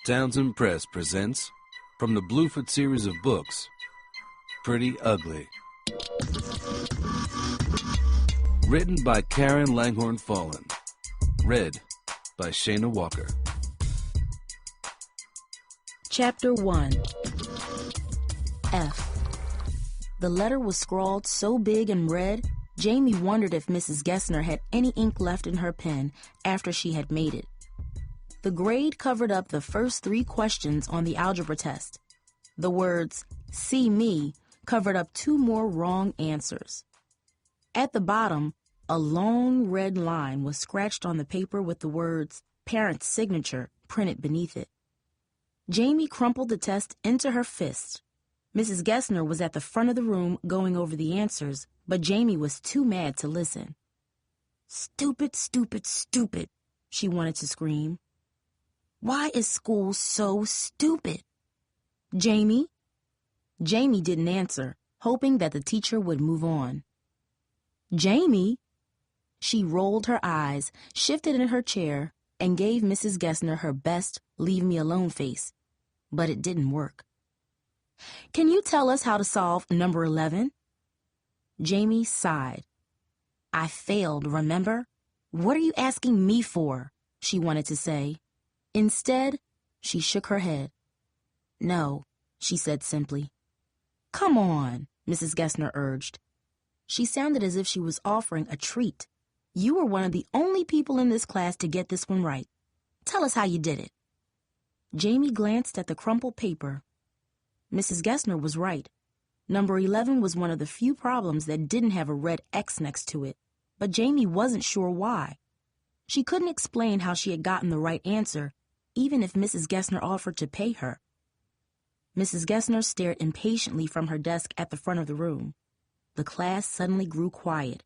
Townsend Press presents, from the Bluford series of books, Pretty Ugly. Written by Karen Langhorne Fallen. Read by Shayna Walker. Chapter 1. F. The letter was scrawled so big and red, Jamie wondered if Mrs. Gessner had any ink left in her pen after she had made it. The grade covered up the first 3 questions on the algebra test. The words, "See me," covered up 2 more wrong answers. At the bottom, a long red line was scratched on the paper with the words, "Parent's signature," printed beneath it. Jamie crumpled the test into her fist. Mrs. Gessner was at the front of the room going over the answers, but Jamie was too mad to listen. "Stupid, stupid, stupid," she wanted to scream. "Why is school so stupid? Jamie?" Jamie didn't answer, hoping that the teacher would move on. "Jamie?" She rolled her eyes, shifted in her chair, and gave Mrs. Gessner her best leave-me-alone face. But it didn't work. "Can you tell us how to solve number 11? Jamie sighed. "I failed, remember? What are you asking me for?" she wanted to say. Instead, she shook her head. "No," she said simply. "Come on," Mrs. Gessner urged. She sounded as if she was offering a treat. "You were one of the only people in this class to get this one right. Tell us how you did it." Jamie glanced at the crumpled paper. Mrs. Gessner was right. Number 11 was one of the few problems that didn't have a red X next to it, but Jamie wasn't sure why. She couldn't explain how she had gotten the right answer, even if Mrs. Gessner offered to pay her. Mrs. Gessner stared impatiently from her desk at the front of the room. The class suddenly grew quiet.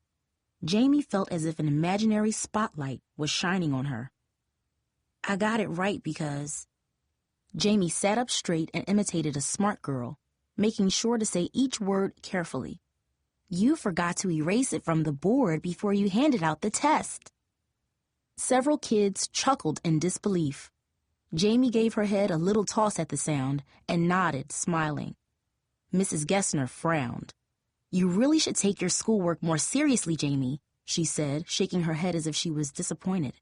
Jamie felt as if an imaginary spotlight was shining on her. "I got it right because..." Jamie sat up straight and imitated a smart girl, making sure to say each word carefully. "You forgot to erase it from the board before you handed out the test." Several kids chuckled in disbelief. Jamie gave her head a little toss at the sound and nodded, smiling. Mrs. Gessner frowned. "You really should take your schoolwork more seriously, Jamie," she said, shaking her head as if she was disappointed.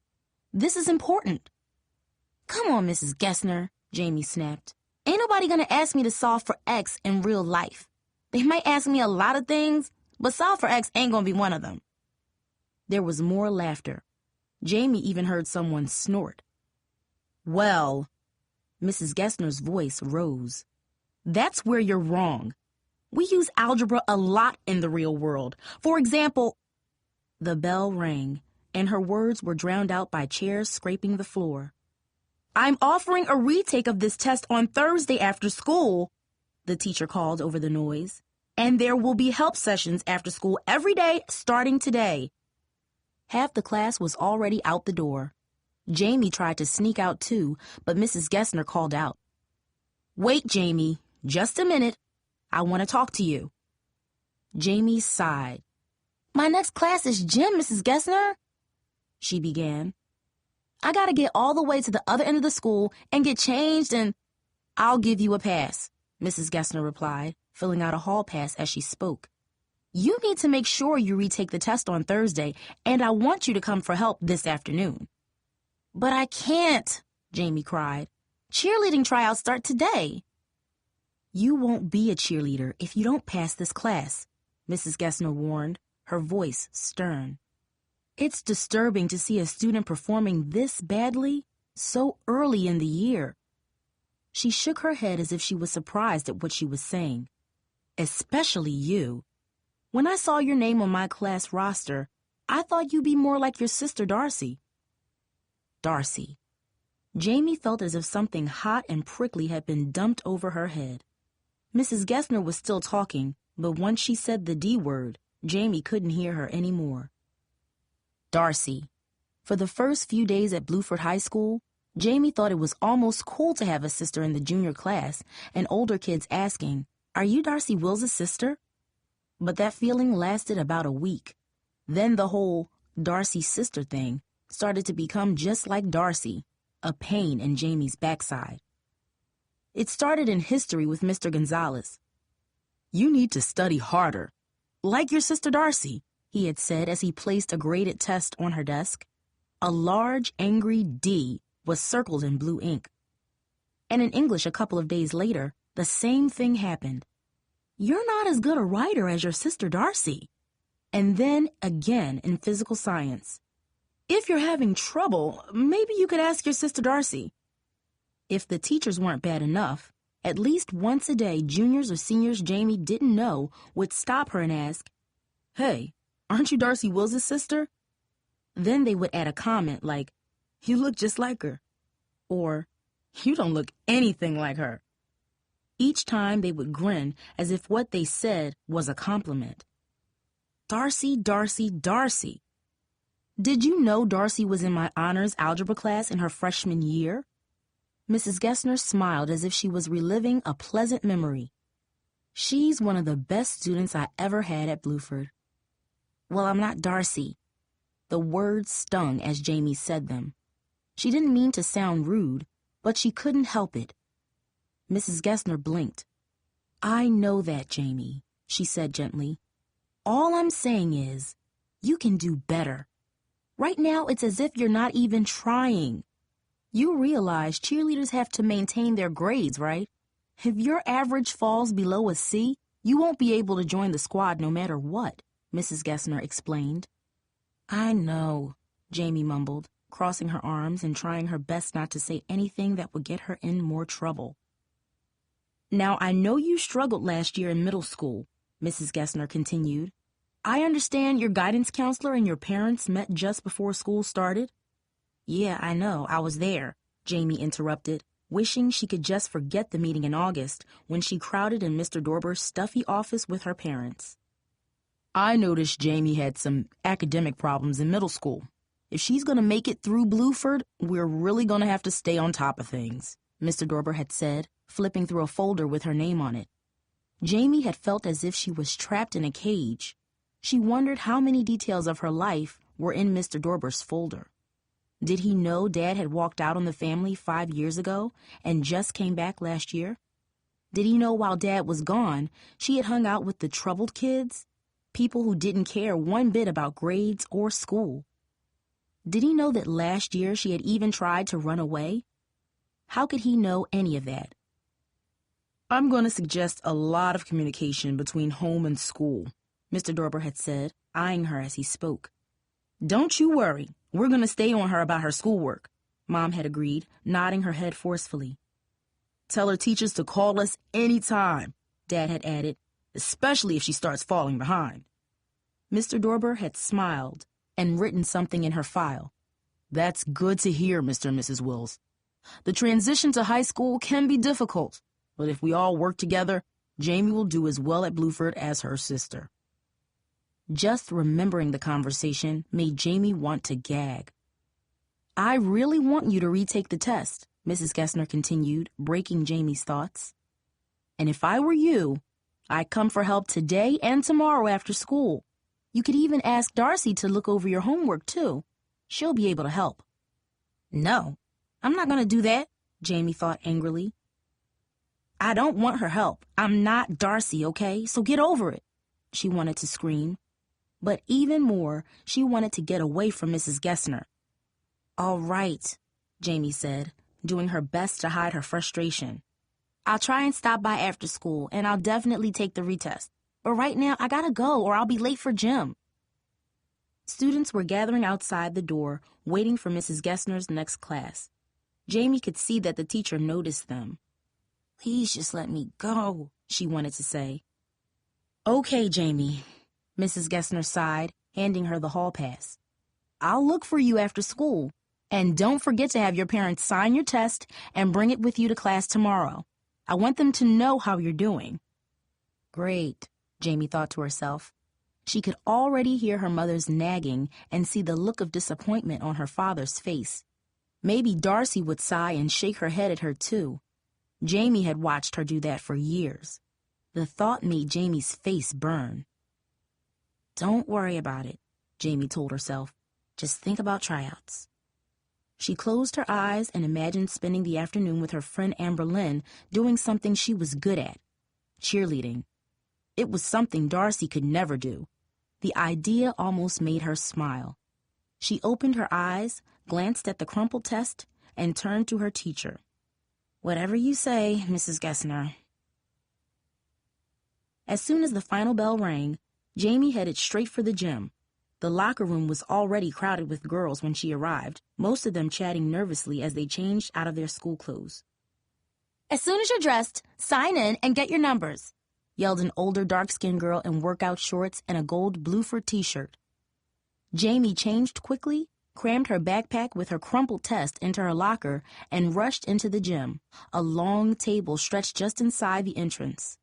"This is important." "Come on, Mrs. Gessner," Jamie snapped. "Ain't nobody gonna ask me to solve for X in real life. They might ask me a lot of things, but solve for X ain't gonna be one of them." There was more laughter. Jamie even heard someone snort. "Well," Mrs. Gessner's voice rose. "That's where you're wrong. We use algebra a lot in the real world. For example..." The bell rang, and her words were drowned out by chairs scraping the floor. "I'm offering a retake of this test on Thursday after school," the teacher called over the noise. "And there will be help sessions after school every day starting today." Half the class was already out the door. Jamie tried to sneak out too, but Mrs. Gessner called out. "Wait, Jamie, just a minute. I want to talk to you." Jamie sighed. "My next class is gym, Mrs. Gessner," she began. "I gotta get all the way to the other end of the school and get changed and..." "I'll give you a pass," Mrs. Gessner replied, filling out a hall pass as she spoke. "You need to make sure you retake the test on Thursday, and I want you to come for help this afternoon." "But I can't," Jamie cried. "Cheerleading tryouts start today." "You won't be a cheerleader if you don't pass this class," Mrs. Gessner warned, her voice stern. "It's disturbing to see a student performing this badly so early in the year." She shook her head as if she was surprised at what she was saying. "Especially you. When I saw your name on my class roster, I thought you'd be more like your sister Darcy." Darcy. Jamie felt as if something hot and prickly had been dumped over her head. Mrs. Gessner was still talking, but once she said the D word, Jamie couldn't hear her anymore. Darcy. For the first few days at Bluford High School, Jamie thought it was almost cool to have a sister in the junior class, and older kids asking, "Are you Darcy Wills' sister?" But that feeling lasted about a week. Then the whole Darcy's sister thing started to become just like Darcy, a pain in Jamie's backside. It started in history with Mr. Gonzalez. "You need to study harder, like your sister Darcy," he had said as he placed a graded test on her desk. A large, angry D was circled in blue ink. And in English a couple of days later, the same thing happened. "You're not as good a writer as your sister Darcy." And then again in physical science. "If you're having trouble, maybe you could ask your sister Darcy." If the teachers weren't bad enough, at least once a day juniors or seniors Jamie didn't know would stop her and ask, "Hey, aren't you Darcy Wills' sister?" Then they would add a comment like, "You look just like her," or "You don't look anything like her." Each time they would grin as if what they said was a compliment. Darcy, Darcy, Darcy. Did you know Darcy was in my honors algebra class in her freshman year? Mrs. Gessner smiled as if she was reliving a pleasant memory. "She's one of the best students I ever had at Bluford." "Well, I'm not Darcy." The words stung as Jamie said them. She didn't mean to sound rude, but she couldn't help it. Mrs. Gessner blinked. "I know that, Jamie," she said gently. "All I'm saying is, you can do better. Right now, it's as if you're not even trying. You realize cheerleaders have to maintain their grades, right? If your average falls below a C, you won't be able to join the squad no matter what," Mrs. Gessner explained. "I know," Jamie mumbled, crossing her arms and trying her best not to say anything that would get her in more trouble. "Now, I know you struggled last year in middle school," Mrs. Gessner continued. "I understand your guidance counselor and your parents met just before school started." "Yeah, I know. I was there," Jamie interrupted, wishing she could just forget the meeting in August when she crowded in Mr. Dorber's stuffy office with her parents. "I noticed Jamie had some academic problems in middle school. If she's going to make it through Bluford, we're really going to have to stay on top of things," Mr. Dorber had said, flipping through a folder with her name on it. Jamie had felt as if she was trapped in a cage. She wondered how many details of her life were in Mr. Dorber's folder. Did he know Dad had walked out on the family 5 years ago and just came back last year? Did he know while Dad was gone, she had hung out with the troubled kids, people who didn't care one bit about grades or school? Did he know that last year she had even tried to run away? How could he know any of that? "I'm going to suggest a lot of communication between home and school," Mr. Dorber had said, eyeing her as he spoke. "Don't you worry. We're going to stay on her about her schoolwork," Mom had agreed, nodding her head forcefully. "Tell her teachers to call us any time," Dad had added, "especially if she starts falling behind." Mr. Dorber had smiled and written something in her file. "That's good to hear, Mr. and Mrs. Wills. The transition to high school can be difficult, but if we all work together, Jamie will do as well at Bluford as her sister." Just remembering the conversation made Jamie want to gag. "I really want you to retake the test," Mrs. Gessner continued, breaking Jamie's thoughts. "And if I were you, I'd come for help today and tomorrow after school. You could even ask Darcy to look over your homework, too. She'll be able to help." "No, I'm not going to do that," Jamie thought angrily. "I don't want her help. I'm not Darcy, okay? So get over it," she wanted to scream. But even more, she wanted to get away from Mrs. Gessner. "All right," Jamie said, doing her best to hide her frustration. "I'll try and stop by after school, and I'll definitely take the retest. But right now, I gotta go or I'll be late for gym." Students were gathering outside the door, waiting for Mrs. Gessner's next class. Jamie could see that the teacher noticed them. "Please just let me go," she wanted to say. "Okay, Jamie," Mrs. Gessner sighed, handing her the hall pass. "I'll look for you after school. And don't forget to have your parents sign your test and bring it with you to class tomorrow. I want them to know how you're doing." Great, Jamie thought to herself. She could already hear her mother's nagging and see the look of disappointment on her father's face. Maybe Darcy would sigh and shake her head at her, too. Jamie had watched her do that for years. The thought made Jamie's face burn. "Don't worry about it," Jamie told herself. "Just think about tryouts." She closed her eyes and imagined spending the afternoon with her friend Amber Lynn doing something she was good at, cheerleading. It was something Darcy could never do. The idea almost made her smile. She opened her eyes, glanced at the crumpled test, and turned to her teacher. "Whatever you say, Mrs. Gessner." As soon as the final bell rang, Jamie headed straight for the gym. The locker room was already crowded with girls when she arrived, most of them chatting nervously as they changed out of their school clothes. "As soon as you're dressed, sign in and get your numbers," yelled an older dark-skinned girl in workout shorts and a gold Bluford t-shirt. Jamie changed quickly, crammed her backpack with her crumpled test into her locker, and rushed into the gym, a long table stretched just inside the entrance.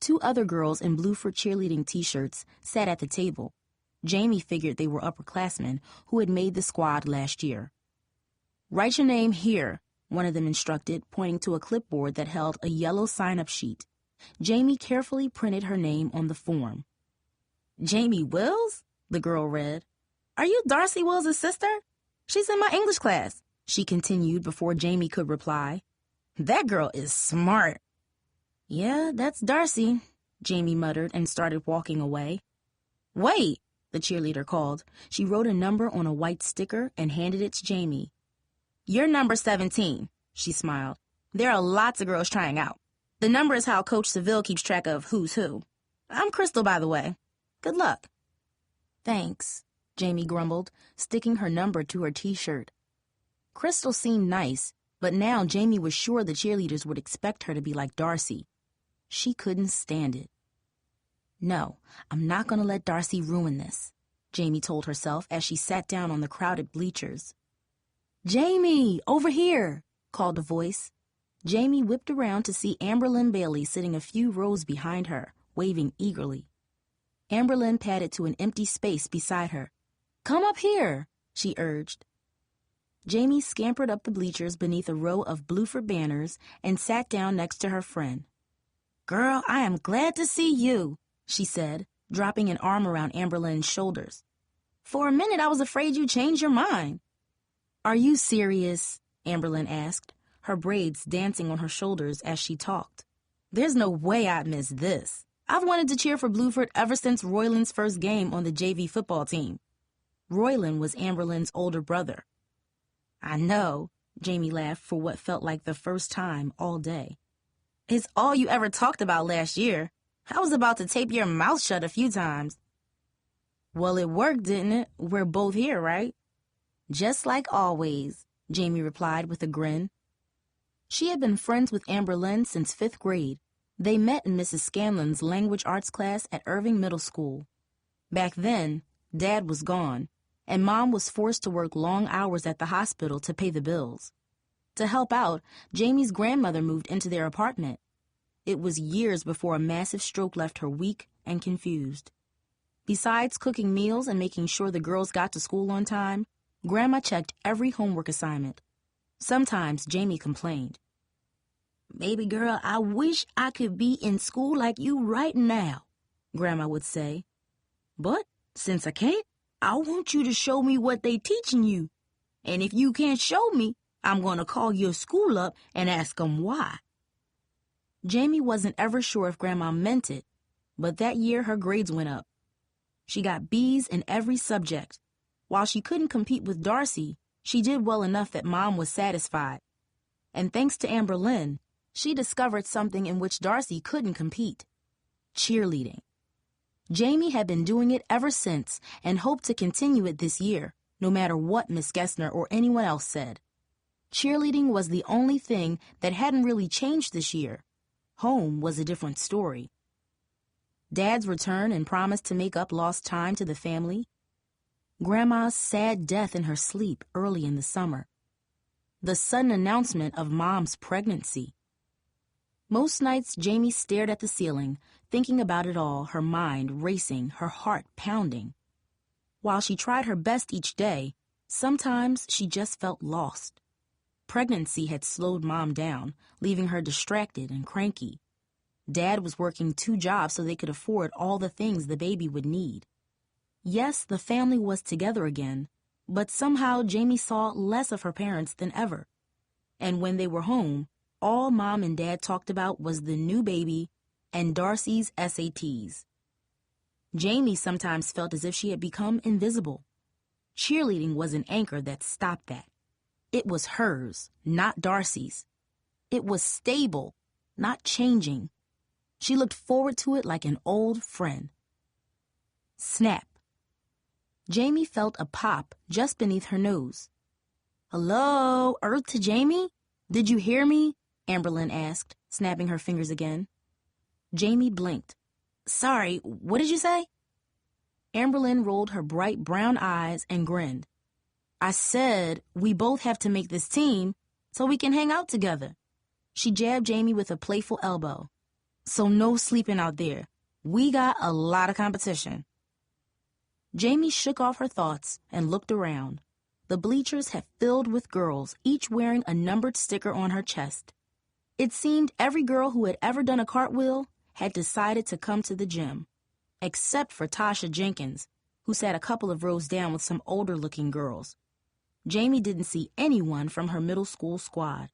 2 other girls in Bluford cheerleading t-shirts sat at the table. Jamie figured they were upperclassmen who had made the squad last year. "Write your name here," one of them instructed, pointing to a clipboard that held a yellow sign-up sheet. Jamie carefully printed her name on the form. "Jamee Wills?" the girl read. "Are you Darcy Wills' sister? She's in my English class," she continued before Jamie could reply. "That girl is smart." "Yeah, that's Darcy," Jamie muttered and started walking away. "Wait," the cheerleader called. She wrote a number on a white sticker and handed it to Jamie. "You're number 17, she smiled. "There are lots of girls trying out. The number is how Coach Seville keeps track of who's who. I'm Crystal, by the way. Good luck." "Thanks," Jamie grumbled, sticking her number to her t-shirt. Crystal seemed nice, but now Jamie was sure the cheerleaders would expect her to be like Darcy. She couldn't stand it. "No, I'm not going to let Darcy ruin this," Jamie told herself as she sat down on the crowded bleachers. "Jamie, over here," called a voice. Jamie whipped around to see Amberlynn Bailey sitting a few rows behind her, waving eagerly. Amberlynn padded to an empty space beside her. "Come up here," she urged. Jamie scampered up the bleachers beneath a row of Bluford banners and sat down next to her friend. "Girl, I am glad to see you," she said, dropping an arm around Amberlynn's shoulders. "For a minute I was afraid you changed your mind." "Are you serious?" Amberlynn asked, her braids dancing on her shoulders as she talked. "There's no way I'd miss this. I've wanted to cheer for Bluford ever since Royland's first game on the JV football team." Royland was Amberlynn's older brother. "I know," Jamie laughed for what felt like the first time all day. "It's all you ever talked about last year. I was about to tape your mouth shut a few times." "Well, it worked, didn't it? We're both here, right?" "Just like always," Jamie replied with a grin. She had been friends with Amberlynn since 5th grade. They met in Mrs. Scanlon's language arts class at Irving Middle School. Back then, Dad was gone, and Mom was forced to work long hours at the hospital to pay the bills. To help out, Jamie's grandmother moved into their apartment. It was years before a massive stroke left her weak and confused. Besides cooking meals and making sure the girls got to school on time, Grandma checked every homework assignment. Sometimes Jamie complained. "Baby girl, I wish I could be in school like you right now," Grandma would say. "But since I can't, I want you to show me what they teaching you. And if you can't show me, I'm going to call your school up and ask them why." Jamie wasn't ever sure if Grandma meant it, but that year her grades went up. She got B's in every subject. While she couldn't compete with Darcy, she did well enough that Mom was satisfied. And thanks to Amberlynn, she discovered something in which Darcy couldn't compete: cheerleading. Jamie had been doing it ever since and hoped to continue it this year, no matter what Miss Gessner or anyone else said. Cheerleading was the only thing that hadn't really changed this year. Home was a different story. Dad's return and promise to make up lost time to the family. Grandma's sad death in her sleep early in the summer. The sudden announcement of Mom's pregnancy. Most nights Jamie stared at the ceiling, thinking about it all, her mind racing, her heart pounding. While she tried her best each day, sometimes she just felt lost. Pregnancy had slowed Mom down, leaving her distracted and cranky. Dad was working 2 jobs so they could afford all the things the baby would need. Yes, the family was together again, But somehow Jamie saw less of her parents than ever. And when they were home, all Mom and Dad talked about was the new baby and Darcy's SATs. Jamie sometimes felt as if she had become invisible. Cheerleading was an anchor that stopped that. It was hers, not Darcy's. It was stable, not changing. She looked forward to it like an old friend. Snap. Jamie felt a pop just beneath her nose. "Hello, Earth to Jamie? Did you hear me?" Amberlynn asked, snapping her fingers again. Jamie blinked. "Sorry, what did you say?" Amberlynn rolled her bright brown eyes and grinned. "I said we both have to make this team so we can hang out together." She jabbed Jamie with a playful elbow. "So no sleeping out there. We got a lot of competition." Jamie shook off her thoughts and looked around. The bleachers had filled with girls, each wearing a numbered sticker on her chest. It seemed every girl who had ever done a cartwheel had decided to come to the gym, except for Tasha Jenkins, who sat a couple of rows down with some older-looking girls. Jamie didn't see anyone from her middle school squad.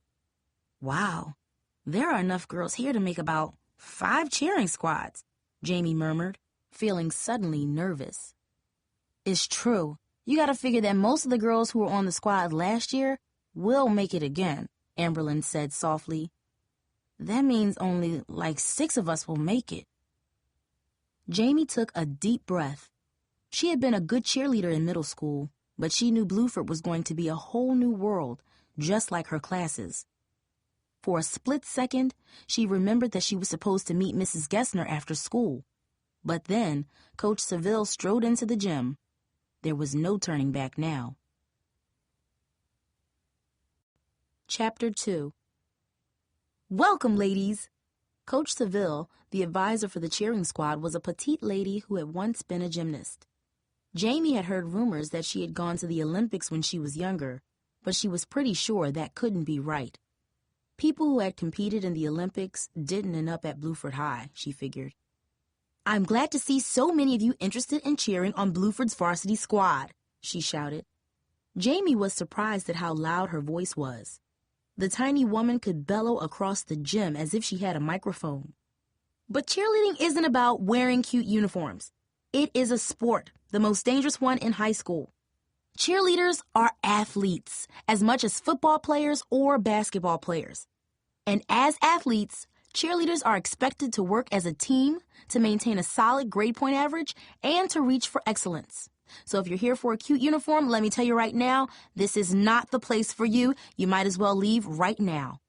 "Wow, there are enough girls here to make about 5 cheering squads," Jamie murmured, feeling suddenly nervous. "It's true. You gotta figure that most of the girls who were on the squad last year will make it again," Amberlynn said softly. "That means only like 6 of us will make it." Jamie took a deep breath. She had been a good cheerleader in middle school, but she knew Bluford was going to be a whole new world, just like her classes. For a split second, she remembered that she was supposed to meet Mrs. Gessner after school. But then, Coach Seville strode into the gym. There was no turning back now. Chapter 2. "Welcome, ladies!" Coach Seville, the advisor for the cheering squad, was a petite lady who had once been a gymnast. Jamie had heard rumors that she had gone to the Olympics when she was younger, but she was pretty sure that couldn't be right. People who had competed in the Olympics didn't end up at Bluford High, she figured. "I'm glad to see so many of you interested in cheering on Bluford's varsity squad," she shouted. Jamie was surprised at how loud her voice was. The tiny woman could bellow across the gym as if she had a microphone. "But cheerleading isn't about wearing cute uniforms. It is a sport, the most dangerous one in high school. Cheerleaders are athletes, as much as football players or basketball players. And as athletes, cheerleaders are expected to work as a team to maintain a solid grade point average and to reach for excellence. So if you're here for a cute uniform, let me tell you right now, this is not the place for you. You might as well leave right now."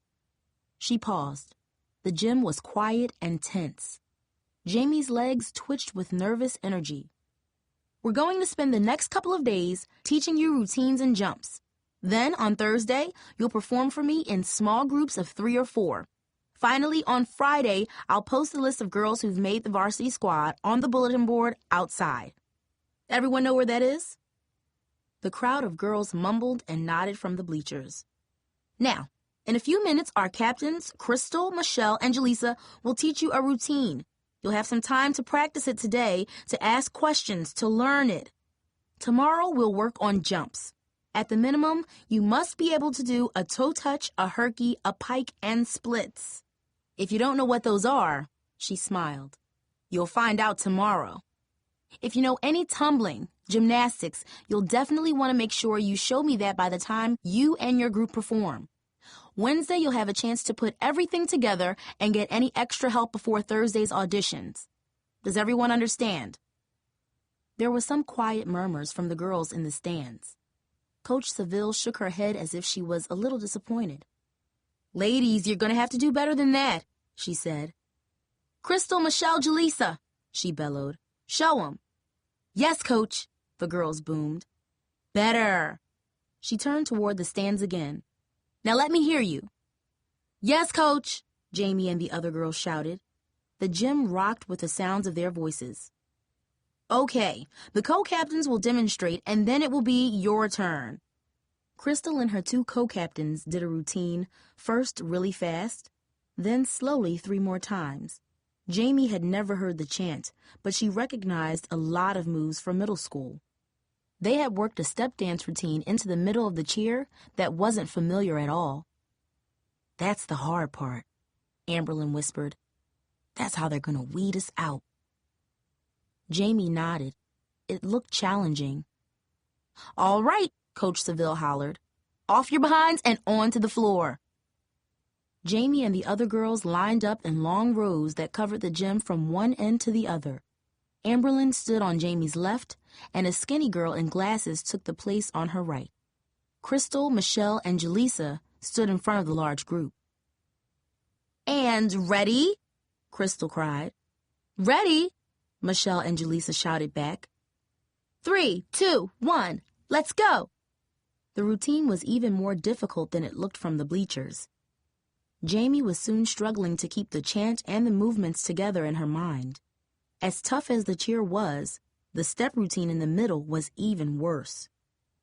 She paused. The gym was quiet and tense. Jamie's legs twitched with nervous energy. "We're going to spend the next couple of days teaching you routines and jumps. Then, on Thursday, you'll perform for me in small groups of 3 or 4. Finally, on Friday, I'll post the list of girls who've made the varsity squad on the bulletin board outside. Everyone know where that is?" The crowd of girls mumbled and nodded from the bleachers. "Now, in a few minutes, our captains, Crystal, Michelle, and Jaleesa, will teach you a routine. You'll have some time to practice it today, to ask questions, to learn it. Tomorrow, we'll work on jumps. At the minimum, you must be able to do a toe touch, a herky, a pike, and splits. If you don't know what those are," she smiled, "you'll find out tomorrow. If you know any tumbling, gymnastics, you'll definitely want to make sure you show me that by the time you and your group perform. Wednesday, you'll have a chance to put everything together and get any extra help before Thursday's auditions. Does everyone understand?" There were some quiet murmurs from the girls in the stands. Coach Seville shook her head as if she was a little disappointed. "Ladies, you're going to have to do better than that," she said. "Crystal, Michelle, Jaleesa," she bellowed. "Show 'em." "Yes, Coach," the girls boomed. "Better." She turned toward the stands again. "Now let me hear you." "Yes, Coach," Jamie and the other girls shouted. The gym rocked with the sounds of their voices. "Okay, the co-captains will demonstrate, and then it will be your turn." Crystal and her 2 co-captains did a routine, first really fast, then slowly 3 more times. Jamie had never heard the chant, but she recognized a lot of moves from middle school. They had worked a step dance routine into the middle of the cheer that wasn't familiar at all. "That's the hard part," Amberlynn whispered. "That's how they're going to weed us out." Jamie nodded. It looked challenging. "All right," Coach Seville hollered. "Off your behinds and onto the floor." Jamie and the other girls lined up in long rows that covered the gym from one end to the other. Amberlynn stood on Jamie's left, and a skinny girl in glasses took the place on her right. Crystal, Michelle, and Jaleesa stood in front of the large group. "And ready?" Crystal cried. "Ready!" Michelle and Jaleesa shouted back. 3, 2, 1, let's go! The routine was even more difficult than it looked from the bleachers. Jamie was soon struggling to keep the chant and the movements together in her mind. As tough as the cheer was, the step routine in the middle was even worse.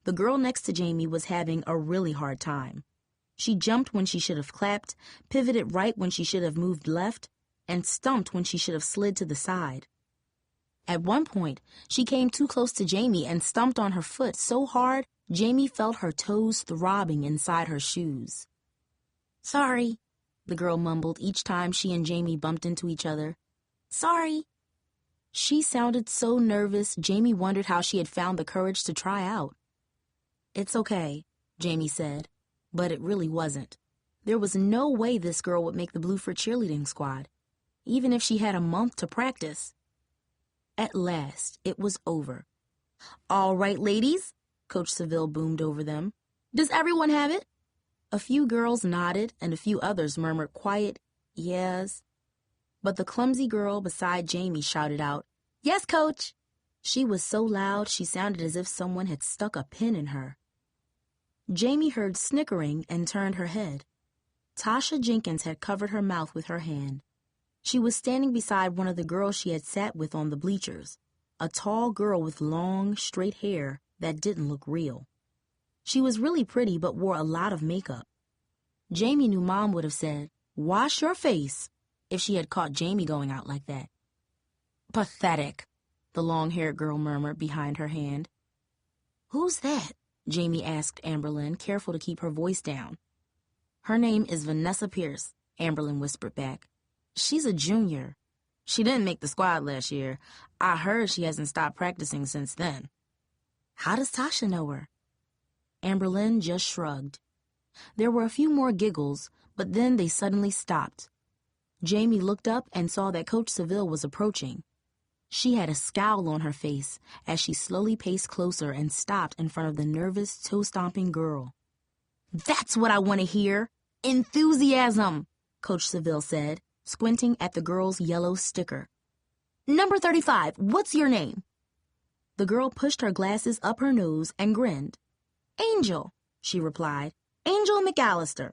The girl next to Jamie was having a really hard time. She jumped when she should have clapped, pivoted right when she should have moved left, and stumped when she should have slid to the side. At one point, she came too close to Jamie and stumped on her foot so hard, Jamie felt her toes throbbing inside her shoes. "Sorry," the girl mumbled each time she and Jamie bumped into each other. "Sorry." She sounded so nervous, Jamie wondered how she had found the courage to try out. "It's okay," Jamie said, but it really wasn't. There was no way this girl would make the Bluford cheerleading squad, even if she had a month to practice. At last, it was over. "All right, ladies," Coach Seville boomed over them. "Does everyone have it?" A few girls nodded and a few others murmured quiet yes. But the clumsy girl beside Jamie shouted out, "Yes, Coach!" She was so loud she sounded as if someone had stuck a pin in her. Jamie heard snickering and turned her head. Tasha Jenkins had covered her mouth with her hand. She was standing beside one of the girls she had sat with on the bleachers, a tall girl with long, straight hair that didn't look real. She was really pretty but wore a lot of makeup. Jamie knew Mom would have said, "Wash your face," if she had caught Jamie going out like that. "Pathetic," the long-haired girl murmured behind her hand. "Who's that?" Jamie asked Amberlynn, careful to keep her voice down. "Her name is Vanessa Pierce," Amberlynn whispered back. "She's a junior. She didn't make the squad last year. I heard she hasn't stopped practicing since then." "How does Tasha know her?" Amberlynn just shrugged. There were a few more giggles, but then they suddenly stopped. Jamie looked up and saw that Coach Seville was approaching. She had a scowl on her face as she slowly paced closer and stopped in front of the nervous, toe-stomping girl. "That's what I want to hear! Enthusiasm!" Coach Seville said, squinting at the girl's yellow sticker. "Number 35, what's your name?" The girl pushed her glasses up her nose and grinned. "Angel," she replied. "Angel McCallister."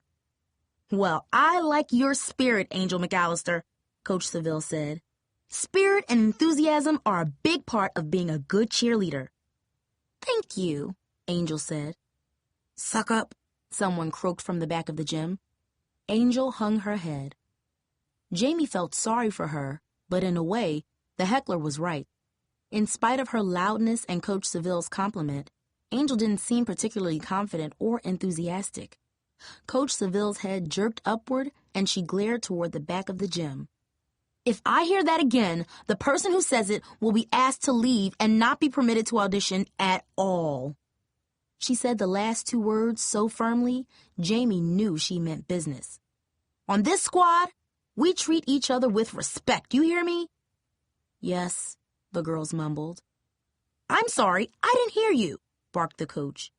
"Well, I like your spirit, Angel McCallister," Coach Seville said. "Spirit and enthusiasm are a big part of being a good cheerleader." "Thank you," Angel said. "Suck up," someone croaked from the back of the gym. Angel hung her head. Jamie felt sorry for her, but in a way, the heckler was right. In spite of her loudness and Coach Seville's compliment, Angel didn't seem particularly confident or enthusiastic. Coach Seville's head jerked upward, and she glared toward the back of the gym. "If I hear that again, the person who says it will be asked to leave and not be permitted to audition at all." She said the last two words so firmly, Jamie knew she meant business. "On this squad, we treat each other with respect, you hear me?" "Yes," the girls mumbled. "I'm sorry, I didn't hear you," barked the coach.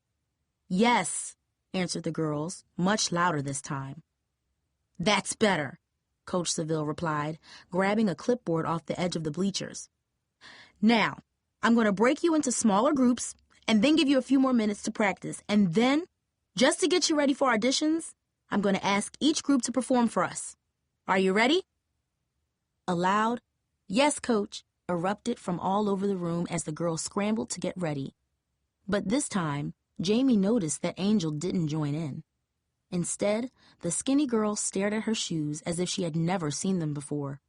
"Yes," answered the girls, much louder this time. "That's better," Coach Seville replied, grabbing a clipboard off the edge of the bleachers. "Now, I'm going to break you into smaller groups and then give you a few more minutes to practice. And then, just to get you ready for auditions, I'm going to ask each group to perform for us. Are you ready?" A loud, "Yes, Coach," erupted from all over the room as the girls scrambled to get ready. But this time, Jamie noticed that Angel didn't join in. Instead, the skinny girl stared at her shoes as if she had never seen them before.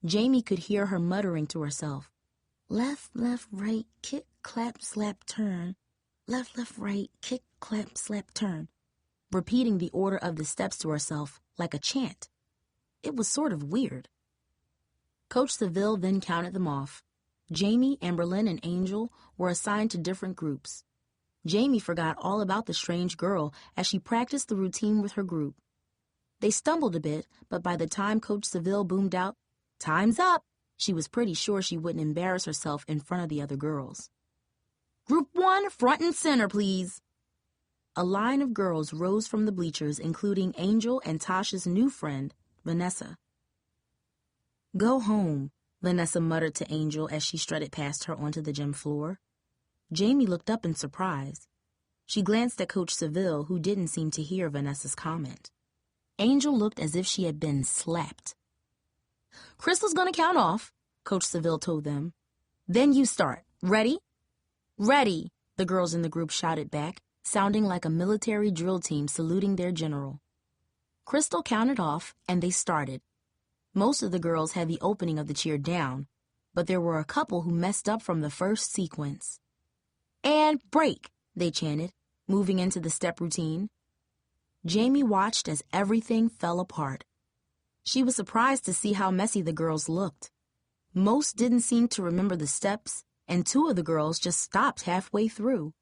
Jamie could hear her muttering to herself, "Left, left, right, kick, clap, slap, turn. Left, left, right, kick, clap, slap, turn. Repeating the order of the steps to herself like a chant. It was sort of weird. Coach Seville then counted them off. Jamie, Amberlynn, and Angel were assigned to different groups. Jamie forgot all about the strange girl as she practiced the routine with her group. They stumbled a bit, but by the time Coach Seville boomed out, "Time's up," she was pretty sure she wouldn't embarrass herself in front of the other girls. "Group 1, front and center, please." A line of girls rose from the bleachers, including Angel and Tasha's new friend, Vanessa. "Go home," Vanessa muttered to Angel as she strutted past her onto the gym floor. Jamie looked up in surprise. She glanced at Coach Seville, who didn't seem to hear Vanessa's comment. Angel looked as if she had been slapped. "Crystal's gonna count off," Coach Seville told them. "Then you start. Ready?" "Ready," the girls in the group shouted back, sounding like a military drill team saluting their general. Crystal counted off, and they started. Most of the girls had the opening of the cheer down, but there were a couple who messed up from the first sequence. "And break," they chanted, moving into the step routine. Jamie watched as everything fell apart. She was surprised to see how messy the girls looked. Most didn't seem to remember the steps, and 2 of the girls just stopped halfway through.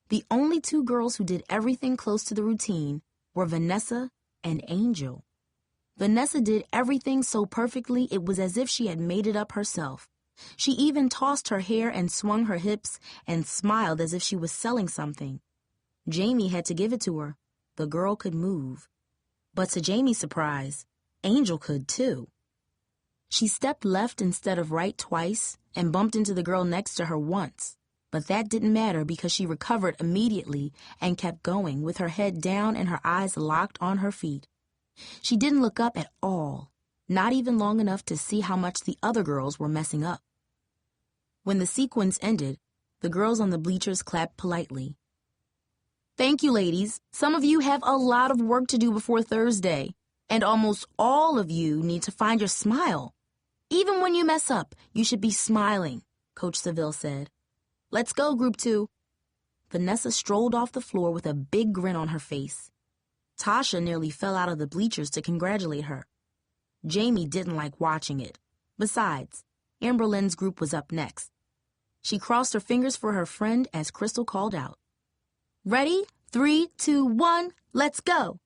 The only 2 girls who did everything close to the routine were Vanessa and Angel. Vanessa did everything so perfectly it was as if she had made it up herself. She even tossed her hair and swung her hips and smiled as if she was selling something. Jamie had to give it to her. The girl could move. But to Jamie's surprise, Angel could too. She stepped left instead of right twice and bumped into the girl next to her once. But that didn't matter because she recovered immediately and kept going with her head down and her eyes locked on her feet. She didn't look up at all, not even long enough to see how much the other girls were messing up. When the sequence ended, the girls on the bleachers clapped politely. "Thank you, ladies. Some of you have a lot of work to do before Thursday, and almost all of you need to find your smile. Even when you mess up, you should be smiling," Coach Seville said. "Let's go, Group 2. Vanessa strolled off the floor with a big grin on her face. Tasha nearly fell out of the bleachers to congratulate her. Jamie didn't like watching it. Besides, Amberlynn's group was up next. She crossed her fingers for her friend as Crystal called out, "Ready? 3, 2, 1, let's go!"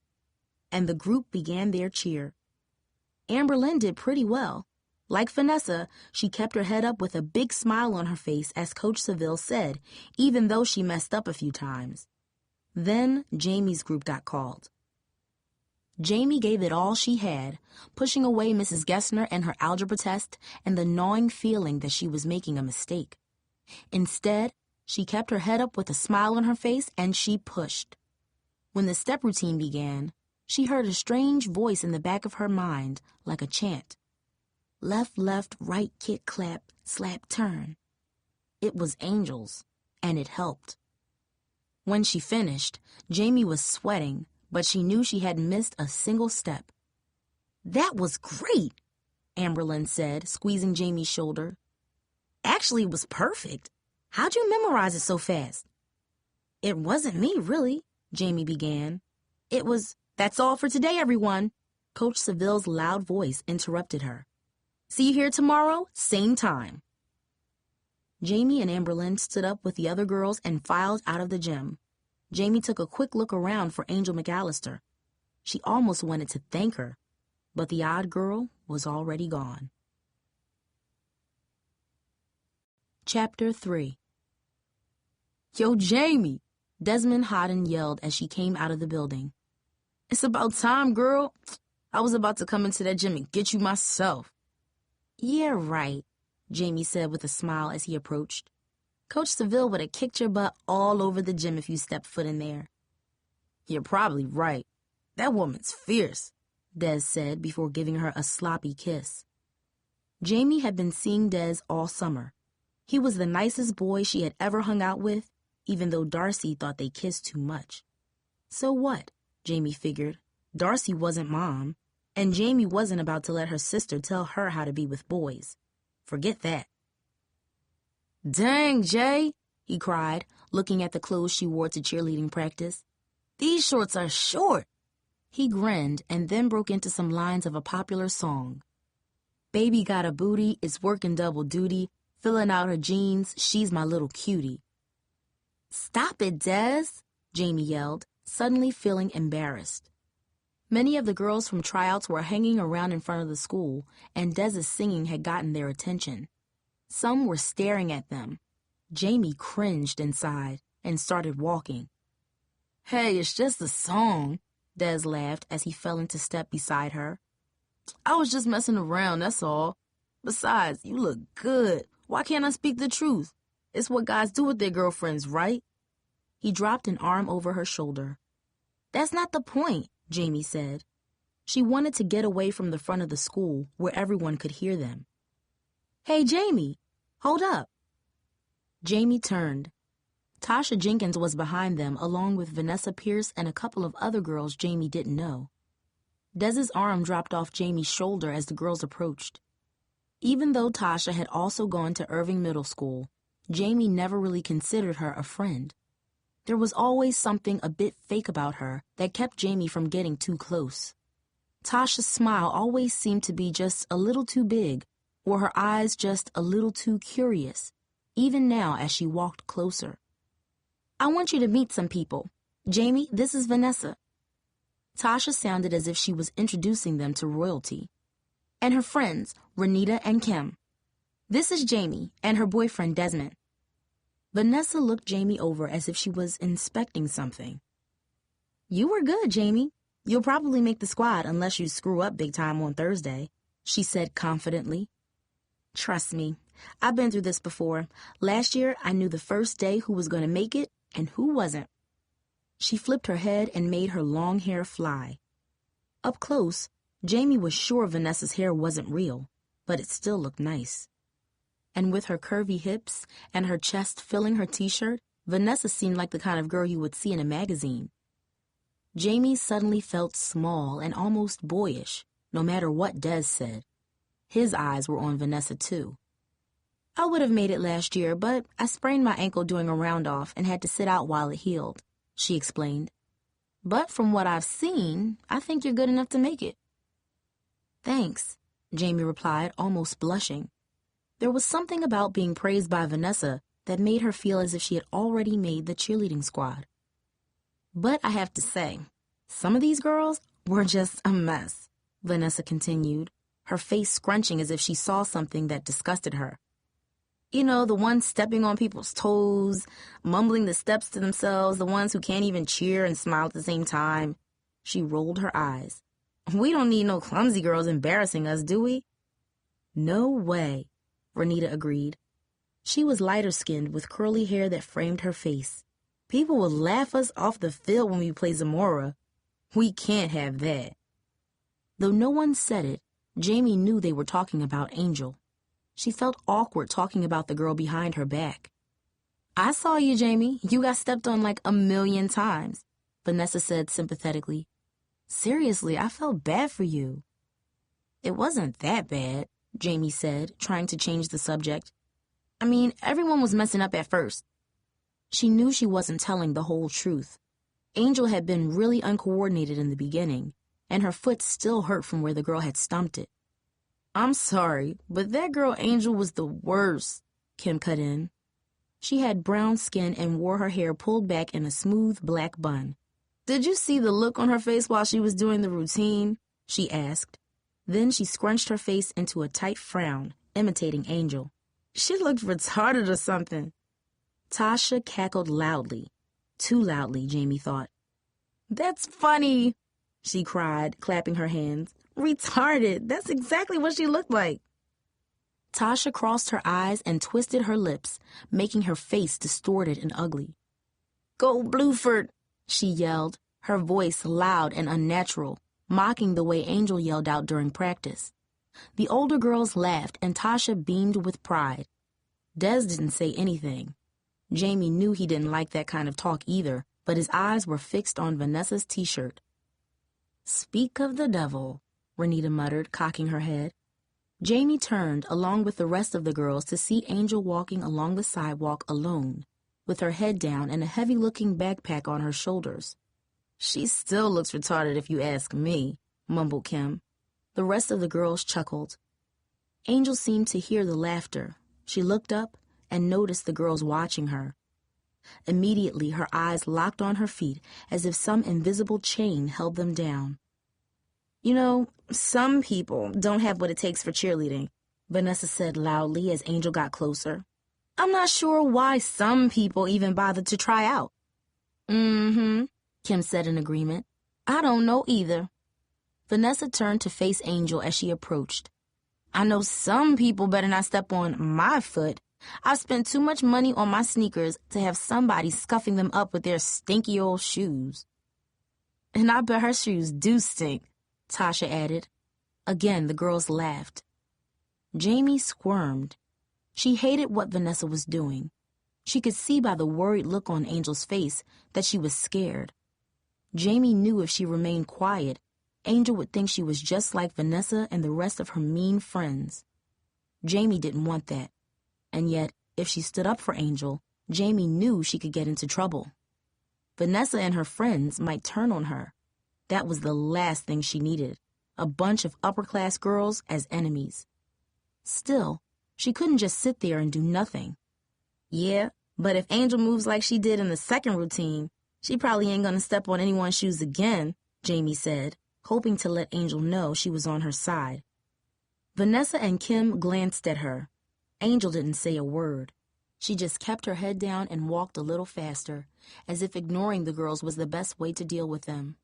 And the group began their cheer. Amberlynn did pretty well. Like Vanessa, she kept her head up with a big smile on her face as Coach Seville said, even though she messed up a few times. Then Jamie's group got called. Jamie gave it all she had, pushing away Mrs. Gessner and her algebra test and the gnawing feeling that she was making a mistake. Instead, she kept her head up with a smile on her face and she pushed. When the step routine began, she heard a strange voice in the back of her mind, like a chant. Left, left, right, kick, clap, slap, turn. It was Angel's, and it helped. When she finished, Jamie was sweating, but she knew she hadn't missed a single step. "That was great," Amberlynn said, squeezing Jamie's shoulder. "Actually, it was perfect. How'd you memorize it so fast?" "It wasn't me, really," Jamie began. "It was, that's all for today, everyone." Coach Seville's loud voice interrupted her. "See you here tomorrow, same time." Jamie and Amberlynn stood up with the other girls and filed out of the gym. Jamie took a quick look around for Angel McCallister. She almost wanted to thank her, but the odd girl was already gone. Chapter 3. "Yo, Jamie!" Desmond Hodden yelled as she came out of the building. "It's about time, girl. I was about to come into that gym and get you myself." "Yeah, right," Jamie said with a smile as he approached. "Coach Seville would have kicked your butt all over the gym if you stepped foot in there." "You're probably right. That woman's fierce," Des said before giving her a sloppy kiss. Jamie had been seeing Des all summer. He was the nicest boy she had ever hung out with, even though Darcy thought they kissed too much. So what? Jamie figured. Darcy wasn't Mom, and Jamie wasn't about to let her sister tell her how to be with boys. Forget that. "Dang, Jay," he cried, looking at the clothes she wore to cheerleading practice. "These shorts are short." He grinned and then broke into some lines of a popular song. "Baby got a booty, is working double duty, filling out her jeans, she's my little cutie." "Stop it, Des," Jamie yelled, suddenly feeling embarrassed. Many of the girls from tryouts were hanging around in front of the school, and Dez's singing had gotten their attention. Some were staring at them. Jamie cringed inside and started walking. "Hey, it's just a song," Des laughed as he fell into step beside her. "I was just messing around, that's all. Besides, you look good. Why can't I speak the truth? It's what guys do with their girlfriends, right?" He dropped an arm over her shoulder. "That's not the point," Jamie said. She wanted to get away from the front of the school where everyone could hear them. "Hey, Jamie, hold up." Jamie turned. Tasha Jenkins was behind them, along with Vanessa Pierce and a couple of other girls Jamie didn't know. Dez's arm dropped off Jamie's shoulder as the girls approached. Even though Tasha had also gone to Irving Middle School, Jamie never really considered her a friend. There was always something a bit fake about her that kept Jamie from getting too close. Tasha's smile always seemed to be just a little too big, or her eyes just a little too curious, even now as she walked closer. "I want you to meet some people. Jamie, this is Vanessa." Tasha sounded as if she was introducing them to royalty. "And her friends, Renita and Kim. This is Jamie and her boyfriend, Desmond." Vanessa looked Jamie over as if she was inspecting something. "You were good, Jamie. You'll probably make the squad unless you screw up big time on Thursday," she said confidently. "Trust me, I've been through this before. Last year, I knew the first day who was going to make it and who wasn't." She flipped her head and made her long hair fly. Up close, Jamie was sure Vanessa's hair wasn't real, but it still looked nice. And with her curvy hips and her chest filling her t-shirt, Vanessa seemed like the kind of girl you would see in a magazine. Jamie suddenly felt small and almost boyish, no matter what Des said. His eyes were on Vanessa, too. "I would have made it last year, but I sprained my ankle doing a round-off and had to sit out while it healed," she explained. "But from what I've seen, I think you're good enough to make it." "Thanks," Jamie replied, almost blushing. There was something about being praised by Vanessa that made her feel as if she had already made the cheerleading squad. "But I have to say, some of these girls were just a mess," Vanessa continued, her face scrunching as if she saw something that disgusted her. "You know, the ones stepping on people's toes, mumbling the steps to themselves, the ones who can't even cheer and smile at the same time." She rolled her eyes. "We don't need no clumsy girls embarrassing us, do we?" "No way," Renita agreed. She was lighter-skinned with curly hair that framed her face. "People will laugh us off the field when we play Zamora. We can't have that." Though no one said it, Jamie knew they were talking about Angel. She felt awkward talking about the girl behind her back. "I saw you, Jamie. You got stepped on like 1,000,000 times," Vanessa said sympathetically. "Seriously, I felt bad for you." "It wasn't that bad," Jamie said, trying to change the subject. "I mean, everyone was messing up at first." She knew she wasn't telling the whole truth. Angel had been really uncoordinated in the beginning, and her foot still hurt from where the girl had stumped it. "I'm sorry, but that girl Angel was the worst," Kim cut in. She had brown skin and wore her hair pulled back in a smooth black bun. "Did you see the look on her face while she was doing the routine?" she asked. Then she scrunched her face into a tight frown, imitating Angel. "She looked retarded or something." Tasha cackled loudly. Too loudly, Jamie thought. "That's funny," she cried, clapping her hands. "Retarded, that's exactly what she looked like." Tasha crossed her eyes and twisted her lips, making her face distorted and ugly. "Go Bluford," she yelled, her voice loud and unnatural, mocking the way Angel yelled out during practice. The older girls laughed, and Tasha beamed with pride. Des didn't say anything. Jamie knew he didn't like that kind of talk either, but his eyes were fixed on Vanessa's t-shirt. "Speak of the devil," Renita muttered, cocking her head. Jamie turned, along with the rest of the girls, to see Angel walking along the sidewalk alone. with her head down and a heavy-looking backpack on her shoulders. "She still looks retarded if you ask me," mumbled Kim. The rest of the girls chuckled. Angel seemed to hear the laughter. She looked up and noticed the girls watching her. Immediately, her eyes locked on her feet as if some invisible chain held them down. "You know, some people don't have what it takes for cheerleading," Vanessa said loudly as Angel got closer. "I'm not sure why some people even bothered to try out." "Mm-hmm," Kim said in agreement. "I don't know either." Vanessa turned to face Angel as she approached. "I know some people better not step on my foot. I've spent too much money on my sneakers to have somebody scuffing them up with their stinky old shoes." "And I bet her shoes do stink," Tasha added. Again, the girls laughed. Jamie squirmed. She hated what Vanessa was doing. She could see by the worried look on Angel's face that she was scared. Jamie knew if she remained quiet, Angel would think she was just like Vanessa and the rest of her mean friends. Jamie didn't want that. And yet, if she stood up for Angel, Jamie knew she could get into trouble. Vanessa and her friends might turn on her. That was the last thing she needed, a bunch of upper-class girls as enemies. Still, she couldn't just sit there and do nothing. "Yeah, but if Angel moves like she did in the second routine, she probably ain't gonna step on anyone's shoes again," Jamie said, hoping to let Angel know she was on her side. Vanessa and Kim glanced at her. Angel didn't say a word. She just kept her head down and walked a little faster, as if ignoring the girls was the best way to deal with them.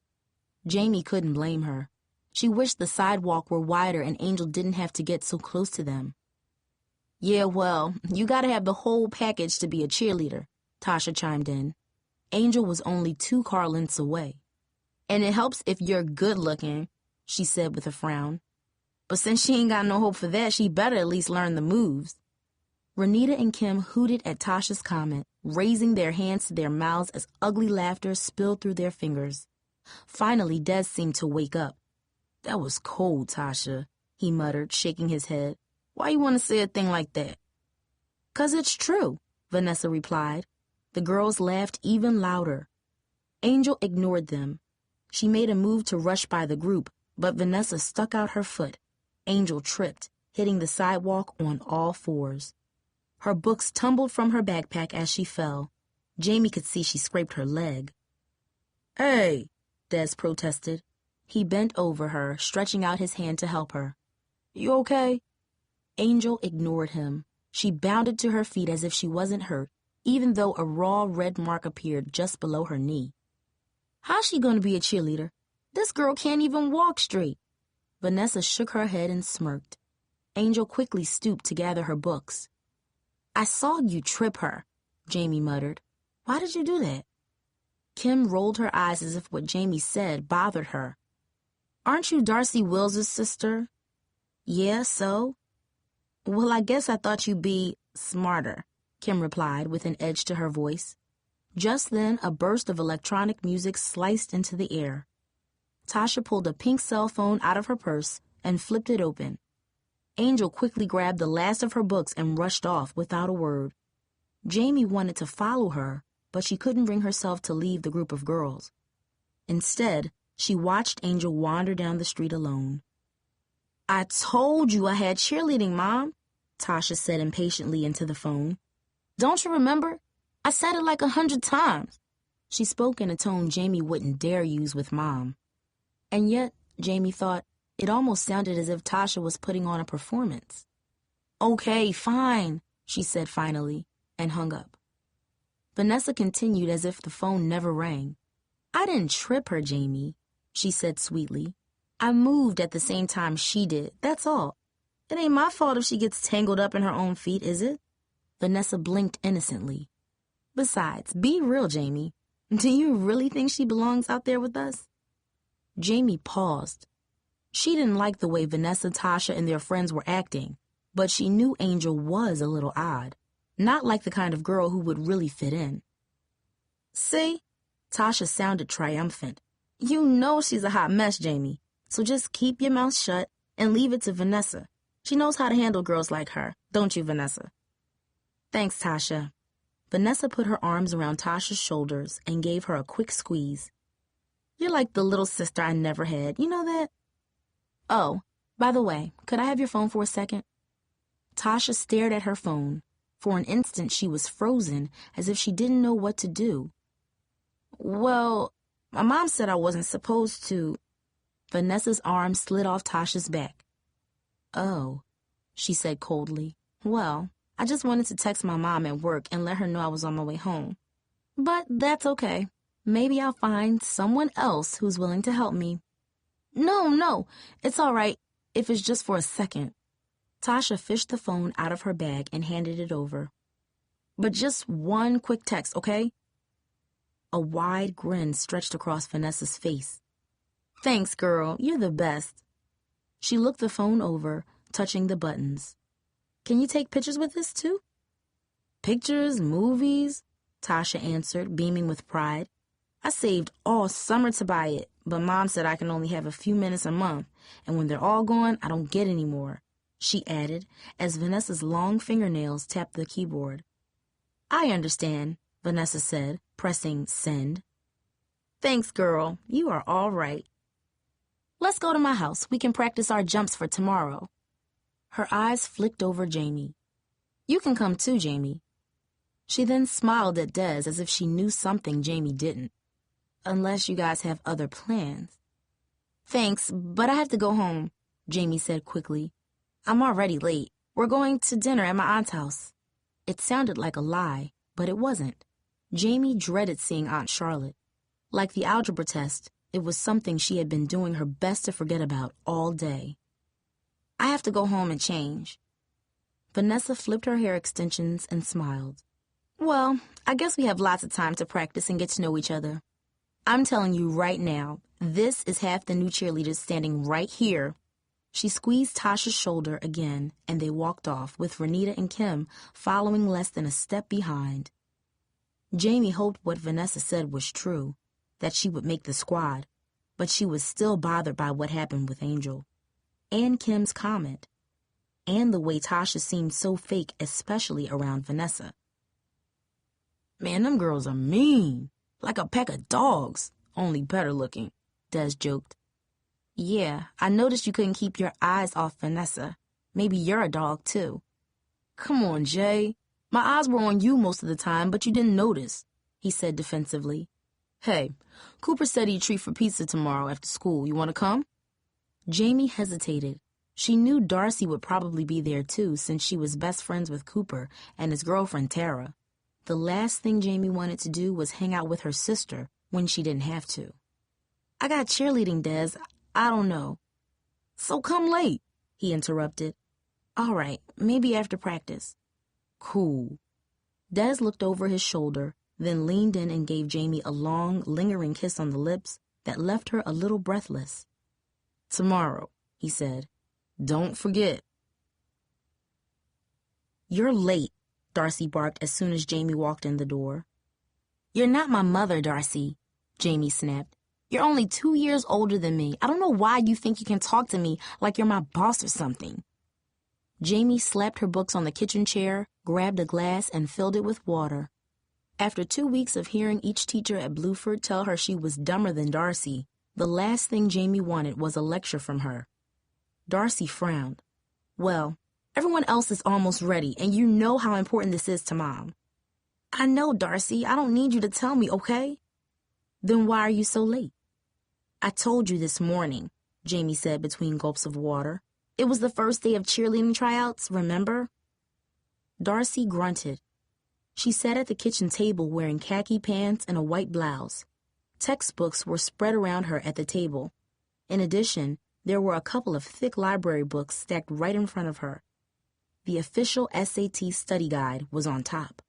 Jamie couldn't blame her. She wished the sidewalk were wider and Angel didn't have to get so close to them. "Yeah, well, you gotta have the whole package to be a cheerleader," Tasha chimed in. Angel was only 2 car lengths away. "And it helps if you're good-looking," she said with a frown. "But since she ain't got no hope for that, she better at least learn the moves." Renita and Kim hooted at Tasha's comment, raising their hands to their mouths as ugly laughter spilled through their fingers. Finally, Des seemed to wake up. "That was cold, Tasha," he muttered, shaking his head. "Why you want to say a thing like that?" "'Cause it's true," Vanessa replied. The girls laughed even louder. Angel ignored them. She made a move to rush by the group, but Vanessa stuck out her foot. Angel tripped, hitting the sidewalk on all 4s. Her books tumbled from her backpack as she fell. Jamie could see she scraped her leg. "Hey," Des protested. He bent over her, stretching out his hand to help her. "You okay?" Angel ignored him. She bounded to her feet as if she wasn't hurt, even though a raw red mark appeared just below her knee. "How's she going to be a cheerleader? This girl can't even walk straight." Vanessa shook her head and smirked. Angel quickly stooped to gather her books. "I saw you trip her," Jamie muttered. "Why did you do that?" Kim rolled her eyes as if what Jamie said bothered her. "Aren't you Darcy Wills' sister?" "Yeah, so?" "Well, I guess I thought you'd be smarter," Kim replied with an edge to her voice. Just then, a burst of electronic music sliced into the air. Tasha pulled a pink cell phone out of her purse and flipped it open. Angel quickly grabbed the last of her books and rushed off without a word. Jamie wanted to follow her, but she couldn't bring herself to leave the group of girls. Instead, she watched Angel wander down the street alone. "I told you I had cheerleading, Mom," Tasha said impatiently into the phone. "Don't you remember? I said it like 100 times. She spoke in a tone Jamie wouldn't dare use with Mom. And yet, Jamie thought, it almost sounded as if Tasha was putting on a performance. "Okay, fine," she said finally, and hung up. Vanessa continued as if the phone never rang. "I didn't trip her, Jamie," she said sweetly. "I moved at the same time she did, that's all. It ain't my fault if she gets tangled up in her own feet, is it?" Vanessa blinked innocently. "Besides, be real, Jamie. Do you really think she belongs out there with us?" Jamie paused. She didn't like the way Vanessa, Tasha, and their friends were acting, but she knew Angel was a little odd, not like the kind of girl who would really fit in. "See?" Tasha sounded triumphant. "You know she's a hot mess, Jamie, so just keep your mouth shut and leave it to Vanessa. She knows how to handle girls like her, don't you, Vanessa?" "Thanks, Tasha." Vanessa put her arms around Tasha's shoulders and gave her a quick squeeze. "You're like the little sister I never had, you know that? Oh, by the way, could I have your phone for a second?" Tasha stared at her phone. For an instant, she was frozen, as if she didn't know what to do. "Well, my mom said I wasn't supposed to." Vanessa's arm slid off Tasha's back. "Oh," she said coldly. "Well, I just wanted to text my mom at work and let her know I was on my way home. But that's okay. Maybe I'll find someone else who's willing to help me." No, it's all right if it's just for a second." Tasha fished the phone out of her bag and handed it over. "But just one quick text, okay?" A wide grin stretched across Vanessa's face. "Thanks, girl. You're the best." She looked the phone over, touching the buttons. "Can you take pictures with this, too?" "Pictures, movies," Tasha answered, beaming with pride. "I saved all summer to buy it, but Mom said I can only have a few minutes a month, and when they're all gone, I don't get any more," she added, as Vanessa's long fingernails tapped the keyboard. "I understand," Vanessa said, pressing send. "Thanks, girl. You are all right. Let's go to my house. We can practice our jumps for tomorrow." Her eyes flicked over Jamie. "You can come too, Jamie." She then smiled at Des as if she knew something Jamie didn't. "Unless you guys have other plans." "Thanks, but I have to go home," Jamie said quickly. "I'm already late. We're going to dinner at my aunt's house." It sounded like a lie, but it wasn't. Jamie dreaded seeing Aunt Charlotte. Like the algebra test, it was something she had been doing her best to forget about all day. "I have to go home and change." Vanessa flipped her hair extensions and smiled. "Well, I guess we have lots of time to practice and get to know each other. I'm telling you right now, this is half the new cheerleaders standing right here." She squeezed Tasha's shoulder again, and they walked off, with Renita and Kim following less than a step behind. Jamie hoped what Vanessa said was true, that she would make the squad, but she was still bothered by what happened with Angel, and Kim's comment, and the way Tasha seemed so fake, especially around Vanessa. "Man, them girls are mean. Like a pack of dogs, only better looking," Des joked. "Yeah, I noticed you couldn't keep your eyes off Vanessa. Maybe you're a dog, too." "Come on, Jay. My eyes were on you most of the time, but you didn't notice," he said defensively. "Hey, Cooper said he'd treat for pizza tomorrow after school. You want to come?" Jamie hesitated. She knew Darcy would probably be there, too, since she was best friends with Cooper and his girlfriend, Tara. The last thing Jamie wanted to do was hang out with her sister when she didn't have to. "I got cheerleading, Des. I don't know." "So come late," he interrupted. "All right, maybe after practice." "Cool." Des looked over his shoulder, then leaned in and gave Jamie a long, lingering kiss on the lips that left her a little breathless. "Tomorrow," he said. "Don't forget." "You're late," Darcy barked as soon as Jamie walked in the door. "You're not my mother, Darcy," Jamie snapped. "You're only 2 years older than me. I don't know why you think you can talk to me like you're my boss or something." Jamie slapped her books on the kitchen chair, grabbed a glass, and filled it with water. After 2 weeks of hearing each teacher at Bluford tell her she was dumber than Darcy, the last thing Jamie wanted was a lecture from her. Darcy frowned. "Well, everyone else is almost ready, and you know how important this is to Mom." "I know, Darcy. I don't need you to tell me, okay?" "Then why are you so late?" "I told you this morning," Jamie said between gulps of water. "It was the first day of cheerleading tryouts, remember?" Darcy grunted. She sat at the kitchen table wearing khaki pants and a white blouse. Textbooks were spread around her at the table. In addition, there were a couple of thick library books stacked right in front of her. The official SAT study guide was on top.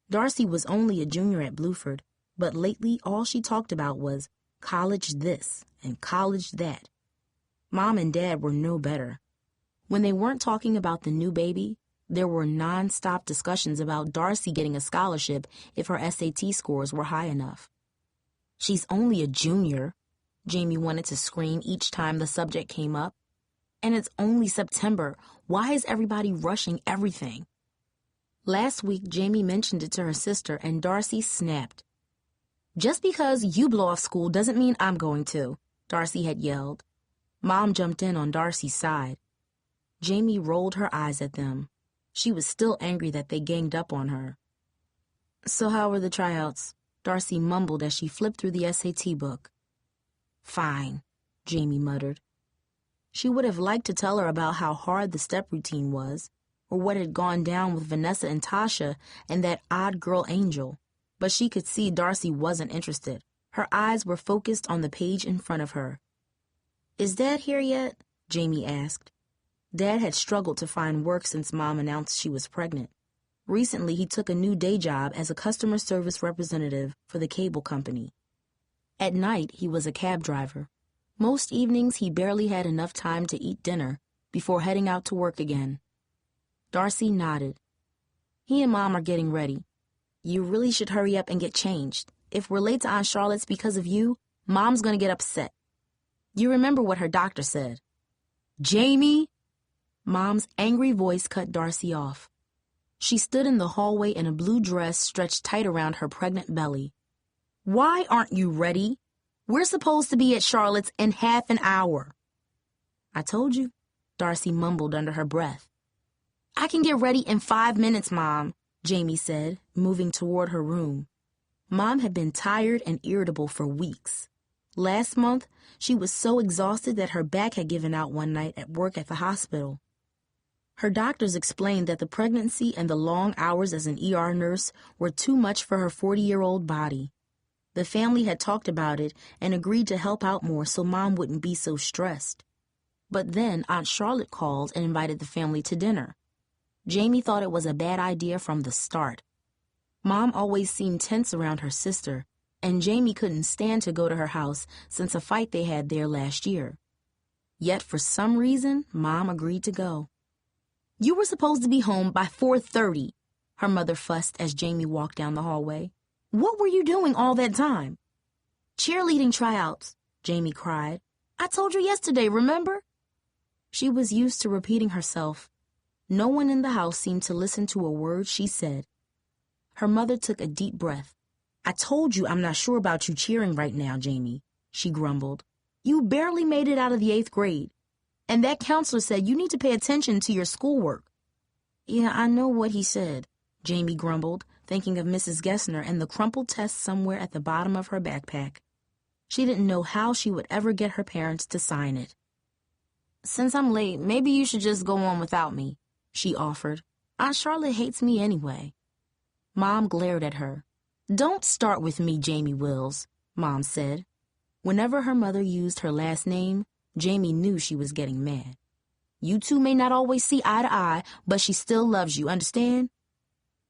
Darcy was only a junior at Bluford, but lately all she talked about was college this and college that. Mom and Dad were no better. When they weren't talking about the new baby, there were non-stop discussions about Darcy getting a scholarship if her SAT scores were high enough. "She's only a junior," Jamie wanted to scream each time the subject came up. "And it's only September. Why is everybody rushing everything?" Last week, Jamie mentioned it to her sister, and Darcy snapped. "Just because you blow off school doesn't mean I'm going to," Darcy had yelled. Mom jumped in on Darcy's side. Jamie rolled her eyes at them. She was still angry that they ganged up on her. "So how were the tryouts?" Darcy mumbled as she flipped through the SAT book. "Fine," Jamie muttered. She would have liked to tell her about how hard the step routine was, or what had gone down with Vanessa and Tasha and that odd girl Angel, but she could see Darcy wasn't interested. Her eyes were focused on the page in front of her. "Is Dad here yet?" Jamie asked. Dad had struggled to find work since Mom announced she was pregnant. Recently, he took a new day job as a customer service representative for the cable company. At night, he was a cab driver. Most evenings, he barely had enough time to eat dinner before heading out to work again. Darcy nodded. "He and Mom are getting ready. You really should hurry up and get changed. If we're late to Aunt Charlotte's because of you, Mom's going to get upset. You remember what her doctor said." "Jamie!" Mom's angry voice cut Darcy off. She stood in the hallway in a blue dress stretched tight around her pregnant belly. "Why aren't you ready? We're supposed to be at Charlotte's in half an hour." "I told you," Darcy mumbled under her breath. "I can get ready in 5 minutes, Mom," Jamie said, moving toward her room. Mom had been tired and irritable for weeks. Last month, she was so exhausted that her back had given out one night at work at the hospital. Her doctors explained that the pregnancy and the long hours as an ER nurse were too much for her 40-year-old body. The family had talked about it and agreed to help out more so Mom wouldn't be so stressed. But then Aunt Charlotte called and invited the family to dinner. Jamie thought it was a bad idea from the start. Mom always seemed tense around her sister, and Jamie couldn't stand to go to her house since a fight they had there last year. Yet for some reason, Mom agreed to go. "You were supposed to be home by 4:30, her mother fussed as Jamie walked down the hallway. "What were you doing all that time?" "Cheerleading tryouts," Jamie cried. "I told you yesterday, remember?" She was used to repeating herself. No one in the house seemed to listen to a word she said. Her mother took a deep breath. "I told you I'm not sure about you cheering right now, Jamie," she grumbled. "You barely made it out of the 8th grade. And that counselor said you need to pay attention to your schoolwork." "Yeah, I know what he said," Jamie grumbled, thinking of Mrs. Gessner and the crumpled test somewhere at the bottom of her backpack. She didn't know how she would ever get her parents to sign it. "Since I'm late, maybe you should just go on without me," she offered. "Aunt Charlotte hates me anyway." Mom glared at her. "Don't start with me, Jamee Wills," Mom said. Whenever her mother used her last name, Jamie knew she was getting mad. "You two may not always see eye to eye, but she still loves you, understand?"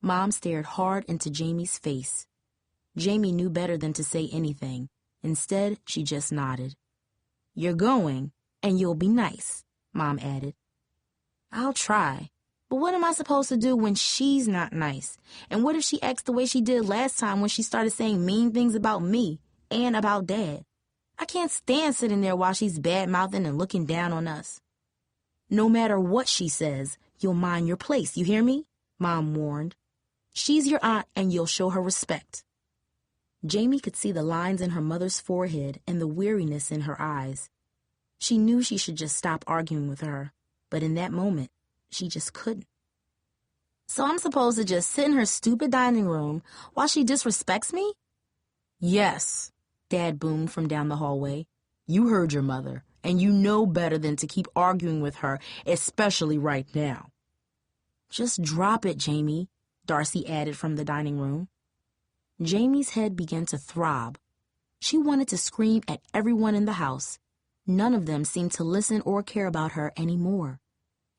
Mom stared hard into Jamie's face. Jamie knew better than to say anything. Instead, she just nodded. "You're going, and you'll be nice," Mom added. "I'll try. But what am I supposed to do when she's not nice? And what if she acts the way she did last time when she started saying mean things about me and about Dad? I can't stand sitting there while she's bad-mouthing and looking down on us." "No matter what she says, you'll mind your place, you hear me?" Mom warned. "She's your aunt, and you'll show her respect." Jamie could see the lines in her mother's forehead and the weariness in her eyes. She knew she should just stop arguing with her, but in that moment, she just couldn't. "So I'm supposed to just sit in her stupid dining room while she disrespects me?" "Yes," Dad boomed from down the hallway. "You heard your mother, and you know better than to keep arguing with her, especially right now." "Just drop it, Jamie," Darcy added from the dining room. Jamie's head began to throb. She wanted to scream at everyone in the house. None of them seemed to listen or care about her anymore.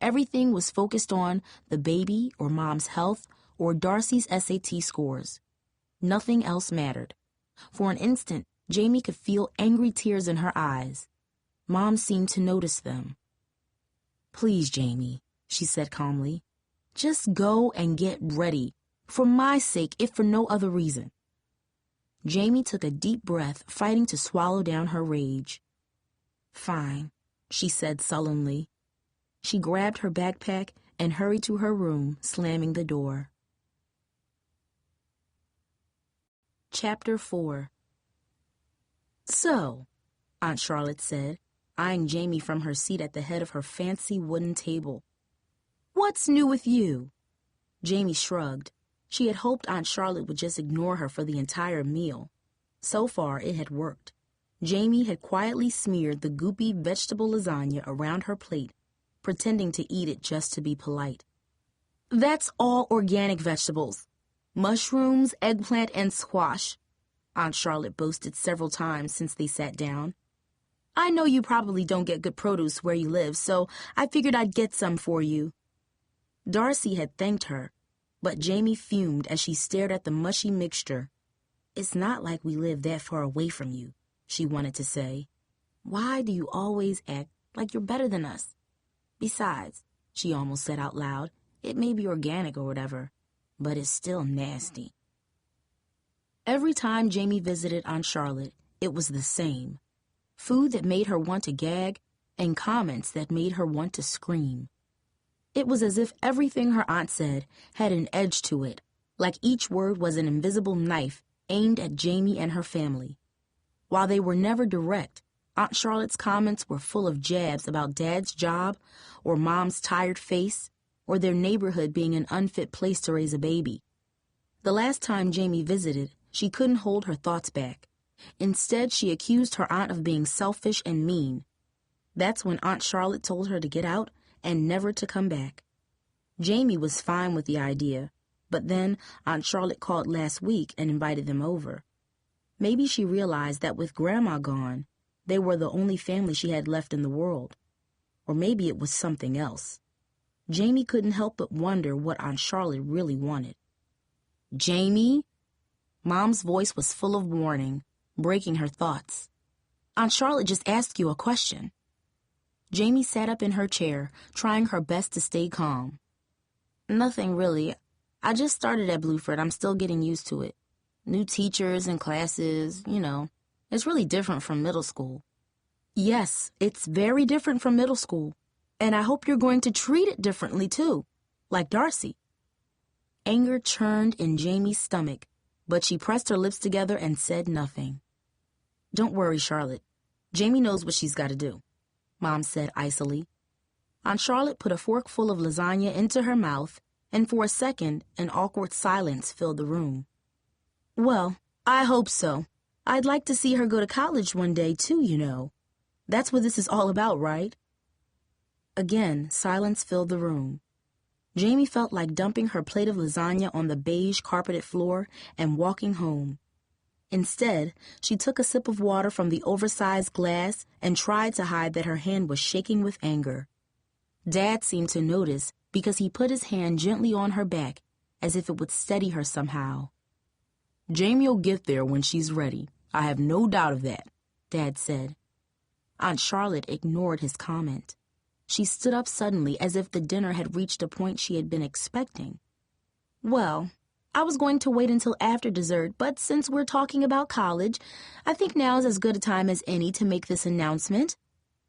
Everything was focused on the baby or Mom's health or Darcy's SAT scores. Nothing else mattered. For an instant, Jamie could feel angry tears in her eyes. Mom seemed to notice them. "Please, Jamie," she said calmly. "Just go and get ready. For my sake, if for no other reason." Jamie took a deep breath, fighting to swallow down her rage. "Fine," she said sullenly. She grabbed her backpack and hurried to her room, slamming the door. Chapter 4. "So," Aunt Charlotte said, eyeing Jamie from her seat at the head of her fancy wooden table, "what's new with you?" Jamie shrugged. She had hoped Aunt Charlotte would just ignore her for the entire meal. So far, it had worked. Jamie had quietly smeared the goopy vegetable lasagna around her plate, pretending to eat it just to be polite. "That's all organic vegetables. Mushrooms, eggplant, and squash," Aunt Charlotte boasted several times since they sat down. "I know you probably don't get good produce where you live, so I figured I'd get some for you." Darcy had thanked her, but Jamie fumed as she stared at the mushy mixture. "It's not like we live that far away from you," she wanted to say. "Why do you always act like you're better than us? Besides," she almost said out loud, "it may be organic or whatever, but it's still nasty." Every time Jamie visited Aunt Charlotte, it was the same. Food that made her want to gag, and comments that made her want to scream. It was as if everything her aunt said had an edge to it, like each word was an invisible knife aimed at Jamie and her family. While they were never direct, Aunt Charlotte's comments were full of jabs about Dad's job, or Mom's tired face, or their neighborhood being an unfit place to raise a baby. The last time Jamie visited, she couldn't hold her thoughts back. Instead, she accused her aunt of being selfish and mean. That's when Aunt Charlotte told her to get out and never to come back. Jamie was fine with the idea, but then Aunt Charlotte called last week and invited them over. Maybe she realized that with Grandma gone, they were the only family she had left in the world. Or maybe it was something else. Jamie couldn't help but wonder what Aunt Charlotte really wanted. "Jamie?" Mom's voice was full of warning, breaking her thoughts. "Aunt Charlotte just asked you a question." Jamie sat up in her chair, trying her best to stay calm. "Nothing really. I just started at Bluford. I'm still getting used to it. New teachers and classes, It's really different from middle school." "Yes, it's very different from middle school. And I hope you're going to treat it differently, too, like Darcy." Anger churned in Jamie's stomach, but she pressed her lips together and said nothing. "Don't worry, Charlotte. Jamie knows what she's got to do," Mom said icily. Aunt Charlotte put a forkful of lasagna into her mouth, and for a second, an awkward silence filled the room. "Well, I hope so. I'd like to see her go to college one day, too, That's what this is all about, right?" Again, silence filled the room. Jamie felt like dumping her plate of lasagna on the beige carpeted floor and walking home. Instead, she took a sip of water from the oversized glass and tried to hide that her hand was shaking with anger. Dad seemed to notice because he put his hand gently on her back as if it would steady her somehow. "Jamie'll get there when she's ready. I have no doubt of that," Dad said. Aunt Charlotte ignored his comment. She stood up suddenly as if the dinner had reached a point she had been expecting. "Well, I was going to wait until after dessert, but since we're talking about college, I think now's as good a time as any to make this announcement."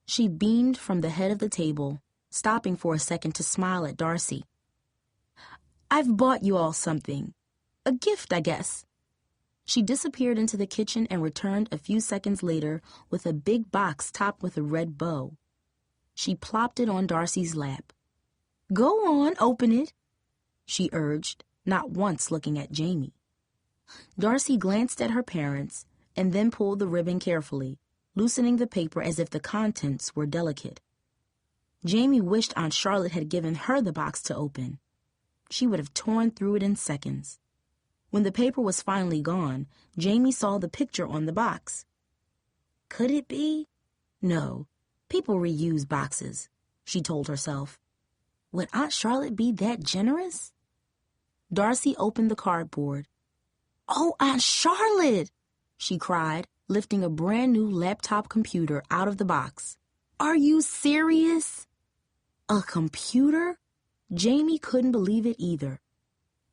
She beamed from the head of the table, stopping for a second to smile at Darcy. "I've bought you all something. A gift, I guess." She disappeared into the kitchen and returned a few seconds later with a big box topped with a red bow. She plopped it on Darcy's lap. "Go on, open it," she urged, not once looking at Jamie. Darcy glanced at her parents and then pulled the ribbon carefully, loosening the paper as if the contents were delicate. Jamie wished Aunt Charlotte had given her the box to open. She would have torn through it in seconds. When the paper was finally gone, Jamie saw the picture on the box. Could it be? No. People reuse boxes, she told herself. Would Aunt Charlotte be that generous? Darcy opened the cardboard. "Oh, Aunt Charlotte!" she cried, lifting a brand new laptop computer out of the box. "Are you serious?" A computer? Jamie couldn't believe it either.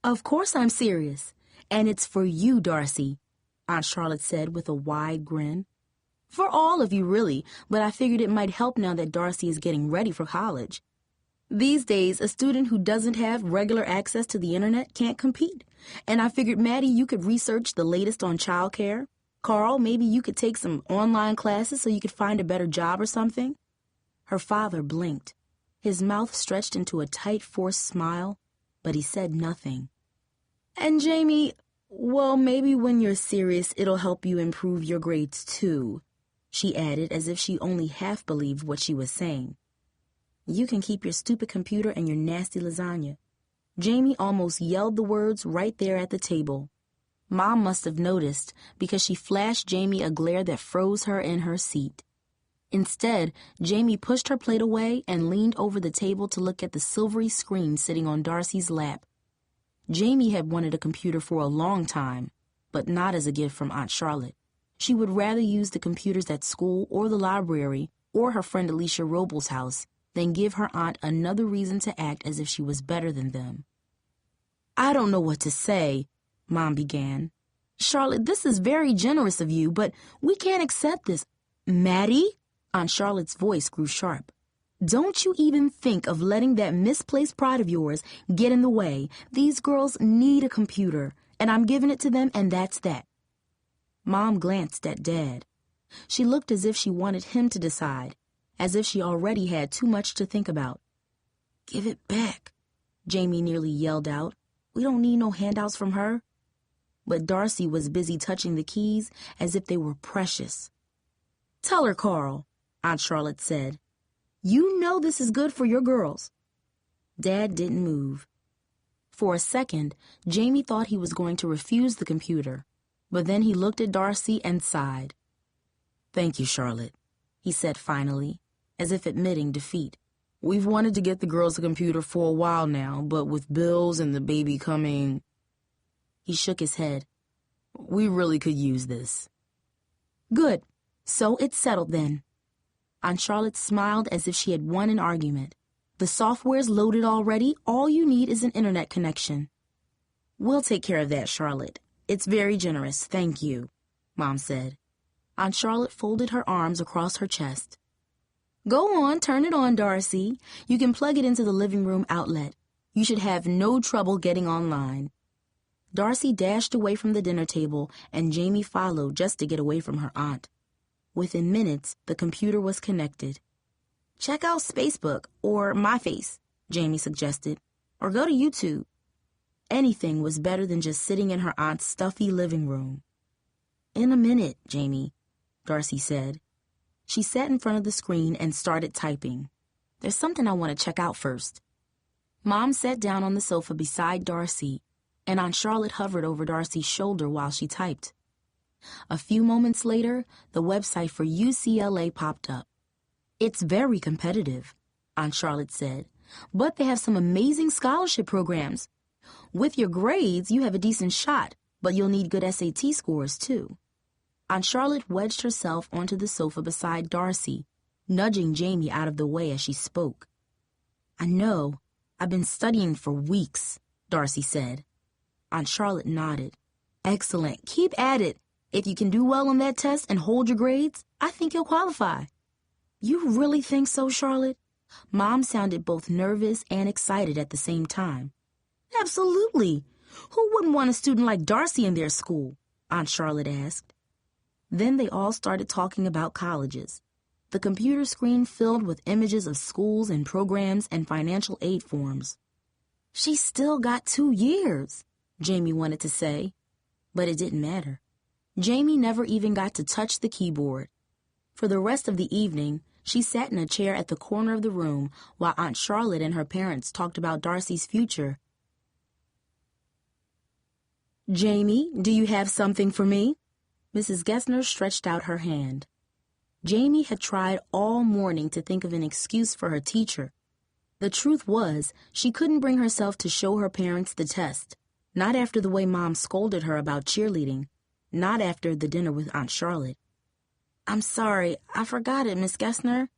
"Of course I'm serious, and it's for you, Darcy," Aunt Charlotte said with a wide grin. "For all of you, really, but I figured it might help now that Darcy is getting ready for college." These days, a student who doesn't have regular access to the internet can't compete. And I figured, Maddie, you could research the latest on childcare. Carl, maybe you could take some online classes so you could find a better job or something. Her father blinked. His mouth stretched into a tight, forced smile, but he said nothing. And Jamie, well, maybe when you're serious, it'll help you improve your grades too, she added as if she only half believed what she was saying. You can keep your stupid computer and your nasty lasagna. Jamie almost yelled the words right there at the table. Mom must have noticed because she flashed Jamie a glare that froze her in her seat. Instead, Jamie pushed her plate away and leaned over the table to look at the silvery screen sitting on Darcy's lap. Jamie had wanted a computer for a long time, but not as a gift from Aunt Charlotte. She would rather use the computers at school or the library or her friend Alicia Robles' house than give her aunt another reason to act as if she was better than them. I don't know what to say, Mom began. Charlotte, this is very generous of you, but we can't accept this. Maddie? Aunt Charlotte's voice grew sharp. Don't you even think of letting that misplaced pride of yours get in the way. These girls need a computer, and I'm giving it to them, and that's that. Mom glanced at Dad. She looked as if she wanted him to decide, as if she already had too much to think about. Give it back, Jamie nearly yelled out. We don't need no handouts from her. But Darcy was busy touching the keys as if they were precious. Tell her, Carl, Aunt Charlotte said. You know this is good for your girls. Dad didn't move. For a second, Jamie thought he was going to refuse the computer, but then he looked at Darcy and sighed. Thank you, Charlotte, he said finally, as if admitting defeat. We've wanted to get the girls a computer for a while now, but with bills and the baby coming... He shook his head. We really could use this. Good. So it's settled then. Aunt Charlotte smiled as if she had won an argument. The software's loaded already. All you need is an internet connection. We'll take care of that, Charlotte. It's very generous, thank you, Mom said. Aunt Charlotte folded her arms across her chest. Go on, turn it on, Darcy. You can plug it into the living room outlet. You should have no trouble getting online. Darcy dashed away from the dinner table, and Jamie followed just to get away from her aunt. Within minutes, the computer was connected. Check out Facebook or MyFace, Jamie suggested, or go to YouTube. Anything was better than just sitting in her aunt's stuffy living room. In a minute, Jamie, Darcy said. She sat in front of the screen and started typing. There's something I want to check out first. Mom sat down on the sofa beside Darcy, and Aunt Charlotte hovered over Darcy's shoulder while she typed. A few moments later, the website for UCLA popped up. It's very competitive, Aunt Charlotte said, but they have some amazing scholarship programs. With your grades, you have a decent shot, but you'll need good SAT scores, too. Aunt Charlotte wedged herself onto the sofa beside Darcy, nudging Jamie out of the way as she spoke. I know. I've been studying for weeks, Darcy said. Aunt Charlotte nodded. Excellent. Keep at it. If you can do well on that test and hold your grades, I think you'll qualify. You really think so, Charlotte? Mom sounded both nervous and excited at the same time. Absolutely. Who wouldn't want a student like Darcy in their school? Aunt Charlotte asked. Then they all started talking about colleges. The computer screen filled with images of schools and programs and financial aid forms. She's still got 2 years, Jamie wanted to say, but it didn't matter. Jamie never even got to touch the keyboard. For the rest of the evening, she sat in a chair at the corner of the room while Aunt Charlotte and her parents talked about Darcy's future. Jamie, do you have something for me? Mrs. Gessner stretched out her hand. Jamie had tried all morning to think of an excuse for her teacher. The truth was, she couldn't bring herself to show her parents the test, not after the way Mom scolded her about cheerleading, not after the dinner with Aunt Charlotte. I'm sorry, I forgot it, Miss Gessner.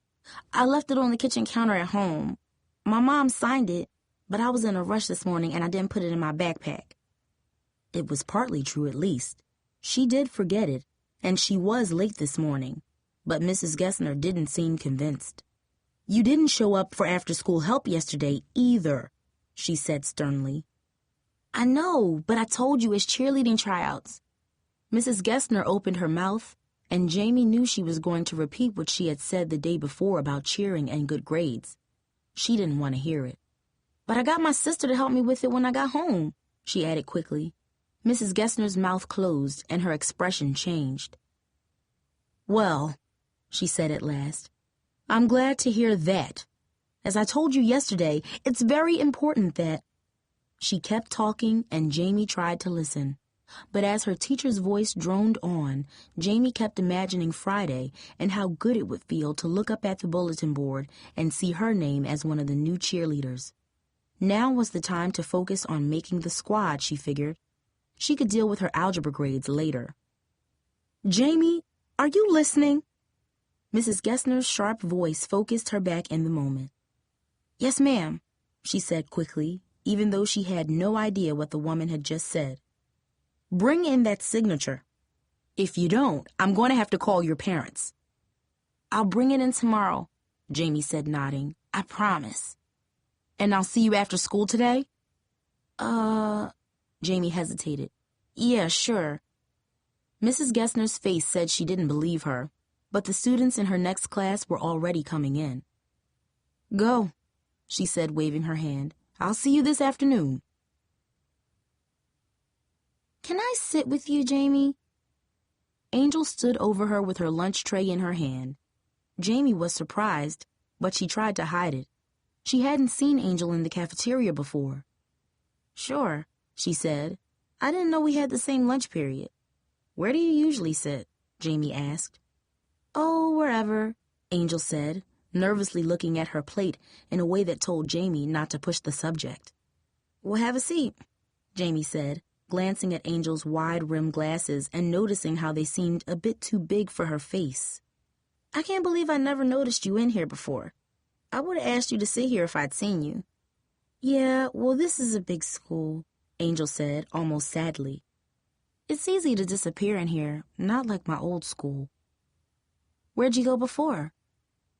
I left it on the kitchen counter at home. My mom signed it, but I was in a rush this morning and I didn't put it in my backpack. It was partly true, at least. She did forget it, and she was late this morning, but Mrs. Gessner didn't seem convinced. You didn't show up for after-school help yesterday either, she said sternly. I know, but I told you it's cheerleading tryouts. Mrs. Gessner opened her mouth, and Jamie knew she was going to repeat what she had said the day before about cheering and good grades. She didn't want to hear it. But I got my sister to help me with it when I got home, she added quickly. Mrs. Gessner's mouth closed, and her expression changed. Well, she said at last, I'm glad to hear that. As I told you yesterday, it's very important that... She kept talking, and Jamie tried to listen. But as her teacher's voice droned on, Jamie kept imagining Friday and how good it would feel to look up at the bulletin board and see her name as one of the new cheerleaders. Now was the time to focus on making the squad, she figured. She could deal with her algebra grades later. Jamie, are you listening? Mrs. Gessner's sharp voice focused her back in the moment. Yes, ma'am, she said quickly, even though she had no idea what the woman had just said. Bring in that signature. If you don't, I'm going to have to call your parents. I'll bring it in tomorrow, Jamie said, nodding. I promise. And I'll see you after school today? Jamie hesitated. Yeah, sure. Mrs. Gessner's face said she didn't believe her, but the students in her next class were already coming in. Go, she said, waving her hand. I'll see you this afternoon. Can I sit with you, Jamie? Angel stood over her with her lunch tray in her hand. Jamie was surprised, but she tried to hide it. She hadn't seen Angel in the cafeteria before. Sure, she said. I didn't know we had the same lunch period. Where do you usually sit? Jamie asked. Oh, wherever, Angel said, nervously looking at her plate in a way that told Jamie not to push the subject. Well, have a seat, Jamie said, glancing at Angel's wide-rimmed glasses and noticing how they seemed a bit too big for her face. I can't believe I never noticed you in here before. I would have asked you to sit here if I'd seen you. Yeah, well, this is a big school, Angel said, almost sadly. It's easy to disappear in here, not like my old school. Where'd you go before?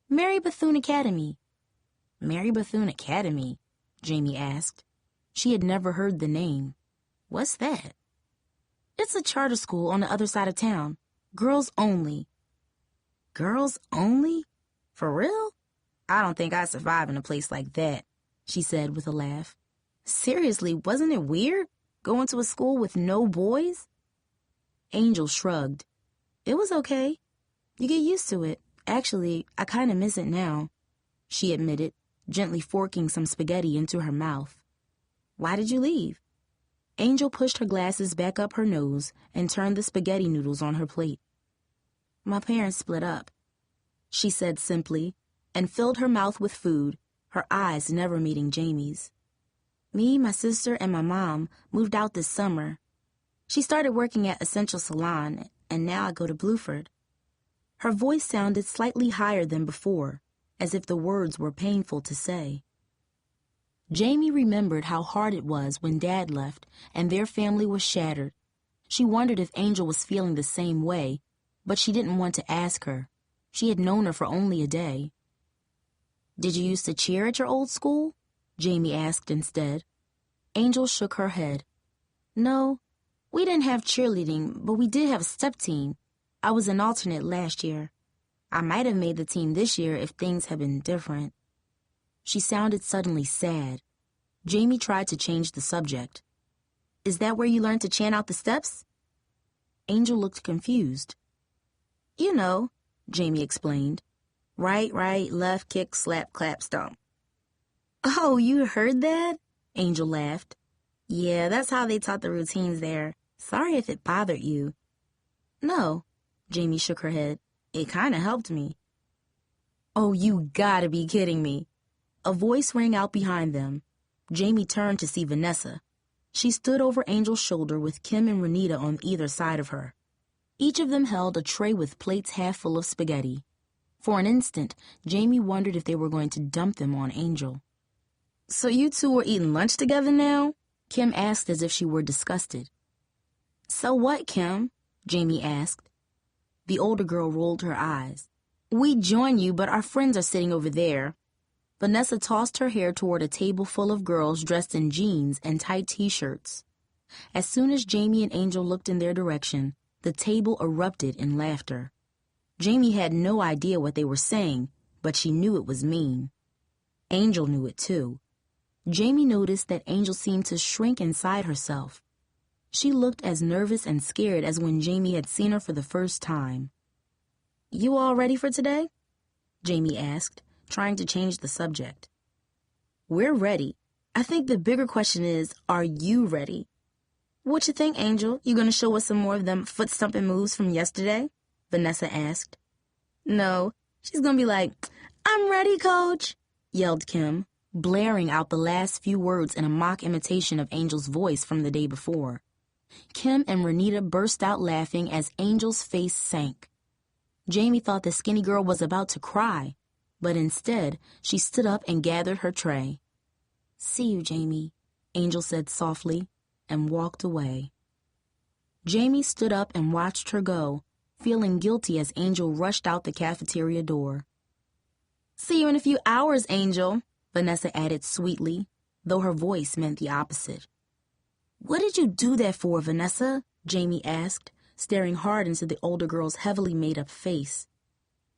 Mary Bethune Academy. Mary Bethune Academy? Jamie asked. She had never heard the name. What's that? It's a charter school on the other side of town. Girls only. Girls only? For real? I don't think I'd survive in a place like that, she said with a laugh. Seriously, wasn't it weird, going to a school with no boys? Angel shrugged. It was okay. You get used to it. Actually, I kind of miss it now, she admitted, gently forking some spaghetti into her mouth. Why did you leave? Angel pushed her glasses back up her nose and turned the spaghetti noodles on her plate. My parents split up, she said simply, and filled her mouth with food, her eyes never meeting Jamie's. Me, my sister, and my mom moved out this summer. She started working at Essential Salon, and now I go to Bluford. Her voice sounded slightly higher than before, as if the words were painful to say. Jamie remembered how hard it was when Dad left and their family was shattered. She wondered if Angel was feeling the same way, but she didn't want to ask her. She had known her for only a day. Did you used to cheer at your old school? Jamie asked instead. Angel shook her head. No, we didn't have cheerleading, but we did have a step team. I was an alternate last year. I might have made the team this year if things had been different. She sounded suddenly sad. Jamie tried to change the subject. Is that where you learned to chant out the steps? Angel looked confused. You know, Jamie explained. Right, left, kick, slap, clap, stomp. Oh, you heard that? Angel laughed. Yeah, that's how they taught the routines there. Sorry if it bothered you. No, Jamie shook her head. It kind of helped me. Oh, you gotta be kidding me. A voice rang out behind them. Jamie turned to see Vanessa. She stood over Angel's shoulder with Kim and Renita on either side of her. Each of them held a tray with plates half full of spaghetti. For an instant, Jamie wondered if they were going to dump them on Angel. So you two are eating lunch together now? Kim asked as if she were disgusted. So what, Kim? Jamie asked. The older girl rolled her eyes. We join you, but our friends are sitting over there. Vanessa tossed her hair toward a table full of girls dressed in jeans and tight t-shirts. As soon as Jamie and Angel looked in their direction, the table erupted in laughter. Jamie had no idea what they were saying, but she knew it was mean. Angel knew it too. Jamie noticed that Angel seemed to shrink inside herself. She looked as nervous and scared as when Jamie had seen her for the first time. "You all ready for today?" Jamie asked, trying to change the subject. "We're ready. I think the bigger question is, are you ready?" "What you think, Angel? You gonna show us some more of them foot-stomping moves from yesterday?" Vanessa asked. "No, she's gonna be like, 'I'm ready, Coach,'" yelled Kim, blaring out the last few words in a mock imitation of Angel's voice from the day before. Kim and Renita burst out laughing as Angel's face sank. Jamie thought the skinny girl was about to cry, but instead she stood up and gathered her tray. "See you, Jamie," Angel said softly, and walked away. Jamie stood up and watched her go, feeling guilty as Angel rushed out the cafeteria door. "See you in a few hours, Angel," Vanessa added sweetly, though her voice meant the opposite. "What did you do that for, Vanessa?" Jamie asked, staring hard into the older girl's heavily made-up face.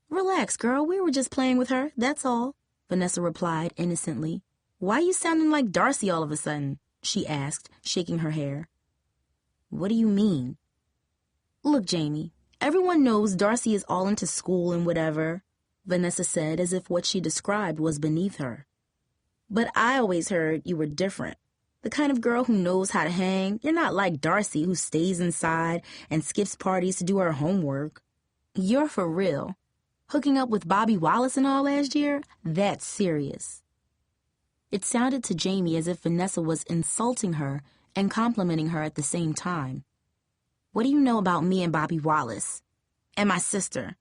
"Relax, girl, we were just playing with her, that's all," Vanessa replied innocently. "Why you sounding like Darcy all of a sudden?" she asked, shaking her hair. "What do you mean?" "Look, Jamie, everyone knows Darcy is all into school and whatever," Vanessa said as if what she described was beneath her. "But I always heard you were different. The kind of girl who knows how to hang. You're not like Darcy, who stays inside and skips parties to do her homework. You're for real. Hooking up with Bobby Wallace and all last year? That's serious." It sounded to Jamie as if Vanessa was insulting her and complimenting her at the same time. "What do you know about me and Bobby Wallace? And my sister?"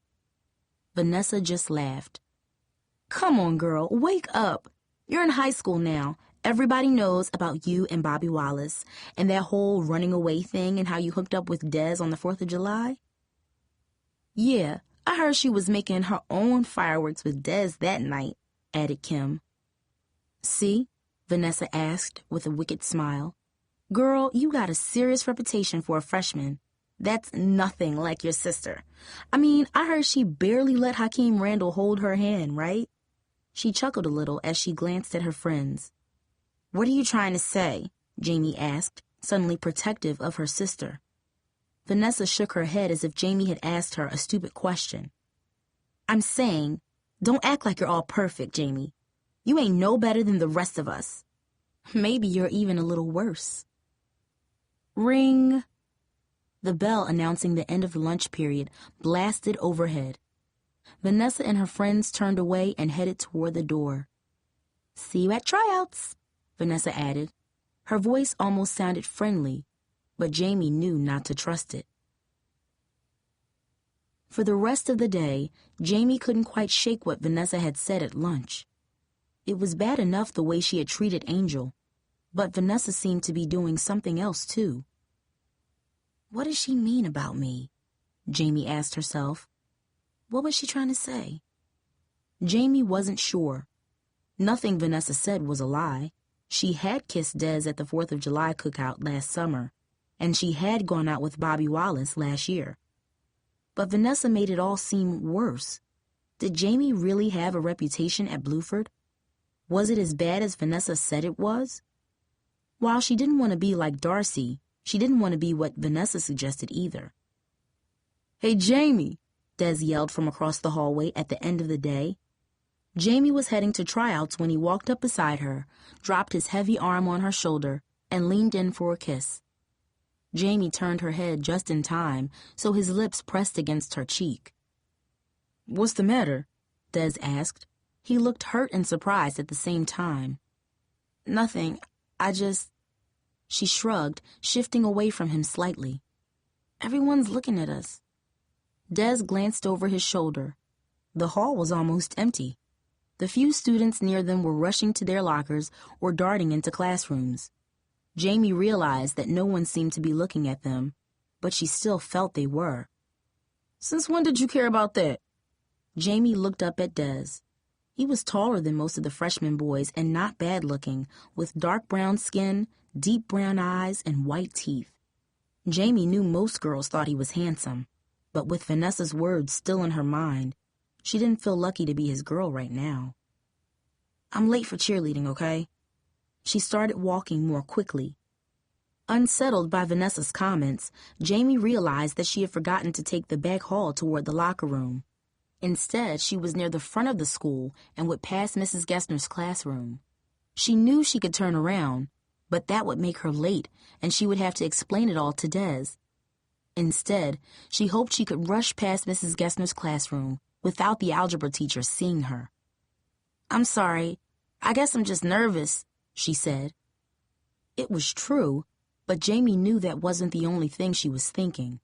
Vanessa just laughed. "Come on, girl, wake up. You're in high school now. Everybody knows about you and Bobby Wallace and that whole running away thing and how you hooked up with Des on the 4th of July. "Yeah, I heard she was making her own fireworks with Des that night," added Kim. "See?" Vanessa asked with a wicked smile. "Girl, you got a serious reputation for a freshman. That's nothing like your sister. I mean, I heard she barely let Hakeem Randall hold her hand, right?" She chuckled a little as she glanced at her friends. "What are you trying to say?" Jamie asked, suddenly protective of her sister. Vanessa shook her head as if Jamie had asked her a stupid question. "I'm saying, don't act like you're all perfect, Jamie. You ain't no better than the rest of us. Maybe you're even a little worse." Ring! The bell announcing the end of the lunch period blasted overhead. Vanessa and her friends turned away and headed toward the door. "See you at tryouts," Vanessa added. Her voice almost sounded friendly, but Jamie knew not to trust it. For the rest of the day, Jamie couldn't quite shake what Vanessa had said at lunch. It was bad enough the way she had treated Angel, but Vanessa seemed to be doing something else too. "What does she mean about me?" Jamie asked herself. What was she trying to say? Jamie wasn't sure. Nothing Vanessa said was a lie. She had kissed Des at the 4th of July cookout last summer, and she had gone out with Bobby Wallace last year. But Vanessa made it all seem worse. Did Jamie really have a reputation at Bluford? Was it as bad as Vanessa said it was? While she didn't want to be like Darcy, she didn't want to be what Vanessa suggested either. "Hey, Jamie!" Des yelled from across the hallway at the end of the day. Jamie was heading to tryouts when he walked up beside her, dropped his heavy arm on her shoulder, and leaned in for a kiss. Jamie turned her head just in time, so his lips pressed against her cheek. "What's the matter?" Des asked. He looked hurt and surprised at the same time. "Nothing. I just..." She shrugged, shifting away from him slightly. "Everyone's looking at us." Des glanced over his shoulder. The hall was almost empty. The few students near them were rushing to their lockers or darting into classrooms. Jamie realized that no one seemed to be looking at them, but she still felt they were. "Since when did you care about that?" Jamie looked up at Des. He was taller than most of the freshman boys and not bad-looking, with dark brown skin, deep brown eyes, and white teeth. Jamie knew most girls thought he was handsome, but with Vanessa's words still in her mind, she didn't feel lucky to be his girl right now. "I'm late for cheerleading, okay?" She started walking more quickly. Unsettled by Vanessa's comments, Jamie realized that she had forgotten to take the back hall toward the locker room. Instead, she was near the front of the school and would pass Mrs. Gessner's classroom. She knew she could turn around, but that would make her late, and she would have to explain it all to Des. Instead, she hoped she could rush past Mrs. Gessner's classroom without the algebra teacher seeing her. "I'm sorry. I guess I'm just nervous," she said. It was true, but Jamie knew that wasn't the only thing she was thinking.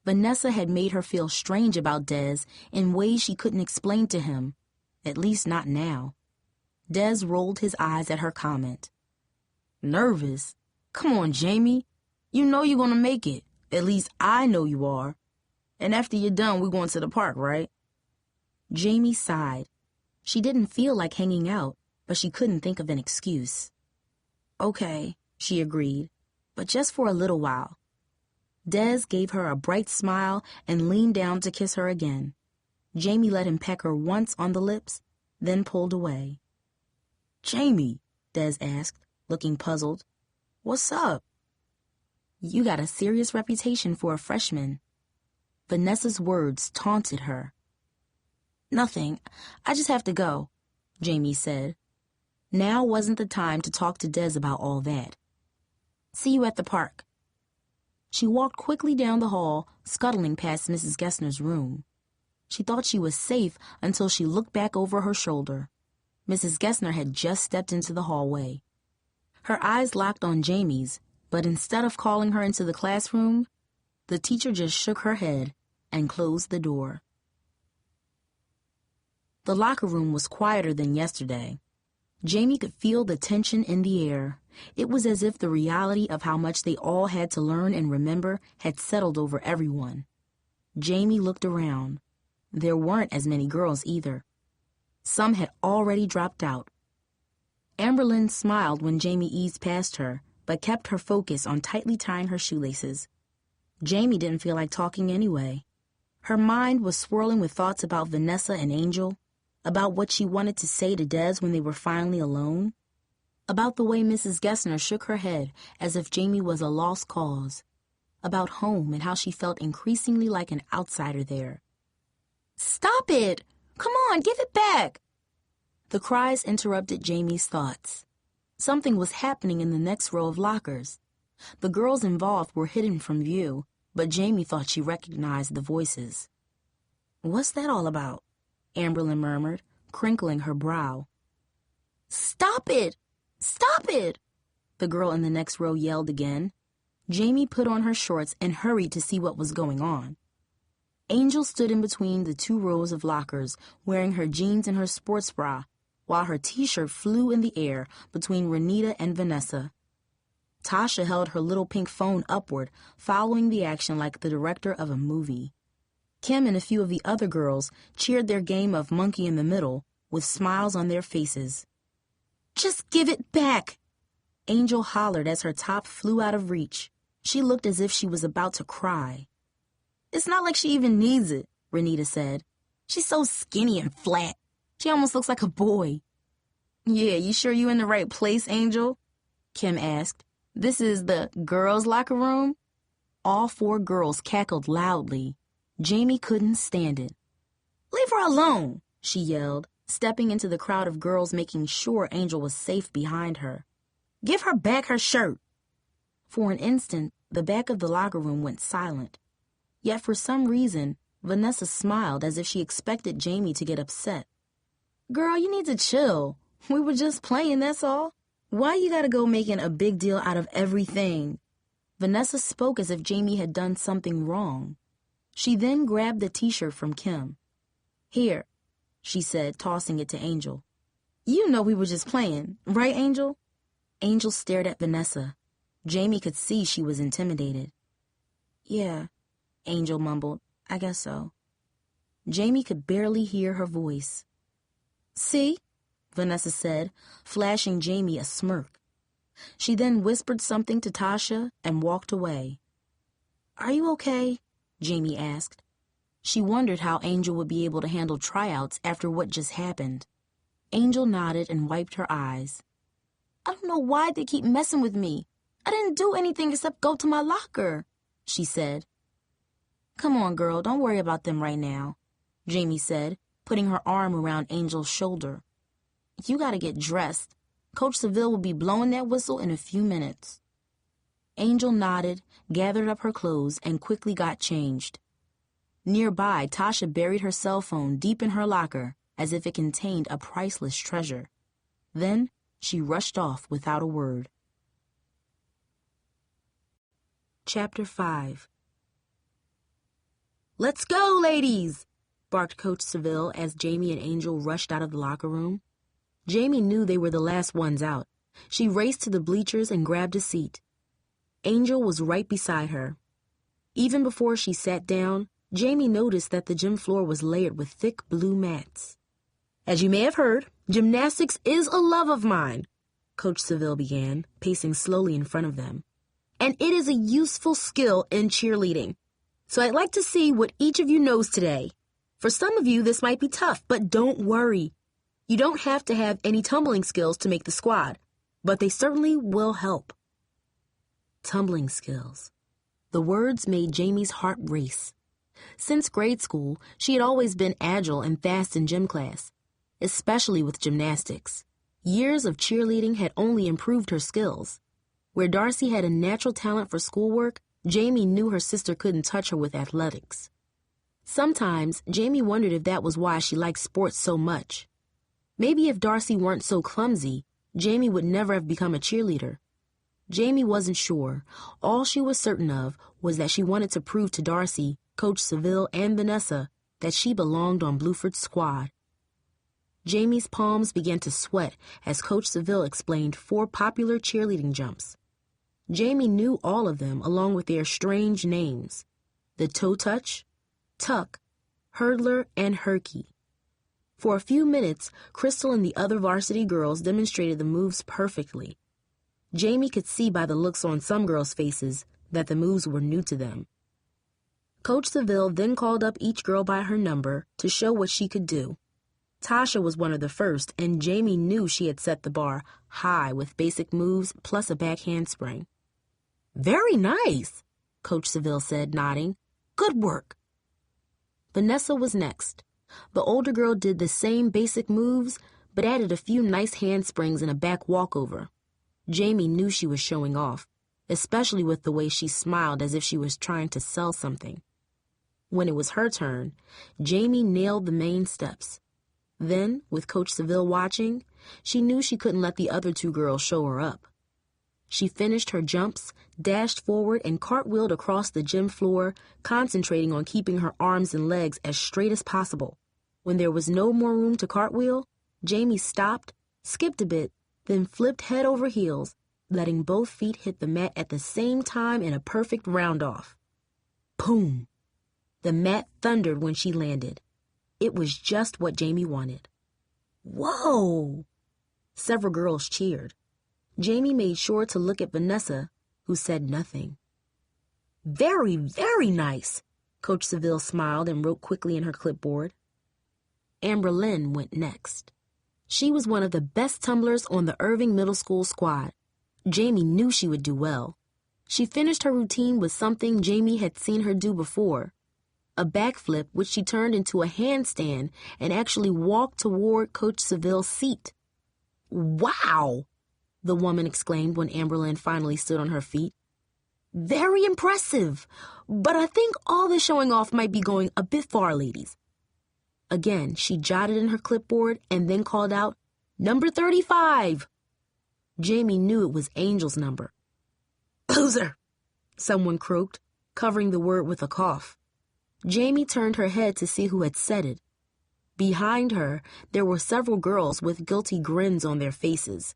Vanessa had made her feel strange about Des in ways she couldn't explain to him, at least not now. Des rolled his eyes at her comment. "Nervous? Come on, Jamie. You know you're going to make it. At least I know you are. And after you're done, we're going to the park, right?" Jamie sighed. She didn't feel like hanging out, but she couldn't think of an excuse. "Okay," she agreed, "but just for a little while." Des gave her a bright smile and leaned down to kiss her again. Jamie let him peck her once on the lips, then pulled away. "Jamie," Des asked, looking puzzled, "what's up?" "You got a serious reputation for a freshman." Vanessa's words taunted her. "Nothing. I just have to go," Jamie said. Now wasn't the time to talk to Des about all that. "See you at the park." She walked quickly down the hall, scuttling past Mrs. Gessner's room. She thought she was safe until she looked back over her shoulder. Mrs. Gessner had just stepped into the hallway. Her eyes locked on Jamie's, but instead of calling her into the classroom, the teacher just shook her head and closed the door. The locker room was quieter than yesterday. Jamie could feel the tension in the air. It was as if the reality of how much they all had to learn and remember had settled over everyone. Jamie looked around. There weren't as many girls either. Some had already dropped out. Amberlynn smiled when Jamie eased past her, but kept her focus on tightly tying her shoelaces. Jamie didn't feel like talking anyway. Her mind was swirling with thoughts about Vanessa and Angel, about what she wanted to say to Des when they were finally alone, about the way Mrs. Gessner shook her head as if Jamie was a lost cause, about home and how she felt increasingly like an outsider there. "Stop it! Come on, give it back!" The cries interrupted Jamie's thoughts. Something was happening in the next row of lockers. The girls involved were hidden from view, but Jamie thought she recognized the voices. "What's that all about?" Amberlynn murmured, crinkling her brow. "Stop it! Stop it!" the girl in the next row yelled again. Jamie put on her shorts and hurried to see what was going on. Angel stood in between the two rows of lockers, wearing her jeans and her sports bra, while her t-shirt flew in the air between Renita and Vanessa. Tasha held her little pink phone upward, following the action like the director of a movie. Kim and a few of the other girls cheered their game of monkey in the middle, with smiles on their faces. "Just give it back!" Angel hollered as her top flew out of reach. She looked as if she was about to cry. "It's not like she even needs it," Renita said. "She's so skinny and flat. She almost looks like a boy." "Yeah, you sure you in the right place, Angel?" Kim asked. "This is the girls' locker room?" All four girls cackled loudly. Jamie couldn't stand it. "Leave her alone," she yelled, stepping into the crowd of girls, making sure Angel was safe behind her. "Give her back her shirt." For an instant, the back of the locker room went silent. Yet for some reason, Vanessa smiled as if she expected Jamie to get upset. "Girl, you need to chill. We were just playing, that's all. Why you gotta go making a big deal out of everything?" Vanessa spoke as if Jamie had done something wrong. She then grabbed the t-shirt from Kim. "Here," she said, tossing it to Angel. "You know we were just playing, right, Angel?" Angel stared at Vanessa. Jamie could see she was intimidated. "Yeah," Angel mumbled. "I guess so." Jamie could barely hear her voice. "See?" Vanessa said, flashing Jamie a smirk. She then whispered something to Tasha and walked away. "Are you okay?" Jamie asked. She wondered how Angel would be able to handle tryouts after what just happened. Angel nodded and wiped her eyes. "I don't know why they keep messing with me. I didn't do anything except go to my locker," she said. "Come on, girl, don't worry about them right now," Jamie said, putting her arm around Angel's shoulder. "You gotta get dressed. Coach Seville will be blowing that whistle in a few minutes." Angel nodded, gathered up her clothes, and quickly got changed. Nearby, Tasha buried her cell phone deep in her locker as if it contained a priceless treasure. Then she rushed off without a word. Chapter 5. "Let's go, ladies!" barked Coach Seville as Jamie and Angel rushed out of the locker room. Jamie knew they were the last ones out. She raced to the bleachers and grabbed a seat. Angel was right beside her. Even before she sat down, Jamie noticed that the gym floor was layered with thick blue mats. "As you may have heard, gymnastics is a love of mine," Coach Seville began, pacing slowly in front of them. "And it is a useful skill in cheerleading. So I'd like to see what each of you knows today. For some of you, this might be tough, but don't worry. You don't have to have any tumbling skills to make the squad, but they certainly will help." Tumbling skills. The words made Jamie's heart race. Since grade school, she had always been agile and fast in gym class, especially with gymnastics. Years of cheerleading had only improved her skills. Where Darcy had a natural talent for schoolwork, Jamie knew her sister couldn't touch her with athletics. Sometimes, Jamie wondered if that was why she liked sports so much. Maybe if Darcy weren't so clumsy, Jamie would never have become a cheerleader. Jamie wasn't sure. All she was certain of was that she wanted to prove to Darcy, Coach Seville, and Vanessa that she belonged on Bluford's squad. Jamie's palms began to sweat as Coach Seville explained 4 popular cheerleading jumps. Jamie knew all of them along with their strange names: the toe touch, tuck, hurdler, and herky. For a few minutes, Crystal and the other varsity girls demonstrated the moves perfectly. Jamie could see by the looks on some girls' faces that the moves were new to them. Coach Seville then called up each girl by her number to show what she could do. Tasha was one of the first, and Jamie knew she had set the bar high with basic moves plus a back handspring. "Very nice," Coach Seville said, nodding. "Good work." Vanessa was next. The older girl did the same basic moves, but added a few nice handsprings and a back walkover. Jamie knew she was showing off, especially with the way she smiled as if she was trying to sell something. When it was her turn, Jamie nailed the main steps. Then, with Coach Seville watching, she knew she couldn't let the other 2 girls show her up. She finished her jumps, dashed forward, and cartwheeled across the gym floor, concentrating on keeping her arms and legs as straight as possible. When there was no more room to cartwheel, Jamie stopped, skipped a bit, then flipped head over heels, letting both feet hit the mat at the same time in a perfect round-off. Boom! The mat thundered when she landed. It was just what Jamie wanted. "Whoa!" Several girls cheered. Jamie made sure to look at Vanessa, who said nothing. "Very, very nice," Coach Seville smiled and wrote quickly in her clipboard. Amber Lynn went next. She was one of the best tumblers on the Irving Middle School squad. Jamie knew she would do well. She finished her routine with something Jamie had seen her do before: a backflip which she turned into a handstand and actually walked toward Coach Seville's seat. "Wow!" the woman exclaimed when Amberlynn finally stood on her feet. "Very impressive, but I think all this showing off might be going a bit far, ladies." Again, she jotted in her clipboard and then called out, "Number 35. Jamie knew it was Angel's number. "Loser," someone croaked, covering the word with a cough. Jamie turned her head to see who had said it. Behind her, there were several girls with guilty grins on their faces,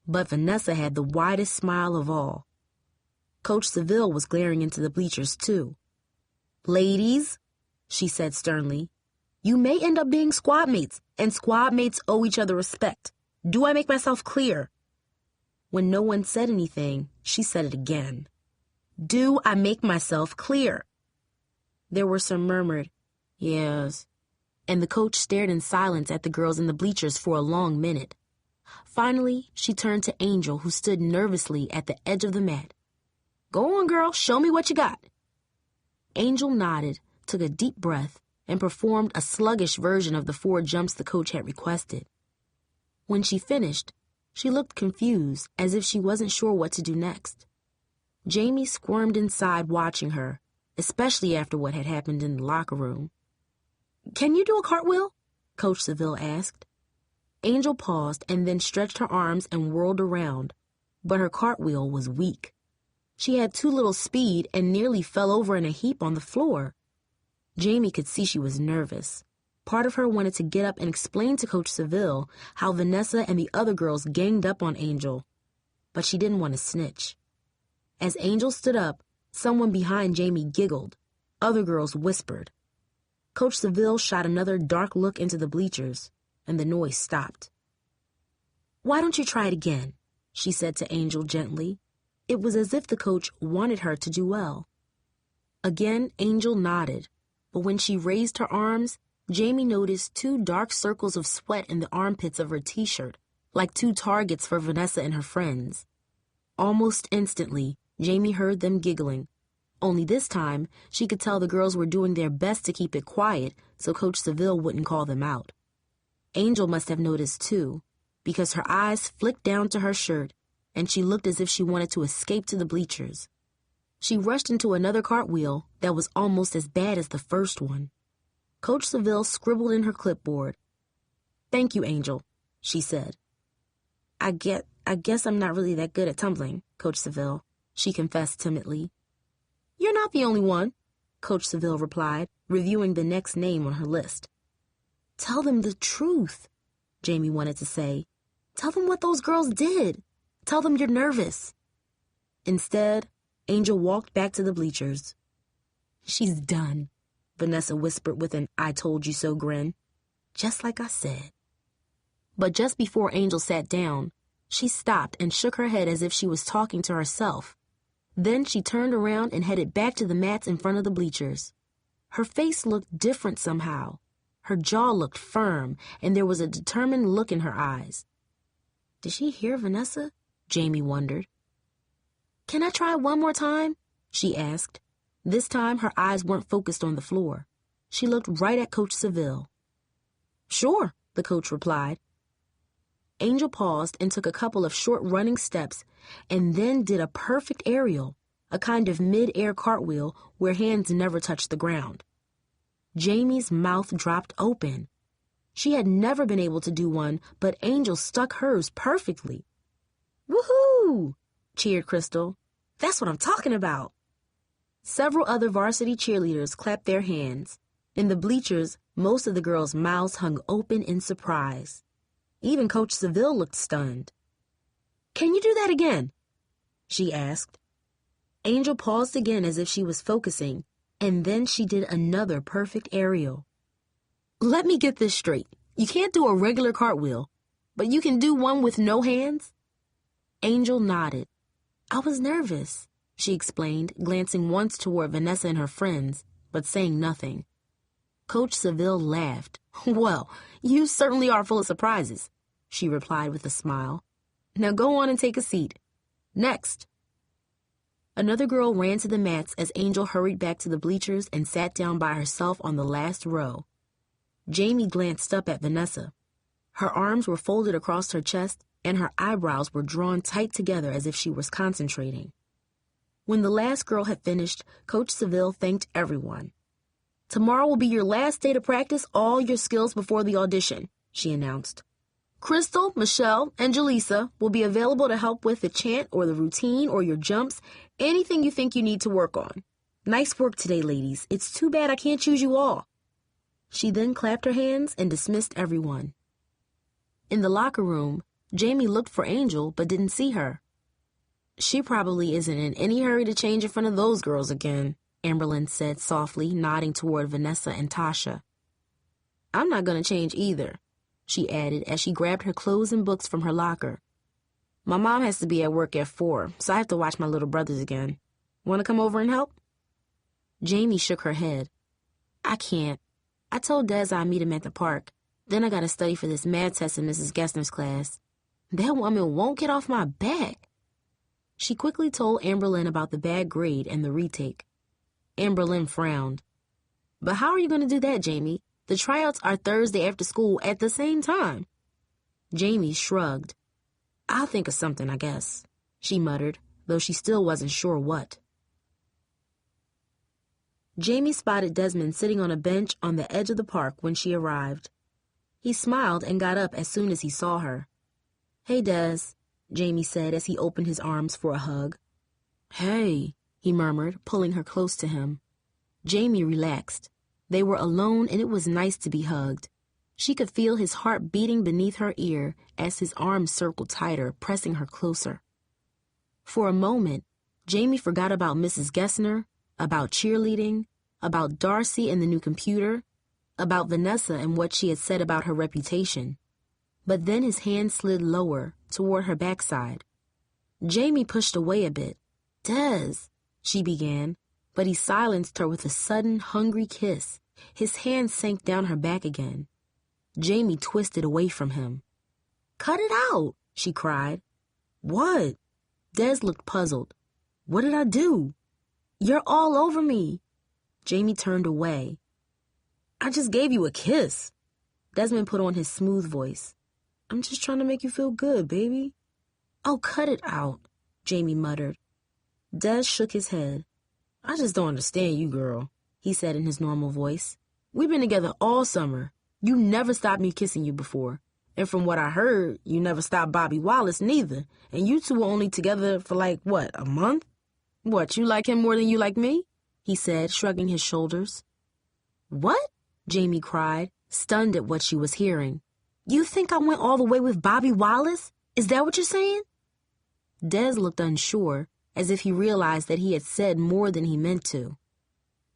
but Vanessa had the widest smile of all. Coach Seville was glaring into the bleachers, too. "Ladies," she said sternly, You may end up being squad mates, and squad mates owe each other respect. Do I make myself clear?" When no one said anything, she said it again. "Do I make myself clear?" There were some murmured, "Yes," and the coach stared in silence at the girls in the bleachers for a long minute. Finally, she turned to Angel, who stood nervously at the edge of the mat. "Go on, girl, show me what you got." Angel nodded, took a deep breath, and performed a sluggish version of the 4 jumps the coach had requested. When she finished, she looked confused, as if she wasn't sure what to do next. Jamie squirmed inside watching her, especially after what had happened in the locker room. "Can you do a cartwheel?" Coach Seville asked. Angel paused and then stretched her arms and whirled around, but her cartwheel was weak. She had too little speed and nearly fell over in a heap on the floor. Jamie could see she was nervous. Part of her wanted to get up and explain to Coach Seville how Vanessa and the other girls ganged up on Angel, but she didn't want to snitch. As Angel stood up, someone behind Jamie giggled. Other girls whispered. Coach Seville shot another dark look into the bleachers, and the noise stopped. "Why don't you try it again?" she said to Angel gently. It was as if the coach wanted her to do well. Again, Angel nodded, but when she raised her arms, Jamie noticed 2 dark circles of sweat in the armpits of her t-shirt, like 2 targets for Vanessa and her friends. Almost instantly, Jamie heard them giggling. Only this time, she could tell the girls were doing their best to keep it quiet so Coach Seville wouldn't call them out. Angel must have noticed too, because her eyes flicked down to her shirt, and she looked as if she wanted to escape to the bleachers. She rushed into another cartwheel that was almost as bad as the first one. Coach Seville scribbled in her clipboard. "Thank you, Angel," she said. I guess I'm not really that good at tumbling, Coach Seville," she confessed timidly. "You're not the only one," Coach Seville replied, reviewing the next name on her list. "Tell them the truth," Jamie wanted to say. "Tell them what those girls did. Tell them you're nervous." Instead, Angel walked back to the bleachers. "She's done," Vanessa whispered with an "I told you so" grin. "Just like I said." But just before Angel sat down, she stopped and shook her head as if she was talking to herself. Then she turned around and headed back to the mats in front of the bleachers. Her face looked different somehow. Her jaw looked firm, and there was a determined look in her eyes. Did she hear Vanessa? Jamie wondered. "Can I try one more time?" she asked. This time her eyes weren't focused on the floor. She looked right at Coach Seville. "Sure," the coach replied. Angel paused and took a couple of short running steps and then did a perfect aerial, a kind of mid-air cartwheel where hands never touched the ground. Jamie's mouth dropped open. She had never been able to do one, but Angel stuck hers perfectly. "Woohoo!" cheered Crystal. "That's what I'm talking about." Several other varsity cheerleaders clapped their hands. In the bleachers, most of the girls' mouths hung open in surprise. Even Coach Seville looked stunned. "Can you do that again?" she asked. Angel paused again as if she was focusing, and then she did another perfect aerial. "Let me get this straight. You can't do a regular cartwheel, but you can do one with no hands?" Angel nodded. "I was nervous," she explained, glancing once toward Vanessa and her friends, but saying nothing. Coach Seville laughed. "Well, you certainly are full of surprises," she replied with a smile. "Now go on and take a seat. Next." Another girl ran to the mats as Angel hurried back to the bleachers and sat down by herself on the last row. Jamie glanced up at Vanessa. Her arms were folded across her chest, and her eyebrows were drawn tight together as if she was concentrating. When the last girl had finished, Coach Seville thanked everyone. "Tomorrow will be your last day to practice all your skills before the audition," she announced. "Crystal, Michelle, and Jaleesa will be available to help with the chant or the routine or your jumps, anything you think you need to work on. Nice work today, ladies. It's too bad I can't choose you all." She then clapped her hands and dismissed everyone. In the locker room, Jamie looked for Angel but didn't see her. "She probably isn't in any hurry to change in front of those girls again," Amberlynn said softly, nodding toward Vanessa and Tasha. I'm not going to change either, she added as she grabbed her clothes and books from her locker. My mom has to be at work at 4, so I have to watch my little brothers again. Want to come over and help? Jamie shook her head. I can't. I told Des I'd meet him at the park. Then I got to study for this math test in Mrs. Gessner's class. That woman won't get off my back. She quickly told Amberlynn about the bad grade and the retake. Amberlynn frowned. But how are you going to do that, Jamie? The tryouts are Thursday after school at the same time. Jamie shrugged. I'll think of something, I guess, she muttered, though she still wasn't sure what. Jamie spotted Desmond sitting on a bench on the edge of the park when she arrived. He smiled and got up as soon as he saw her. Hey, Des, Jamie said as he opened his arms for a hug. Hey, he murmured, pulling her close to him. Jamie relaxed. They were alone and it was nice to be hugged. She could feel his heart beating beneath her ear as his arms circled tighter, pressing her closer. For a moment, Jamie forgot about Mrs. Gessner, about cheerleading, about Darcy and the new computer, about Vanessa and what she had said about her reputation. But then his hand slid lower, toward her backside. Jamie pushed away a bit. Des, she began, but he silenced her with a sudden, hungry kiss. His hand sank down her back again. Jamie twisted away from him. Cut it out, she cried. What? Des looked puzzled. What did I do? You're all over me. Jamie turned away. I just gave you a kiss. Desmond put on his smooth voice. I'm just trying to make you feel good, baby. Oh, cut it out, Jamie muttered. Des shook his head. I just don't understand you, girl, he said in his normal voice. We've been together all summer. You never stopped me kissing you before. And from what I heard, you never stopped Bobby Wallace neither. And you two were only together for a month? What, you like him more than you like me? He said, shrugging his shoulders. What? Jamie cried, stunned at what she was hearing. You think I went all the way with Bobby Wallace? Is that what you're saying? Des looked unsure, as if he realized that he had said more than he meant to.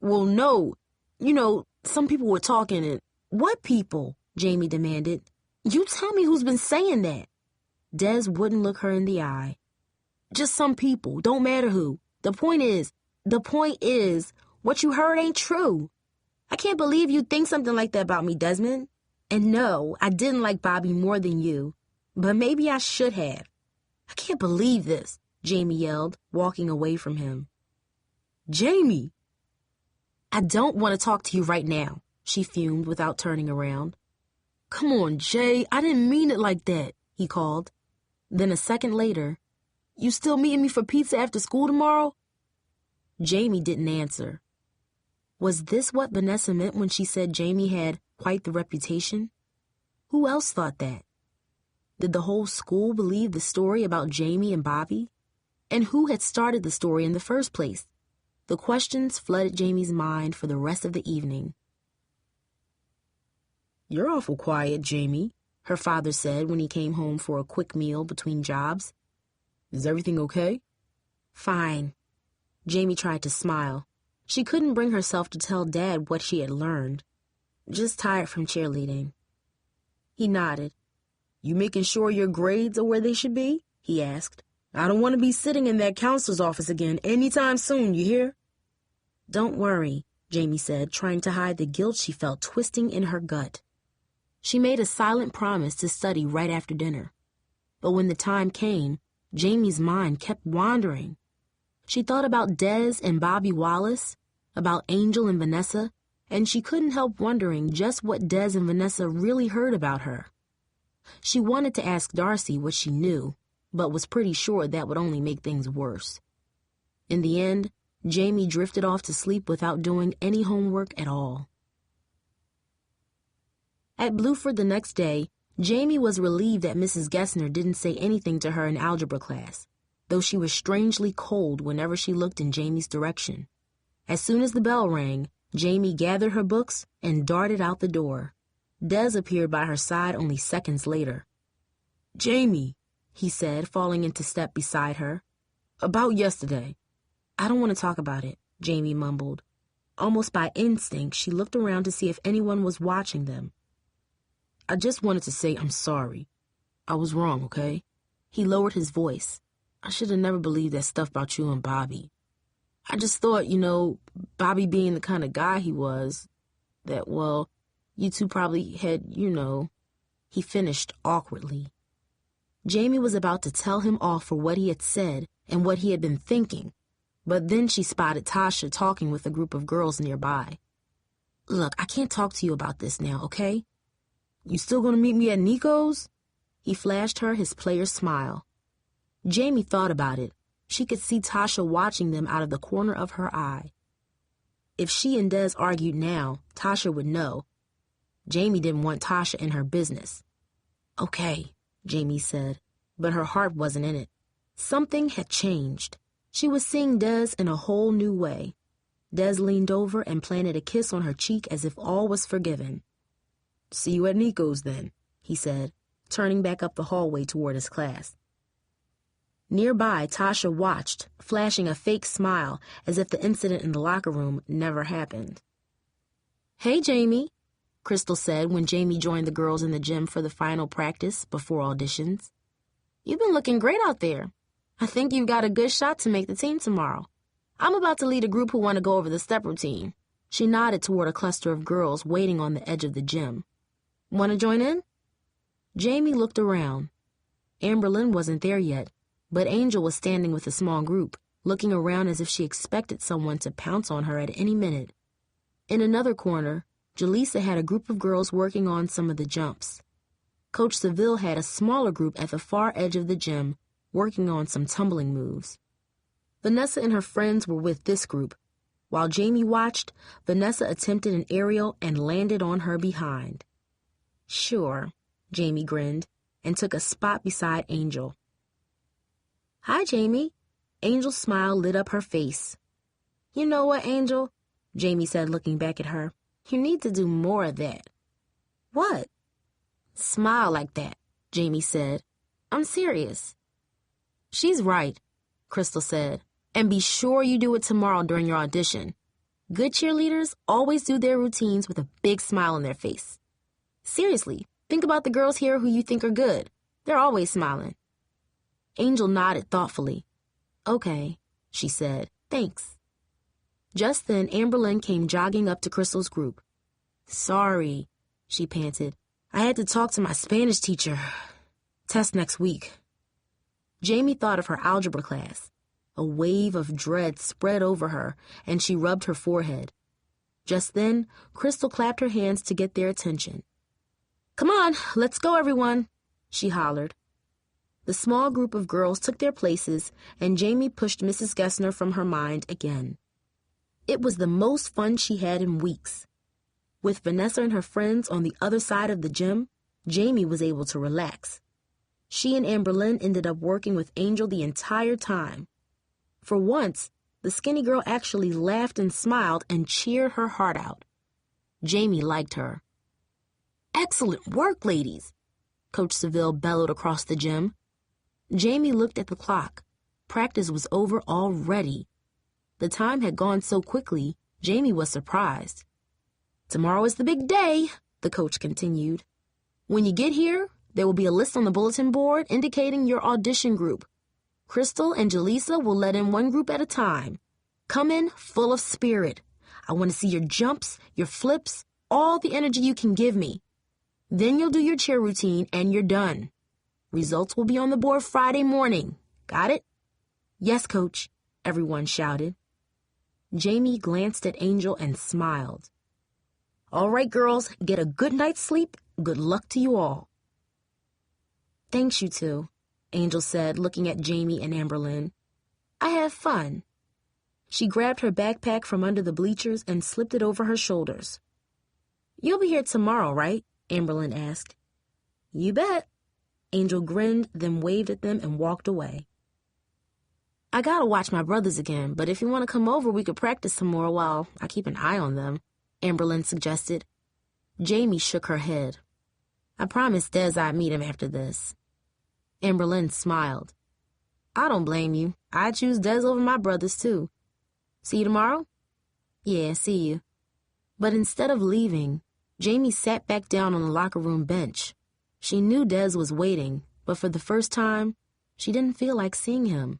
Well, no. Some people were talking and... What people? Jamie demanded. You tell me who's been saying that. Des wouldn't look her in the eye. Just some people. Don't matter who. The point is, what you heard ain't true. I can't believe you'd think something like that about me, Desmond. And no, I didn't like Bobby more than you. But maybe I should have. I can't believe this, Jamie yelled, walking away from him. Jamie! I don't want to talk to you right now, she fumed without turning around. Come on, Jay, I didn't mean it like that, he called. Then a second later, you still meeting me for pizza after school tomorrow? Jamie didn't answer. Was this what Vanessa meant when she said Jamie had quite the reputation? Who else thought that? Did the whole school believe the story about Jamie and Bobby? And who had started the story in the first place? The questions flooded Jamie's mind for the rest of the evening. You're awful quiet, Jamie, her father said when he came home for a quick meal between jobs. Is everything okay? Fine. Jamie tried to smile. She couldn't bring herself to tell Dad what she had learned. Just tired from cheerleading. He nodded. You making sure your grades are where they should be? He asked. I don't want to be sitting in that counselor's office again anytime soon, you hear? Don't worry, Jamie said, trying to hide the guilt she felt twisting in her gut. She made a silent promise to study right after dinner. But when the time came, Jamie's mind kept wandering. She thought about Des and Bobby Wallace, about Angel and Vanessa, and she couldn't help wondering just what Des and Vanessa really heard about her. She wanted to ask Darcy what she knew, but was pretty sure that would only make things worse. In the end, Jamie drifted off to sleep without doing any homework at all. At Bluford the next day, Jamie was relieved that Mrs. Gessner didn't say anything to her in algebra class, though she was strangely cold whenever she looked in Jamie's direction. As soon as the bell rang, Jamie gathered her books and darted out the door. Des appeared by her side only seconds later. Jamie, he said, falling into step beside her. About yesterday. I don't want to talk about it, Jamie mumbled. Almost by instinct, she looked around to see if anyone was watching them, I just wanted to say I'm sorry. I was wrong, okay? He lowered his voice. I should have never believed that stuff about you and Bobby. I just thought, Bobby being the kind of guy he was, that, well, you two probably had, He finished awkwardly. Jamie was about to tell him off for what he had said and what he had been thinking, but then she spotted Tasha talking with a group of girls nearby. Look, I can't talk to you about this now, okay? You still gonna meet me at Nico's? He flashed her his player's smile. Jamie thought about it. She could see Tasha watching them out of the corner of her eye. If she and Des argued now, Tasha would know. Jamie didn't want Tasha in her business. Okay, Jamie said, but her heart wasn't in it. Something had changed. She was seeing Des in a whole new way. Des leaned over and planted a kiss on her cheek as if all was forgiven. See you at Nico's then, he said, turning back up the hallway toward his class. Nearby, Tasha watched, flashing a fake smile as if the incident in the locker room never happened. Hey, Jamie, Crystal said when Jamie joined the girls in the gym for the final practice before auditions. You've been looking great out there. I think you've got a good shot to make the team tomorrow. I'm about to lead a group who want to go over the step routine. She nodded toward a cluster of girls waiting on the edge of the gym. Want to join in? Jamie looked around. Amberlynn wasn't there yet, but Angel was standing with a small group, looking around as if she expected someone to pounce on her at any minute. In another corner, Jaleesa had a group of girls working on some of the jumps. Coach Seville had a smaller group at the far edge of the gym, working on some tumbling moves. Vanessa and her friends were with this group. While Jamie watched, Vanessa attempted an aerial and landed on her behind. Sure, Jamie grinned and took a spot beside Angel. Hi, Jamie. Angel's smile lit up her face. You know what, Angel? Jamie said, looking back at her. You need to do more of that. What? Smile like that, Jamie said. I'm serious. She's right, Crystal said. And be sure you do it tomorrow during your audition. Good cheerleaders always do their routines with a big smile on their face. Seriously, think about the girls here who you think are good. They're always smiling. Angel nodded thoughtfully. Okay, she said. Thanks. Just then, Amberlynn came jogging up to Crystal's group. Sorry, she panted. I had to talk to my Spanish teacher. Test next week. Jamie thought of her algebra class. A wave of dread spread over her, and she rubbed her forehead. Just then, Crystal clapped her hands to get their attention. Come on, let's go, everyone, she hollered. The small group of girls took their places, and Jamie pushed Mrs. Gessner from her mind again. It was the most fun she had in weeks. With Vanessa and her friends on the other side of the gym, Jamie was able to relax. She and Amberlynn ended up working with Angel the entire time. For once, the skinny girl actually laughed and smiled and cheered her heart out. Jamie liked her. Excellent work, ladies, Coach Seville bellowed across the gym. Jamie looked at the clock. Practice was over already. The time had gone so quickly, Jamie was surprised. Tomorrow is the big day, the coach continued. When you get here, there will be a list on the bulletin board indicating your audition group. Crystal and Jaleesa will let in one group at a time. Come in full of spirit. I want to see your jumps, your flips, all the energy you can give me. Then you'll do your cheer routine and you're done. Results will be on the board Friday morning. Got it? Yes, Coach, everyone shouted. Jamie glanced at Angel and smiled. All right, girls, get a good night's sleep. Good luck to you all. Thanks, you two, Angel said, looking at Jamie and Amberlynn. I have fun. She grabbed her backpack from under the bleachers and slipped it over her shoulders. You'll be here tomorrow, right? Amberlynn asked. You bet. Angel grinned, then waved at them and walked away. I gotta watch my brothers again, but if you want to come over, we could practice some more while I keep an eye on them, Amberlynn suggested. Jamie shook her head. I promised Des I'd meet him after this. Amberlynn smiled. I don't blame you. I'd choose Des over my brothers, too. See you tomorrow? Yeah, see you. But instead of leaving, Jamie sat back down on the locker room bench. She knew Des was waiting, but for the first time, she didn't feel like seeing him.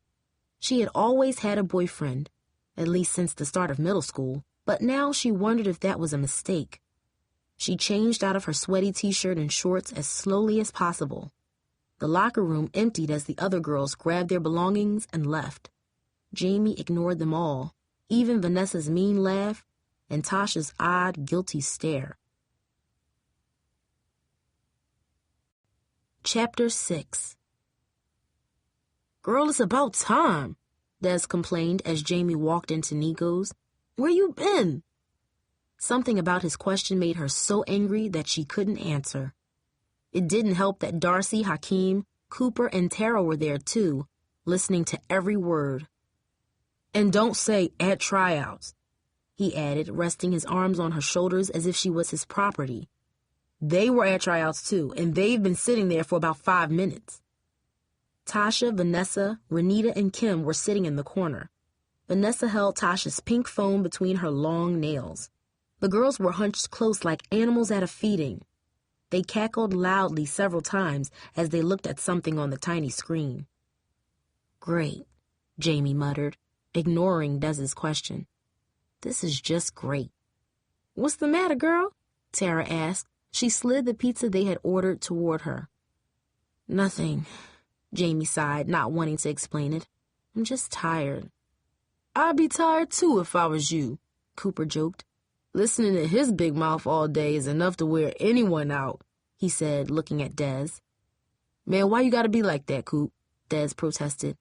She had always had a boyfriend, at least since the start of middle school, but now she wondered if that was a mistake. She changed out of her sweaty t-shirt and shorts as slowly as possible. The locker room emptied as the other girls grabbed their belongings and left. Jamie ignored them all, even Vanessa's mean laugh and Tasha's odd, guilty stare. Chapter 6. "Girl, it's about time," Des complained as Jamie walked into Nico's. "Where you been?" Something about his question made her so angry that she couldn't answer. It didn't help that Darcy, Hakeem, Cooper, and Tara were there too, listening to every word. "And don't say at tryouts," he added, resting his arms on her shoulders as if she was his property. "They were at tryouts too, and they've been sitting there for about 5 minutes. Tasha, Vanessa, Renita, and Kim were sitting in the corner. Vanessa held Tasha's pink phone between her long nails. The girls were hunched close like animals at a feeding. They cackled loudly several times as they looked at something on the tiny screen. "Great," Jamie muttered, ignoring Des's question. "This is just great." "What's the matter, girl?" Tara asked. She slid the pizza they had ordered toward her. "Nothing," Jamie sighed, not wanting to explain it. "I'm just tired." "I'd be tired too if I was you," Cooper joked. "Listening to his big mouth all day is enough to wear anyone out," he said, looking at Des. "Man, why you gotta be like that, Coop?" Des protested.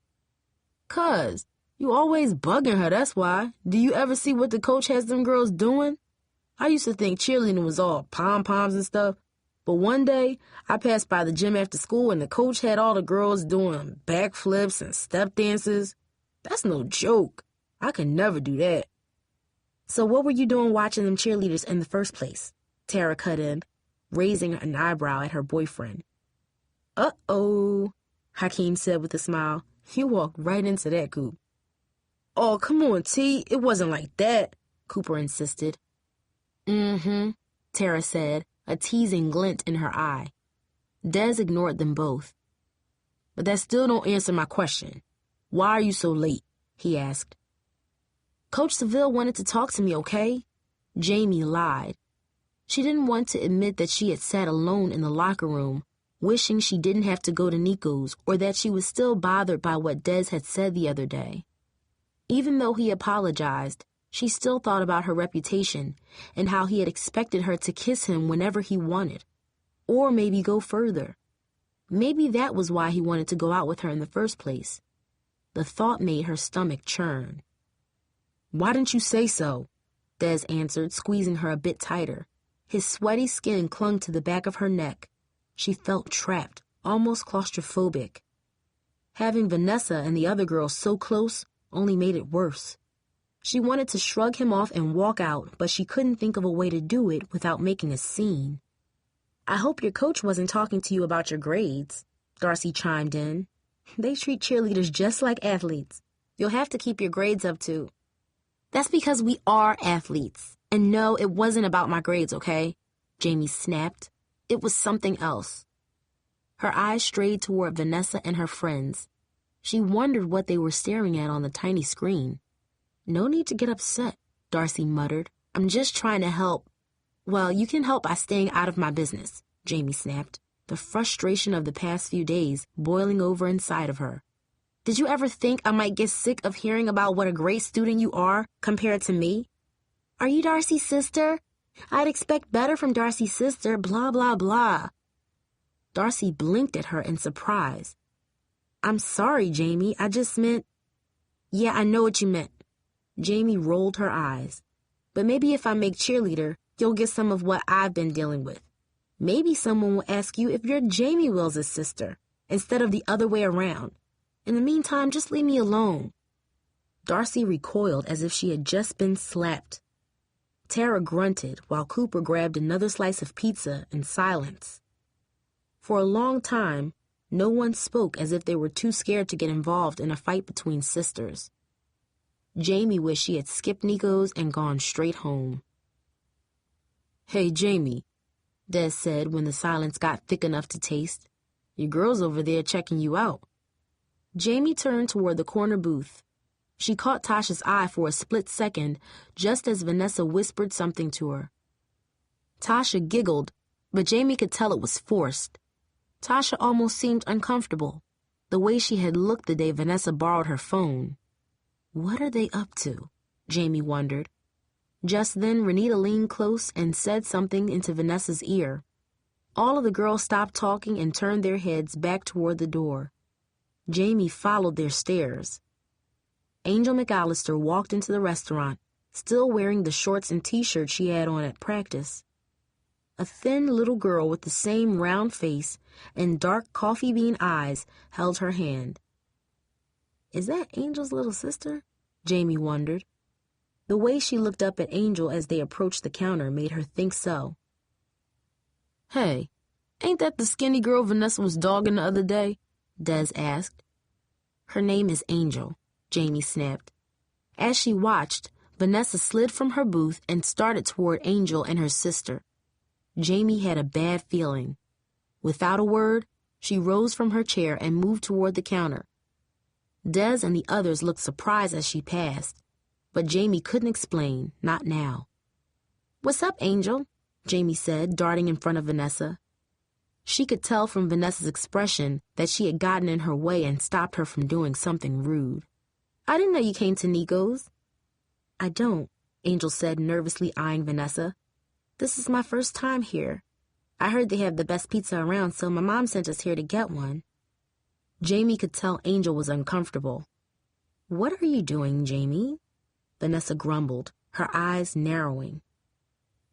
"'Cause you always bugging her, that's why. Do you ever see what the coach has them girls doing? I used to think cheerleading was all pom-poms and stuff, but one day I passed by the gym after school and the coach had all the girls doing backflips and step dances. That's no joke. I could never do that." "So what were you doing watching them cheerleaders in the first place?" Tara cut in, raising an eyebrow at her boyfriend. "Uh-oh," Hakeem said with a smile. "You walked right into that, Coop." "Oh, come on, T. It wasn't like that," Cooper insisted. "Mm-hmm," Tara said, a teasing glint in her eye. Des ignored them both. "But that still don't answer my question. Why are you so late?" he asked. "Coach Seville wanted to talk to me, okay?" Jamie lied. She didn't want to admit that she had sat alone in the locker room, wishing she didn't have to go to Nico's or that she was still bothered by what Des had said the other day. Even though he apologized, she still thought about her reputation and how he had expected her to kiss him whenever he wanted, or maybe go further. Maybe that was why he wanted to go out with her in the first place. The thought made her stomach churn. "Why didn't you say so?" Des answered, squeezing her a bit tighter. His sweaty skin clung to the back of her neck. She felt trapped, almost claustrophobic. Having Vanessa and the other girls so close only made it worse. She wanted to shrug him off and walk out, but she couldn't think of a way to do it without making a scene. "I hope your coach wasn't talking to you about your grades," Darcy chimed in. "They treat cheerleaders just like athletes. You'll have to keep your grades up too." "That's because we are athletes. And no, it wasn't about my grades, okay?" Jamie snapped. It was something else. Her eyes strayed toward Vanessa and her friends. She wondered what they were staring at on the tiny screen. "No need to get upset," Darcy muttered. "I'm just trying to help." "Well, you can help by staying out of my business," Jamie snapped, the frustration of the past few days boiling over inside of her. "Did you ever think I might get sick of hearing about what a great student you are compared to me? Are you Darcy's sister? I'd expect better from Darcy's sister, blah, blah, blah." Darcy blinked at her in surprise. "I'm sorry, Jamie. I just meant—" "Yeah, I know what you meant." Jamie rolled her eyes. "But maybe if I make cheerleader, you'll get some of what I've been dealing with. Maybe someone will ask you if you're Jamee Wills' sister, instead of the other way around. In the meantime, just leave me alone." Darcy recoiled as if she had just been slapped. Tara grunted while Cooper grabbed another slice of pizza in silence. For a long time, no one spoke as if they were too scared to get involved in a fight between sisters. Jamie wished she had skipped Nico's and gone straight home. "Hey, Jamie," Des said when the silence got thick enough to taste. "Your girl's over there checking you out." Jamie turned toward the corner booth. She caught Tasha's eye for a split second just as Vanessa whispered something to her. Tasha giggled, but Jamie could tell it was forced. Tasha almost seemed uncomfortable, the way she had looked the day Vanessa borrowed her phone. What are they up to? Jamie wondered. Just then, Renita leaned close and said something into Vanessa's ear. All of the girls stopped talking and turned their heads back toward the door. Jamie followed their stares. Angel McCallister walked into the restaurant, still wearing the shorts and t-shirt she had on at practice. A thin little girl with the same round face and dark coffee bean eyes held her hand. Is that Angel's little sister? Jamie wondered. The way she looked up at Angel as they approached the counter made her think so. Hey, ain't that the skinny girl Vanessa was dogging the other day? Des asked. Her name is Angel, Jamie snapped. As she watched, Vanessa slid from her booth and started toward Angel and her sister. Jamie had a bad feeling. Without a word, she rose from her chair and moved toward the counter. Des and the others looked surprised as she passed, but Jamie couldn't explain, not now. What's up, Angel? Jamie said, darting in front of Vanessa. She could tell from Vanessa's expression that she had gotten in her way and stopped her from doing something rude. I didn't know you came to Nico's. I don't, Angel said, nervously eyeing Vanessa. This is my first time here. I heard they have the best pizza around, so my mom sent us here to get one. Jamie could tell Angel was uncomfortable. What are you doing, Jamie? Vanessa grumbled, her eyes narrowing.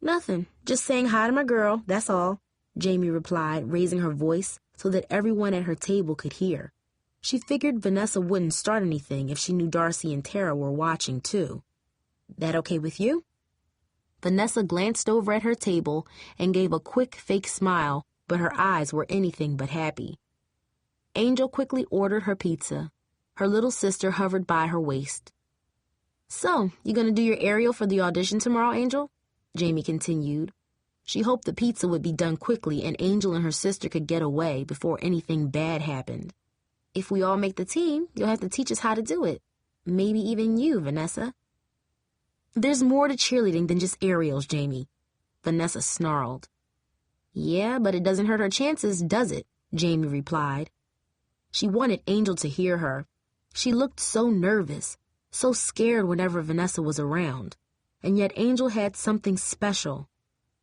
Nothing, just saying hi to my girl, that's all, Jamie replied, raising her voice so that everyone at her table could hear. She figured Vanessa wouldn't start anything if she knew Darcy and Tara were watching, too. That okay with you? Vanessa glanced over at her table and gave a quick fake smile, but her eyes were anything but happy. Angel quickly ordered her pizza. Her little sister hovered by her waist. So, you gonna do your aerial for the audition tomorrow, Angel? Jamie continued. She hoped the pizza would be done quickly and Angel and her sister could get away before anything bad happened. If we all make the team, you'll have to teach us how to do it. Maybe even you, Vanessa. There's more to cheerleading than just aerials, Jamie. Vanessa snarled. Yeah, but it doesn't hurt our chances, does it? Jamie replied. She wanted Angel to hear her. She looked so nervous, so scared whenever Vanessa was around. And yet Angel had something special.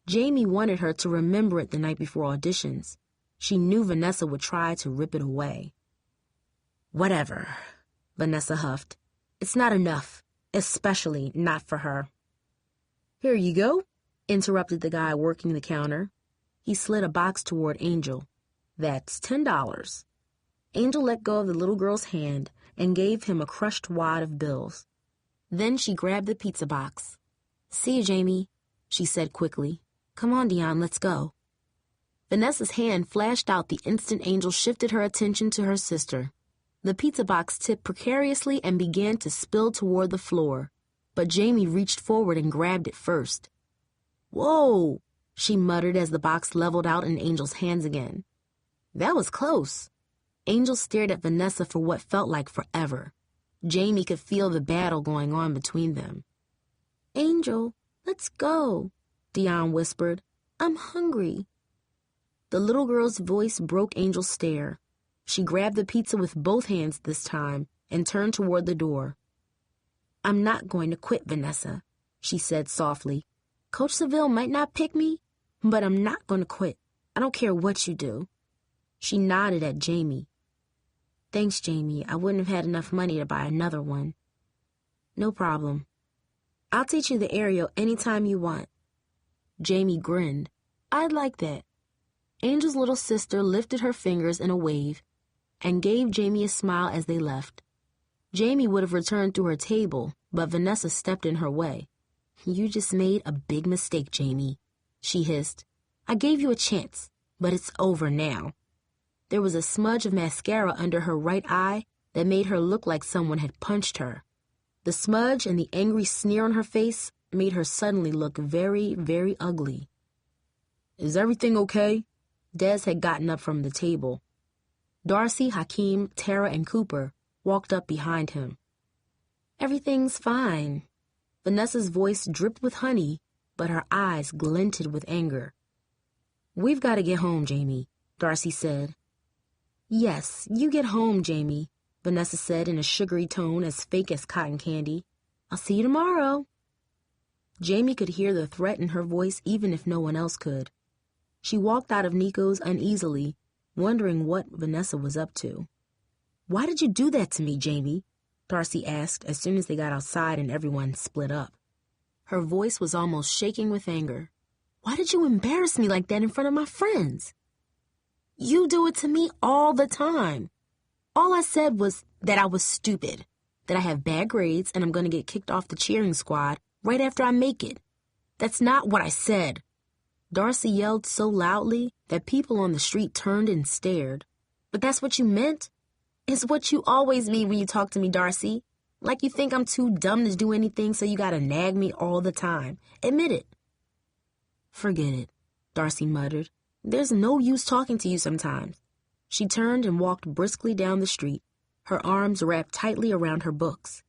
Jamie wanted her to remember it the night before auditions. She knew Vanessa would try to rip it away. Whatever, Vanessa huffed. It's not enough, especially not for her. Here you go, interrupted the guy working the counter. He slid a box toward Angel. That's $10. Angel let go of the little girl's hand and gave him a crushed wad of bills. Then she grabbed the pizza box. See you, Jamie, she said quickly. Come on, Dion, let's go. Vanessa's hand flashed out the instant Angel shifted her attention to her sister. The pizza box tipped precariously and began to spill toward the floor, but Jamie reached forward and grabbed it first. Whoa, she muttered as the box leveled out in Angel's hands again. That was close. Angel stared at Vanessa for what felt like forever. Jamie could feel the battle going on between them. Angel, let's go, Dion whispered. I'm hungry. The little girl's voice broke Angel's stare. She grabbed the pizza with both hands this time and turned toward the door. I'm not going to quit, Vanessa, she said softly. Coach Seville might not pick me, but I'm not going to quit. I don't care what you do. She nodded at Jamie. Thanks, Jamie. I wouldn't have had enough money to buy another one. No problem. I'll teach you the aerial anytime you want. Jamie grinned. I'd like that. Angel's little sister lifted her fingers in a wave and gave Jamie a smile as they left. Jamie would have returned to her table, but Vanessa stepped in her way. You just made a big mistake, Jamie, she hissed. I gave you a chance, but it's over now. There was a smudge of mascara under her right eye that made her look like someone had punched her. The smudge and the angry sneer on her face made her suddenly look very, very ugly. Is everything okay? Des had gotten up from the table. Darcy, Hakeem, Tara, and Cooper walked up behind him. Everything's fine. Vanessa's voice dripped with honey, but her eyes glinted with anger. We've got to get home, Jamie, Darcy said. Yes, you get home, Jamie, Vanessa said in a sugary tone as fake as cotton candy. I'll see you tomorrow. Jamie could hear the threat in her voice even if no one else could. She walked out of Nico's uneasily, wondering what Vanessa was up to. Why did you do that to me, Jamie? Darcy asked as soon as they got outside and everyone split up. Her voice was almost shaking with anger. Why did you embarrass me like that in front of my friends? You do it to me all the time. All I said was that I was stupid, that I have bad grades and I'm going to get kicked off the cheering squad right after I make it. That's not what I said. Darcy yelled so loudly that people on the street turned and stared. But that's what you meant? It's what you always mean when you talk to me, Darcy. Like you think I'm too dumb to do anything, so you gotta nag me all the time. Admit it. Forget it, Darcy muttered. There's no use talking to you sometimes. She turned and walked briskly down the street, her arms wrapped tightly around her books.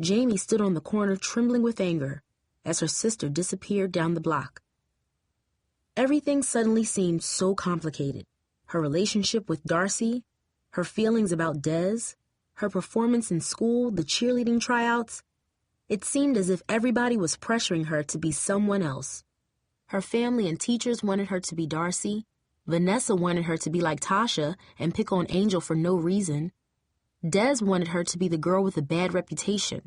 Jamie stood on the corner trembling with anger as her sister disappeared down the block. Everything suddenly seemed so complicated. Her relationship with Darcy, her feelings about Des, her performance in school, the cheerleading tryouts. It seemed as if everybody was pressuring her to be someone else. Her family and teachers wanted her to be Darcy. Vanessa wanted her to be like Tasha and pick on Angel for no reason. Des wanted her to be the girl with a bad reputation.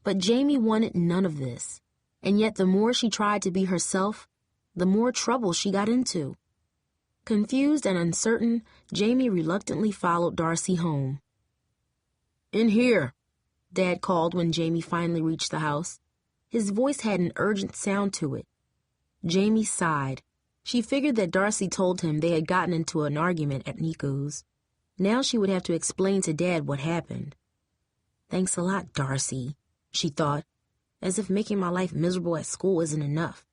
But Jamie wanted none of this. And yet the more she tried to be herself, the more trouble she got into. Confused and uncertain, Jamie reluctantly followed Darcy home. In here, Dad called when Jamie finally reached the house. His voice had an urgent sound to it. Jamie sighed. She figured that Darcy told him they had gotten into an argument at Nico's. Now she would have to explain to Dad what happened. Thanks a lot, Darcy, she thought, as if making my life miserable at school isn't enough.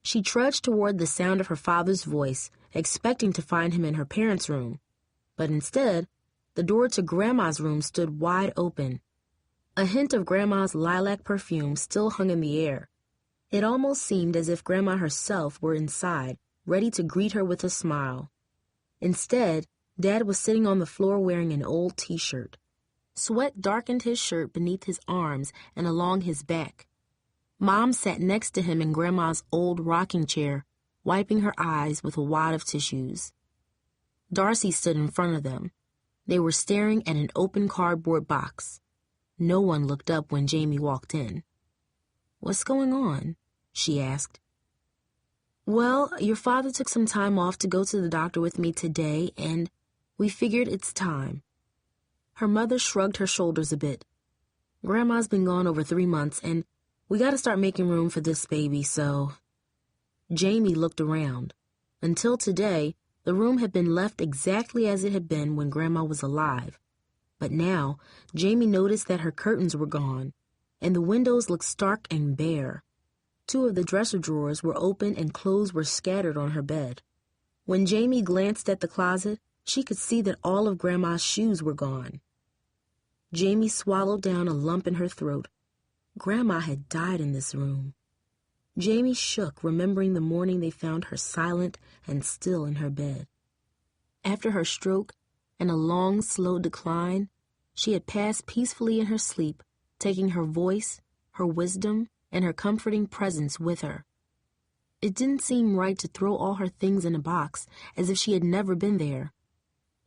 She trudged toward the sound of her father's voice, expecting to find him in her parents' room. But instead, the door to Grandma's room stood wide open. A hint of Grandma's lilac perfume still hung in the air. It almost seemed as if Grandma herself were inside, ready to greet her with a smile. Instead, Dad was sitting on the floor wearing an old t-shirt. Sweat darkened his shirt beneath his arms and along his back. Mom sat next to him in Grandma's old rocking chair, wiping her eyes with a wad of tissues. Darcy stood in front of them. They were staring at an open cardboard box. No one looked up when Jamie walked in. What's going on? She asked. Well, your father took some time off to go to the doctor with me today, and we figured it's time. Her mother shrugged her shoulders a bit. Grandma's been gone over 3 months, and we gotta start making room for this baby, so... Jamie looked around. Until today, the room had been left exactly as it had been when Grandma was alive. But now, Jamie noticed that her curtains were gone, and the windows looked stark and bare. 2 of the dresser drawers were open and clothes were scattered on her bed. When Jamie glanced at the closet, she could see that all of Grandma's shoes were gone. Jamie swallowed down a lump in her throat. Grandma had died in this room. Jamie shook, remembering the morning they found her silent and still in her bed. After her stroke and a long, slow decline, she had passed peacefully in her sleep, taking her voice, her wisdom, and her comforting presence with her. It didn't seem right to throw all her things in a box as if she had never been there.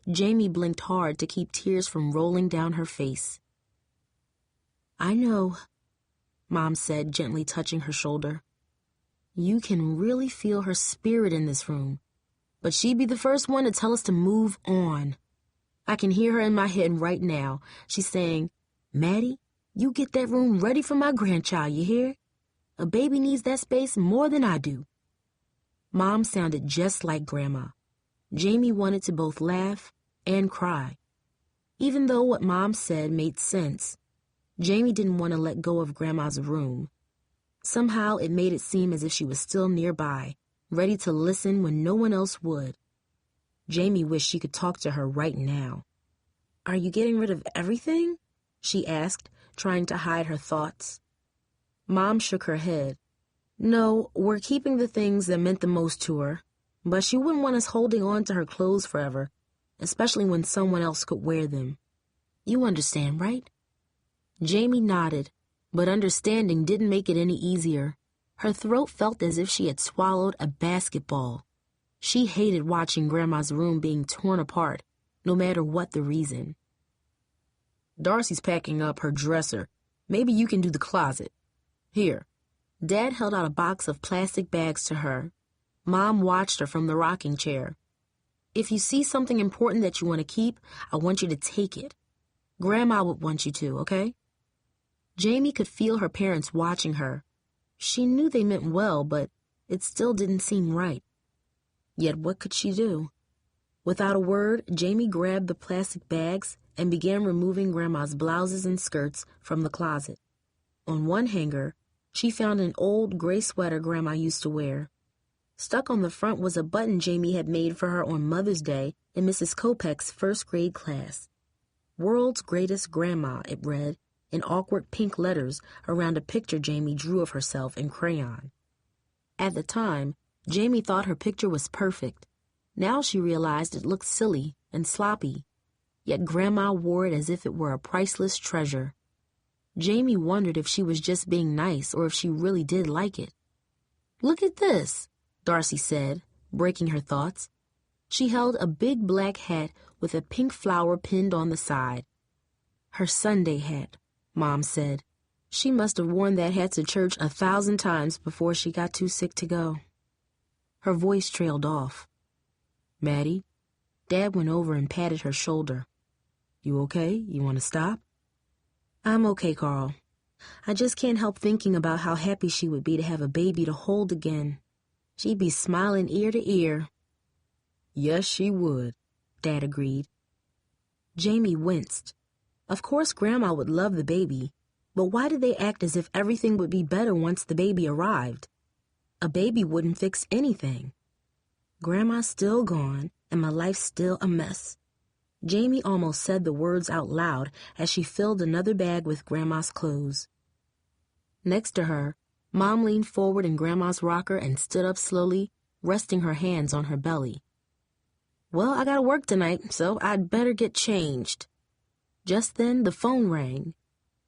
Jamie blinked hard to keep tears from rolling down her face. I know, Mom said, gently touching her shoulder. You can really feel her spirit in this room, but she'd be the first one to tell us to move on. I can hear her in my head right now. She's saying, Maddie, you get that room ready for my grandchild, you hear? A baby needs that space more than I do. Mom sounded just like Grandma. Jamie wanted to both laugh and cry. Even though what Mom said made sense, Jamie didn't want to let go of Grandma's room. Somehow it made it seem as if she was still nearby, ready to listen when no one else would. Jamie wished she could talk to her right now. "Are you getting rid of everything?" she asked, trying to hide her thoughts. Mom shook her head. "No, we're keeping the things that meant the most to her, but she wouldn't want us holding on to her clothes forever, especially when someone else could wear them. You understand, right?" Jamie nodded, but understanding didn't make it any easier. Her throat felt as if she had swallowed a basketball. She hated watching Grandma's room being torn apart, no matter what the reason. "Darcy's packing up her dresser. Maybe you can do the closet. Here." Dad held out a box of plastic bags to her. Mom watched her from the rocking chair. "If you see something important that you want to keep, I want you to take it. Grandma would want you to, okay?" Jamie could feel her parents watching her. She knew they meant well, but it still didn't seem right. Yet what could she do? Without a word, Jamie grabbed the plastic bags and began removing Grandma's blouses and skirts from the closet. On one hanger, she found an old gray sweater Grandma used to wear. Stuck on the front was a button Jamie had made for her on Mother's Day in Mrs. Kopech's first grade class. "World's Greatest Grandma," it read, in awkward pink letters around a picture Jamie drew of herself in crayon. At the time, Jamie thought her picture was perfect. Now she realized it looked silly and sloppy. Yet Grandma wore it as if it were a priceless treasure. Jamie wondered if she was just being nice or if she really did like it. "Look at this," Darcy said, breaking her thoughts. She held a big black hat with a pink flower pinned on the side. "Her Sunday hat," Mom said. "She must have worn that hat to church 1,000 times before she got too sick to go." Her voice trailed off. "Maddie?" Dad went over and patted her shoulder. "You okay? You want to stop?" "I'm okay, Carl. I just can't help thinking about how happy she would be to have a baby to hold again. She'd be smiling ear to ear." "Yes, she would," Dad agreed. Jamie winced. Of course Grandma would love the baby, but why did they act as if everything would be better once the baby arrived? A baby wouldn't fix anything. "Grandma's still gone, and my life's still a mess." Jamie almost said the words out loud as she filled another bag with Grandma's clothes. Next to her, Mom leaned forward in Grandma's rocker and stood up slowly, resting her hands on her belly. "Well, I gotta work tonight, so I'd better get changed." Just then, the phone rang.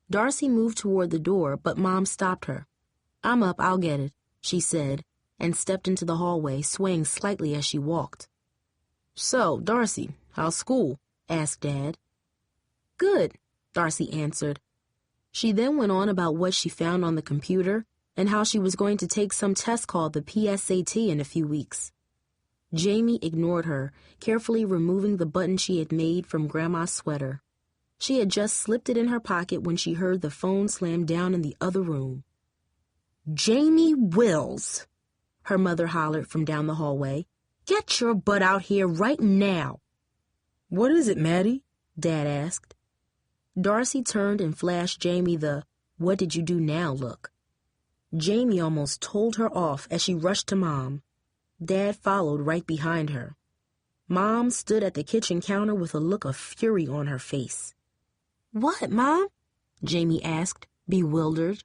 Darcy moved toward the door, but Mom stopped her. "I'm up, I'll get it," she said, and stepped into the hallway, swaying slightly as she walked. "So, Darcy, how's school?" asked Dad. "Good," Darcy answered. She then went on about what she found on the computer and how she was going to take some test called the PSAT in a few weeks. Jamie ignored her, carefully removing the button she had made from Grandma's sweater. She had just slipped it in her pocket when she heard the phone slam down in the other room. "Jamee Wills," her mother hollered from down the hallway. "Get your butt out here right now." "What is it, Maddie?" Dad asked. Darcy turned and flashed Jamie the "what did you do now" look. Jamie almost told her off as she rushed to Mom. Dad followed right behind her. Mom stood at the kitchen counter with a look of fury on her face. "What, Mom?" Jamie asked, bewildered.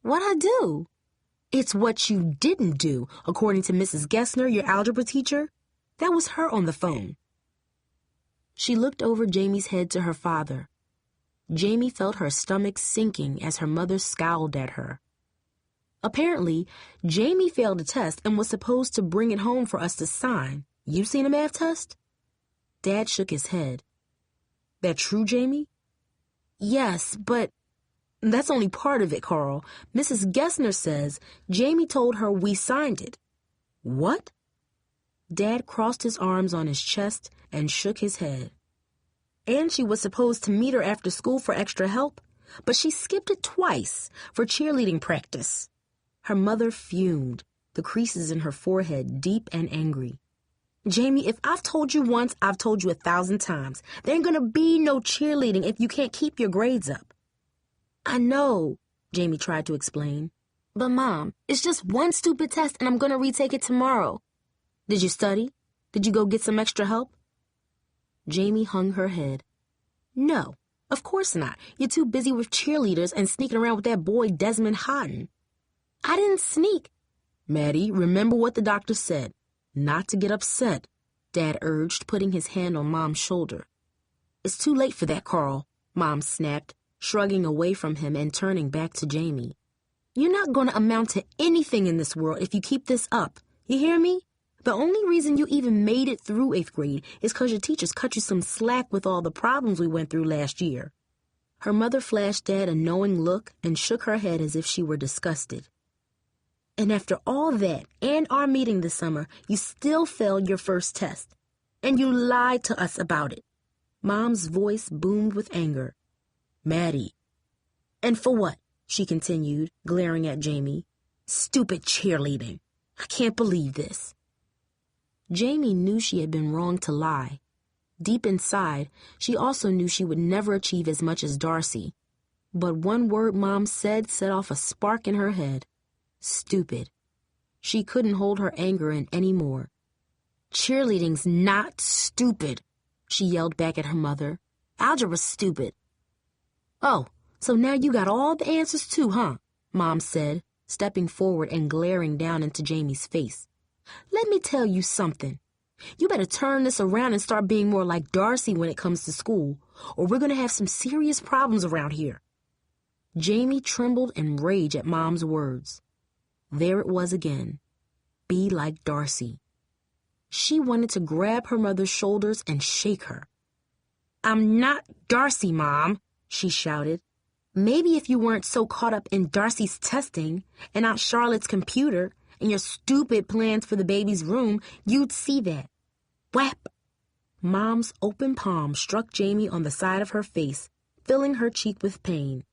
"What'd I do?" "It's what you didn't do, according to Mrs. Gessner, your algebra teacher. That was her on the phone." She looked over Jamie's head to her father. Jamie felt her stomach sinking as her mother scowled at her. Apparently, Jamie failed a test and was supposed to bring it home for us to sign. You seen a math test? Dad shook his head. "That true, Jamie?" "Yes, but that's only part of it, Carl. Mrs. Gessner says Jamie told her we signed it." "What?" Dad crossed his arms on his chest and shook his head. "And she was supposed to meet her after school for extra help, but she skipped it twice for cheerleading practice." Her mother fumed, the creases in her forehead deep and angry. "Jamie, if I've told you once, I've told you 1,000 times. There ain't gonna be no cheerleading if you can't keep your grades up." "I know," Jamie tried to explain. But Mom, it's just one stupid test and I'm going to retake it tomorrow. Did you study? Did you go get some extra help? Jamie hung her head. No, of course not. You're too busy with cheerleaders and sneaking around with that boy Desmond Hodden. I didn't sneak. Maddie, remember what the doctor said. Not to get upset, Dad urged, putting his hand on Mom's shoulder. It's too late for that, Carl, Mom snapped, shrugging away from him and turning back to Jamie. You're not going to amount to anything in this world if you keep this up. You hear me? The only reason you even made it through 8th grade is because your teachers cut you some slack with all the problems we went through last year. Her mother flashed Dad a knowing look and shook her head as if she were disgusted. And after all that and our meeting this summer, you still failed your first test. And you lied to us about it. Mom's voice boomed with anger. Maddie. And for what? She continued, glaring at Jamie. Stupid cheerleading. I can't believe this. Jamie knew she had been wrong to lie. Deep inside, she also knew she would never achieve as much as Darcy. But one word Mom said set off a spark in her head. Stupid. She couldn't hold her anger in anymore. Cheerleading's not stupid, she yelled back at her mother. Algebra's stupid. Oh, so now you got all the answers too, huh? Mom said, stepping forward and glaring down into Jamie's face. Let me tell you something. You better turn this around and start being more like Darcy when it comes to school, or we're going to have some serious problems around here. Jamie trembled in rage at Mom's words. There it was again. Be like Darcy. She wanted to grab her mother's shoulders and shake her. I'm not Darcy, Mom, she shouted. Maybe if you weren't so caught up in Darcy's testing and Aunt Charlotte's computer and your stupid plans for the baby's room, you'd see that. Whap! Mom's open palm struck Jamie on the side of her face, filling her cheek with pain.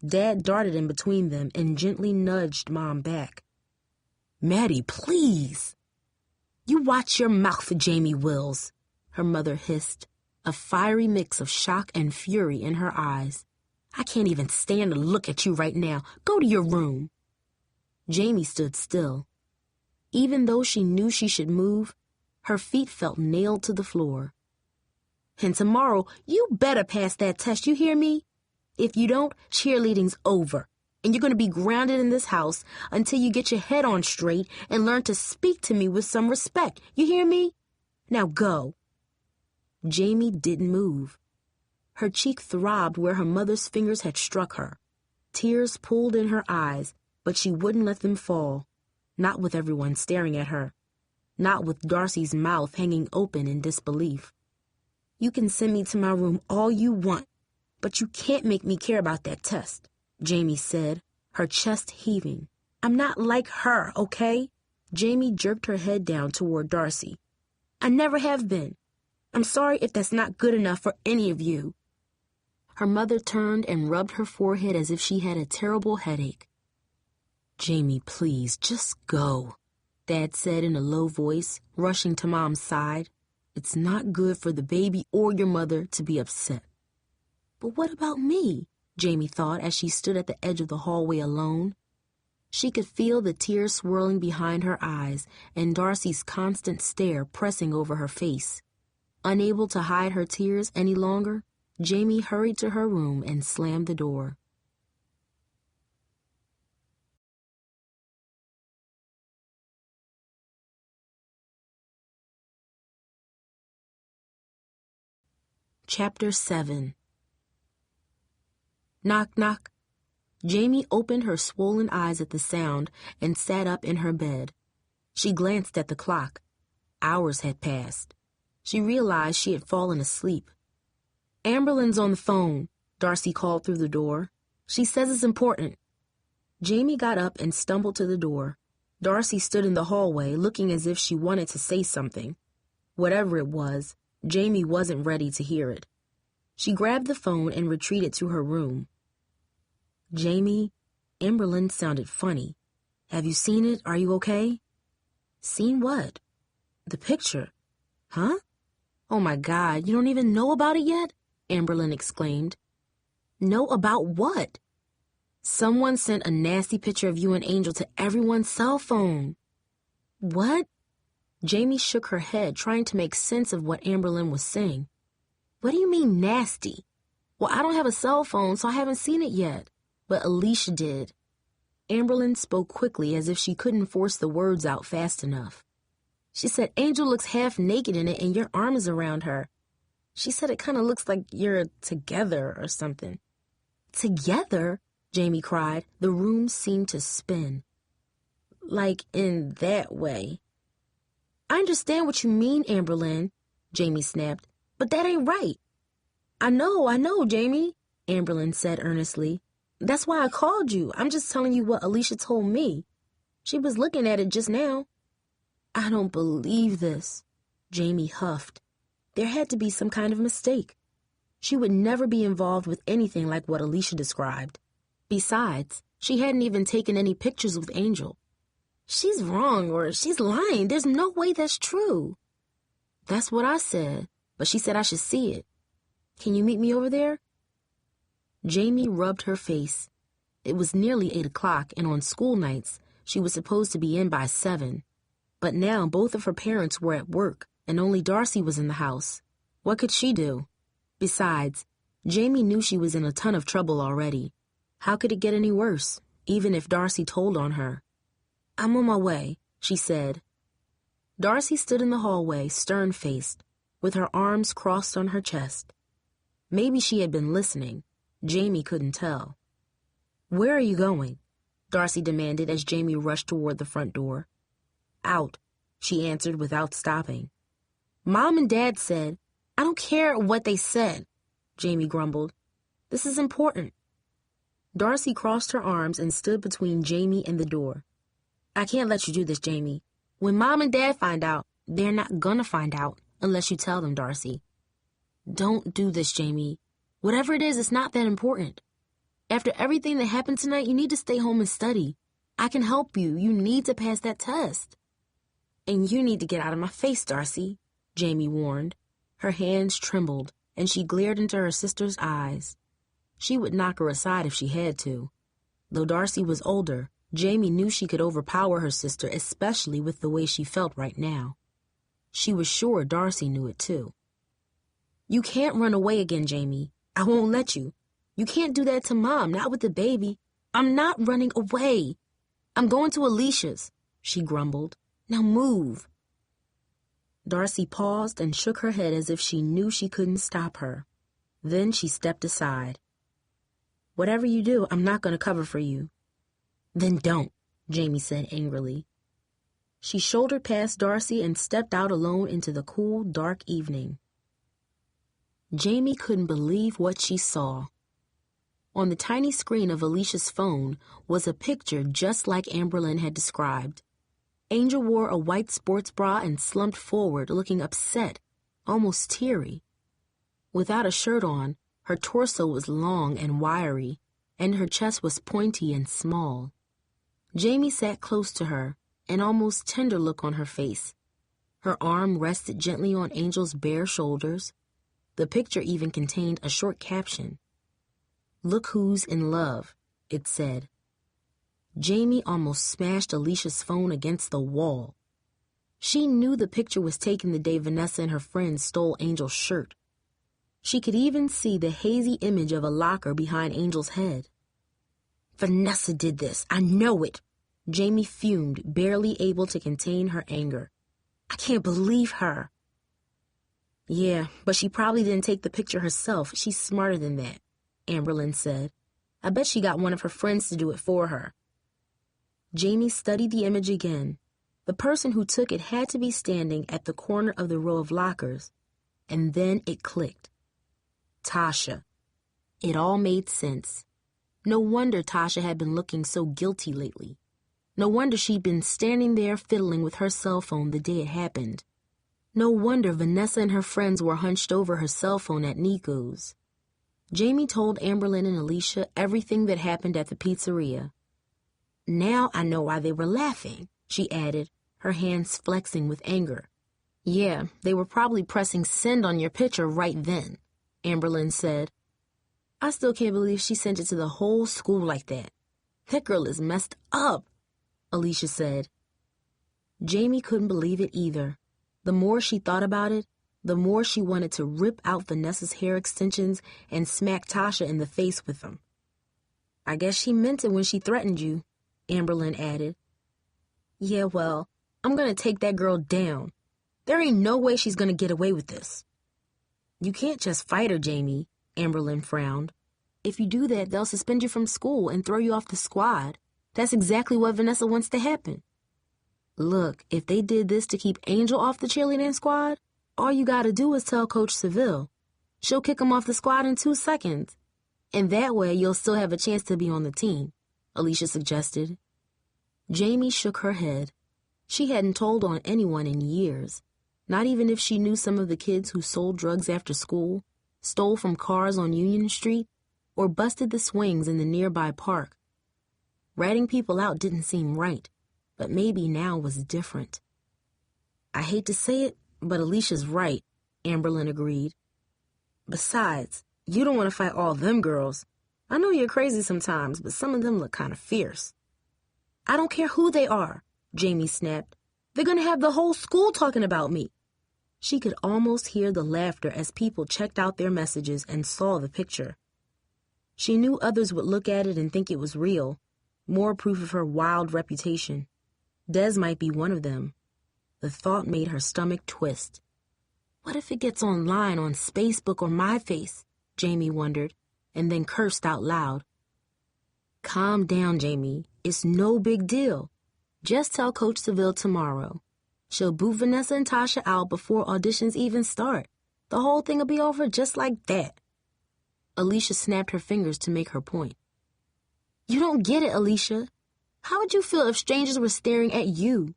Dad darted in between them and gently nudged Mom back. Maddie, please! You watch your mouth, Jamee Wills, her mother hissed, a fiery mix of shock and fury in her eyes. I can't even stand to look at you right now. Go to your room. Jamie stood still. Even though she knew she should move, her feet felt nailed to the floor. And tomorrow, you better pass that test, you hear me? If you don't, cheerleading's over, and you're going to be grounded in this house until you get your head on straight and learn to speak to me with some respect, you hear me? Now go. Jamie didn't move. Her cheek throbbed where her mother's fingers had struck her. Tears pooled in her eyes, but she wouldn't let them fall, not with everyone staring at her, not with Darcy's mouth hanging open in disbelief. You can send me to my room all you want, but you can't make me care about that test, Jamie said, her chest heaving. I'm not like her, okay? Jamie jerked her head down toward Darcy. I never have been. I'm sorry if that's not good enough for any of you. Her mother turned and rubbed her forehead as if she had a terrible headache. Jamie, please, just go, Dad said in a low voice, rushing to Mom's side. It's not good for the baby or your mother to be upset. But what about me? Jamie thought as she stood at the edge of the hallway alone. She could feel the tears swirling behind her eyes and Darcy's constant stare pressing over her face. Unable to hide her tears any longer, Jamie hurried to her room and slammed the door. Chapter 7. Knock, knock. Jamie opened her swollen eyes at the sound and sat up in her bed. She glanced at the clock. Hours had passed. She realized she had fallen asleep. Amberlynn's on the phone, Darcy called through the door. She says it's important. Jamie got up and stumbled to the door. Darcy stood in the hallway, looking as if she wanted to say something. Whatever it was, Jamie wasn't ready to hear it. She grabbed the phone and retreated to her room. Jamie, Amberlynn sounded funny. Have you seen it? Are you okay? Seen what? The picture. Huh? Oh my God, you don't even know about it yet? Amberlynn exclaimed. Know about what? Someone sent a nasty picture of you and Angel to everyone's cell phone. What? Jamie shook her head, trying to make sense of what Amberlynn was saying. What do you mean nasty? Well, I don't have a cell phone, so I haven't seen it yet. But Alicia did. Amberlynn spoke quickly as if she couldn't force the words out fast enough. She said Angel looks half naked in it and your arm is around her. She said it kind of looks like you're together or something. Together? Jamie cried. The room seemed to spin. Like in that way. I understand what you mean, Amberlynn, Jamie snapped, but that ain't right. I know, Jamie, Amberlynn said earnestly. That's why I called you. I'm just telling you what Alicia told me. She was looking at it just now. I don't believe this, Jamie huffed. There had to be some kind of mistake. She would never be involved with anything like what Alicia described. Besides, she hadn't even taken any pictures with Angel. She's wrong or she's lying. There's no way that's true. That's what I said, but she said I should see it. Can you meet me over there? Jamie rubbed her face. It was nearly 8 o'clock, and on school nights, she was supposed to be in by 7. But now both of her parents were at work, and only Darcy was in the house. What could she do? Besides, Jamie knew she was in a ton of trouble already. How could it get any worse, even if Darcy told on her? I'm on my way, she said. Darcy stood in the hallway, stern-faced, with her arms crossed on her chest. Maybe she had been listening. Jamie couldn't tell. Where are you going? Darcy demanded as Jamie rushed toward the front door. Out, she answered without stopping. Mom and Dad said, I don't care what they said, Jamie grumbled. This is important. Darcy crossed her arms and stood between Jamie and the door. I can't let you do this, Jamie. When Mom and Dad find out, they're not gonna find out unless you tell them, Darcy. Don't do this, Jamie. Whatever it is, it's not that important. After everything that happened tonight, you need to stay home and study. I can help you. You need to pass that test. And you need to get out of my face, Darcy, Jamie warned. Her hands trembled, and she glared into her sister's eyes. She would knock her aside if she had to. Though Darcy was older, Jamie knew she could overpower her sister, especially with the way she felt right now. She was sure Darcy knew it too. You can't run away again, Jamie. I won't let you. You can't do that to Mom, not with the baby. I'm not running away. I'm going to Alicia's, she grumbled. Now move. Darcy paused and shook her head as if she knew she couldn't stop her. Then she stepped aside. Whatever you do, I'm not going to cover for you. Then don't, Jamie said angrily. She shouldered past Darcy and stepped out alone into the cool, dark evening. Jamie couldn't believe what she saw. On the tiny screen of Alicia's phone was a picture just like Amberlynn had described. Angel wore a white sports bra and slumped forward, looking upset, almost teary. Without a shirt on, her torso was long and wiry, and her chest was pointy and small. Jamie sat close to her, an almost tender look on her face. Her arm rested gently on Angel's bare shoulders. The picture even contained a short caption. Look who's in love, it said. Jamie almost smashed Alicia's phone against the wall. She knew the picture was taken the day Vanessa and her friends stole Angel's shirt. She could even see the hazy image of a locker behind Angel's head. Vanessa did this. I know it. Jamie fumed, barely able to contain her anger. I can't believe her. Yeah, but she probably didn't take the picture herself. She's smarter than that, Amberlynn said. I bet she got one of her friends to do it for her. Jamie studied the image again. The person who took it had to be standing at the corner of the row of lockers. And then it clicked. Tasha. It all made sense. No wonder Tasha had been looking so guilty lately. No wonder she'd been standing there fiddling with her cell phone the day it happened. No wonder Vanessa and her friends were hunched over her cell phone at Nico's. Jamie told Amberlynn and Alicia everything that happened at the pizzeria. Now I know why they were laughing, she added, her hands flexing with anger. Yeah, they were probably pressing send on your picture right then, Amberlynn said. I still can't believe she sent it to the whole school like that. That girl is messed up, Alicia said. Jamie couldn't believe it either. The more she thought about it, the more she wanted to rip out Vanessa's hair extensions and smack Tasha in the face with them. I guess she meant it when she threatened you, Amberlynn added. Yeah, well, I'm going to take that girl down. There ain't no way she's going to get away with this. You can't just fight her, Jamie, Amberlynn frowned. If you do that, they'll suspend you from school and throw you off the squad. That's exactly what Vanessa wants to happen. Look, if they did this to keep Angel off the cheerleading squad, all you gotta do is tell Coach Seville. She'll kick him off the squad in 2 seconds. And that way you'll still have a chance to be on the team, Alicia suggested. Jamie shook her head. She hadn't told on anyone in years, not even if she knew some of the kids who sold drugs after school, stole from cars on Union Street, or busted the swings in the nearby park. Ratting people out didn't seem right, but maybe now was different. I hate to say it, but Alicia's right, Amberlynn agreed. Besides, you don't want to fight all them girls. I know you're crazy sometimes, but some of them look kind of fierce. I don't care who they are, Jamie snapped. They're going to have the whole school talking about me. She could almost hear the laughter as people checked out their messages and saw the picture. She knew others would look at it and think it was real, more proof of her wild reputation. Des might be one of them. The thought made her stomach twist. What if it gets online on Facebook or MyFace? Jamie wondered, and then cursed out loud. Calm down, Jamie. It's no big deal. Just tell Coach Seville tomorrow. She'll boot Vanessa and Tasha out before auditions even start. The whole thing will be over just like that. Alicia snapped her fingers to make her point. You don't get it, Alicia. How would you feel if strangers were staring at you?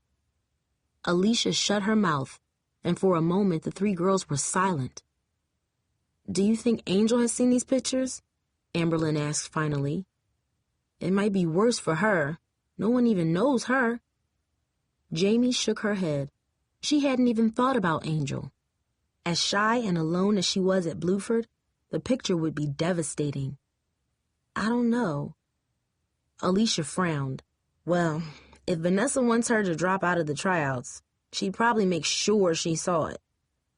Alicia shut her mouth, and for a moment the 3 girls were silent. Do you think Angel has seen these pictures? Amberlynn asked finally. It might be worse for her. No one even knows her. Jamie shook her head. She hadn't even thought about Angel. As shy and alone as she was at Bluford, the picture would be devastating. I don't know. Alicia frowned. Well, if Vanessa wants her to drop out of the tryouts, she'd probably make sure she saw it.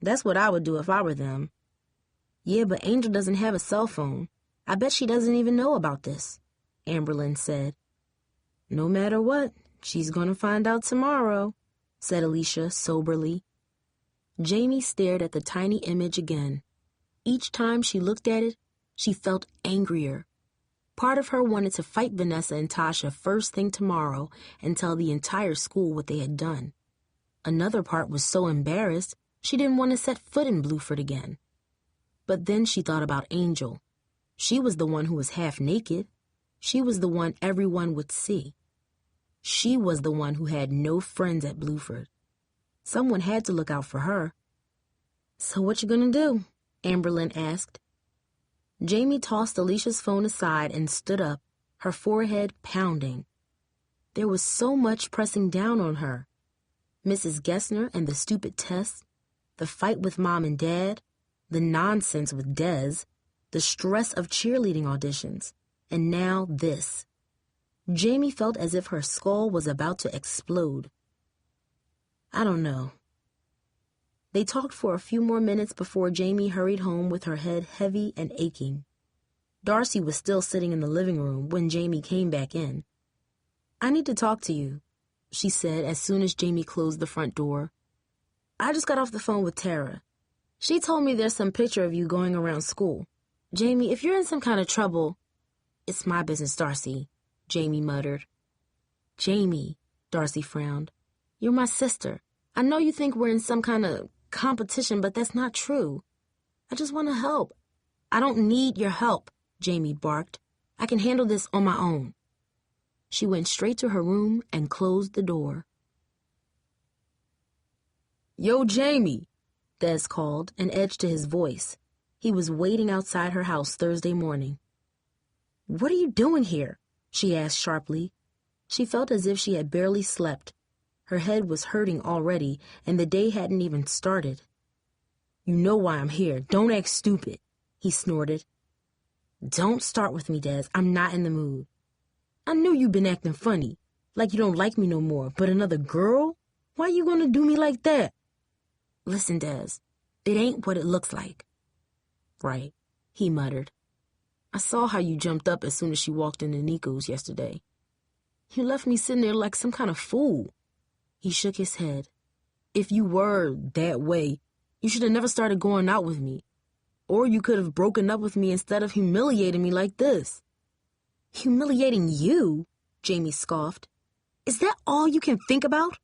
That's what I would do if I were them. Yeah, but Angel doesn't have a cell phone. I bet she doesn't even know about this, Amberlynn said. No matter what, she's going to find out tomorrow, said Alicia soberly. Jamie stared at the tiny image again. Each time she looked at it, she felt angrier. Part of her wanted to fight Vanessa and Tasha first thing tomorrow and tell the entire school what they had done. Another part was so embarrassed she didn't want to set foot in Bluford again. But then she thought about Angel. She was the one who was half naked. She was the one everyone would see. She was the one who had no friends at Bluford. Someone had to look out for her. So what you gonna do? Amberlynn asked. Jamie tossed Alicia's phone aside and stood up, her forehead pounding. There was so much pressing down on her. Mrs. Gessner and the stupid tests, the fight with Mom and Dad, the nonsense with Des, the stress of cheerleading auditions, and now this. Jamie felt as if her skull was about to explode. I don't know. They talked for a few more minutes before Jamie hurried home with her head heavy and aching. Darcy was still sitting in the living room when Jamie came back in. I need to talk to you, she said as soon as Jamie closed the front door. I just got off the phone with Tara. She told me there's some picture of you going around school. Jamie, if you're in some kind of trouble... It's my business, Darcy, Jamie muttered. Jamie, Darcy frowned. You're my sister. I know you think we're in some kind of competition, but that's not true. I just want to help. I don't need your help, Jamie barked. I can handle this on my own. She went straight to her room and closed the door. Yo, Jamie, Des called and edged to his voice. He was waiting outside her house Thursday morning. What are you doing here? She asked sharply. She felt as if she had barely slept. Her head was hurting already, and the day hadn't even started. You know why I'm here. Don't act stupid, he snorted. Don't start with me, Des. I'm not in the mood. I knew you've been acting funny, like you don't like me no more, but another girl? Why you gonna do me like that? Listen, Des, it ain't what it looks like. Right, he muttered. I saw how you jumped up as soon as she walked into Nico's yesterday. You left me sitting there like some kind of fool. He shook his head. If you were that way, you should have never started going out with me. Or you could have broken up with me instead of humiliating me like this. Humiliating you? Jamie scoffed. Is that all you can think about?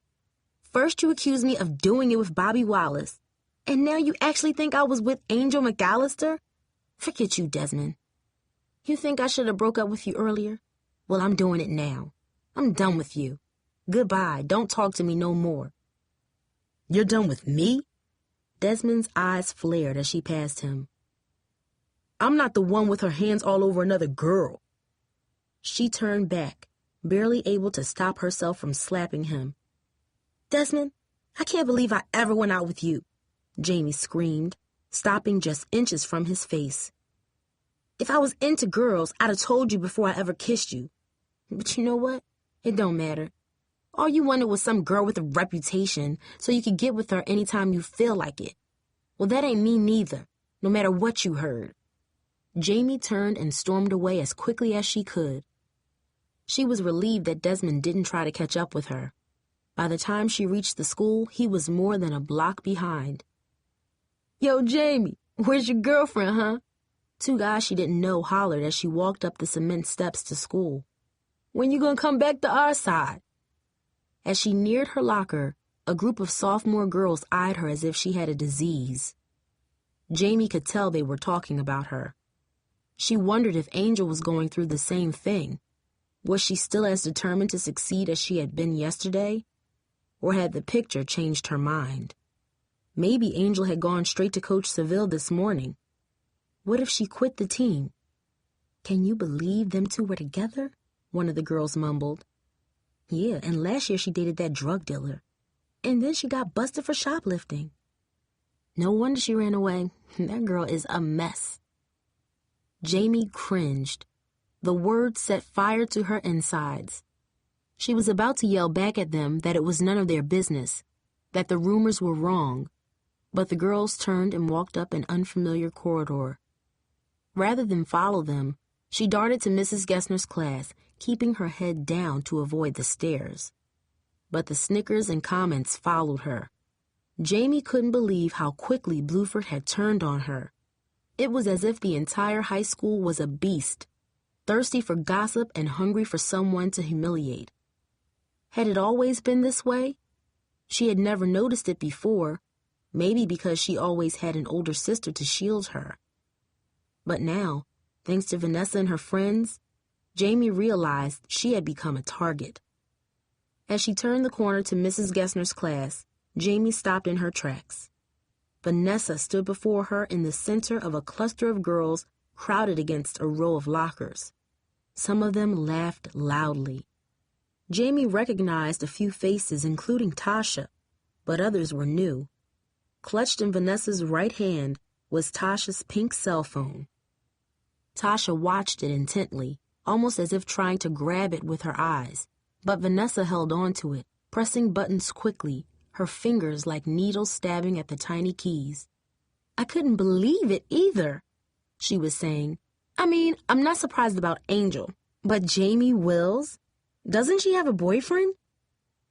First you accused me of doing it with Bobby Wallace, and now you actually think I was with Angel McCallister? Forget you, Desmond. You think I should have broke up with you earlier? Well, I'm doing it now. I'm done with you. Goodbye. Don't talk to me no more. You're done with me? Desmond's eyes flared as she passed him. I'm not the one with her hands all over another girl. She turned back, barely able to stop herself from slapping him. Desmond, I can't believe I ever went out with you, Jamie screamed, stopping just inches from his face. If I was into girls, I'd have told you before I ever kissed you. But you know what? It don't matter. All you wanted was some girl with a reputation so you could get with her anytime you feel like it. Well, that ain't me neither, no matter what you heard. Jamie turned and stormed away as quickly as she could. She was relieved that Desmond didn't try to catch up with her. By the time she reached the school, he was more than a block behind. Yo, Jamie, where's your girlfriend, huh? Two guys she didn't know hollered as she walked up the cement steps to school. When you gonna come back to our side? As she neared her locker, a group of sophomore girls eyed her as if she had a disease. Jamie could tell they were talking about her. She wondered if Angel was going through the same thing. Was she still as determined to succeed as she had been yesterday? Or had the picture changed her mind? Maybe Angel had gone straight to Coach Seville this morning. What if she quit the team? Can you believe them two were together? One of the girls mumbled. Yeah, and last year she dated that drug dealer. And then she got busted for shoplifting. No wonder she ran away. That girl is a mess. Jamie cringed. The words set fire to her insides. She was about to yell back at them that it was none of their business, that the rumors were wrong, but the girls turned and walked up an unfamiliar corridor. Rather than follow them, she darted to Mrs. Gessner's class, keeping her head down to avoid the stares. But the snickers and comments followed her. Jamie couldn't believe how quickly Bluford had turned on her. It was as if the entire high school was a beast, thirsty for gossip and hungry for someone to humiliate. Had it always been this way? She had never noticed it before, maybe because she always had an older sister to shield her. But now, thanks to Vanessa and her friends, Jamie realized she had become a target. As she turned the corner to Mrs. Gessner's class, Jamie stopped in her tracks. Vanessa stood before her in the center of a cluster of girls crowded against a row of lockers. Some of them laughed loudly. Jamie recognized a few faces, including Tasha, but others were new. Clutched in Vanessa's right hand was Tasha's pink cell phone. Tasha watched it intently, almost as if trying to grab it with her eyes, but Vanessa held on to it, pressing buttons quickly, her fingers like needles stabbing at the tiny keys. I couldn't believe it either, she was saying. I mean, I'm not surprised about Angel, but Jamee Wills? Doesn't she have a boyfriend?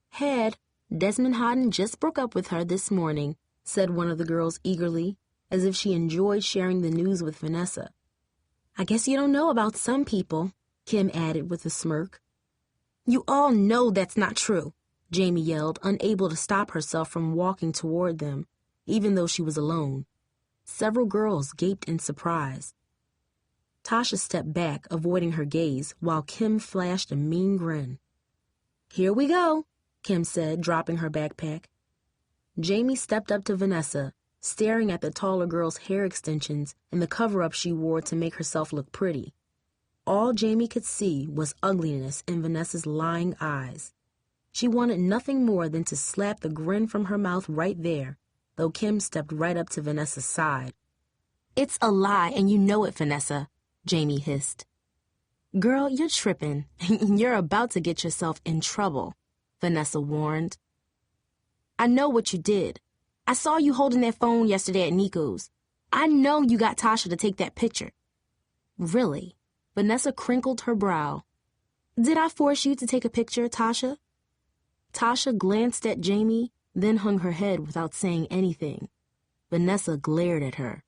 Had. Desmond Hodden just broke up with her this morning, said one of the girls eagerly, as if she enjoyed sharing the news with Vanessa. I guess you don't know about some people, Kim added with a smirk. You all know that's not true, Jamie yelled, unable to stop herself from walking toward them, even though she was alone. Several girls gaped in surprise. Tasha stepped back, avoiding her gaze, while Kim flashed a mean grin. Here we go, Kim said, dropping her backpack. Jamie stepped up to Vanessa, staring at the taller girl's hair extensions and the cover-up she wore to make herself look pretty. All Jamie could see was ugliness in Vanessa's lying eyes. She wanted nothing more than to slap the grin from her mouth right there, though Kim stepped right up to Vanessa's side. It's a lie, and you know it, Vanessa. Jamie hissed. Girl, you're tripping. You're about to get yourself in trouble, Vanessa warned. I know what you did. I saw you holding that phone yesterday at Nico's. I know you got Tasha to take that picture. Really? Vanessa crinkled her brow. Did I force you to take a picture, Tasha? Tasha glanced at Jamie, then hung her head without saying anything. Vanessa glared at her.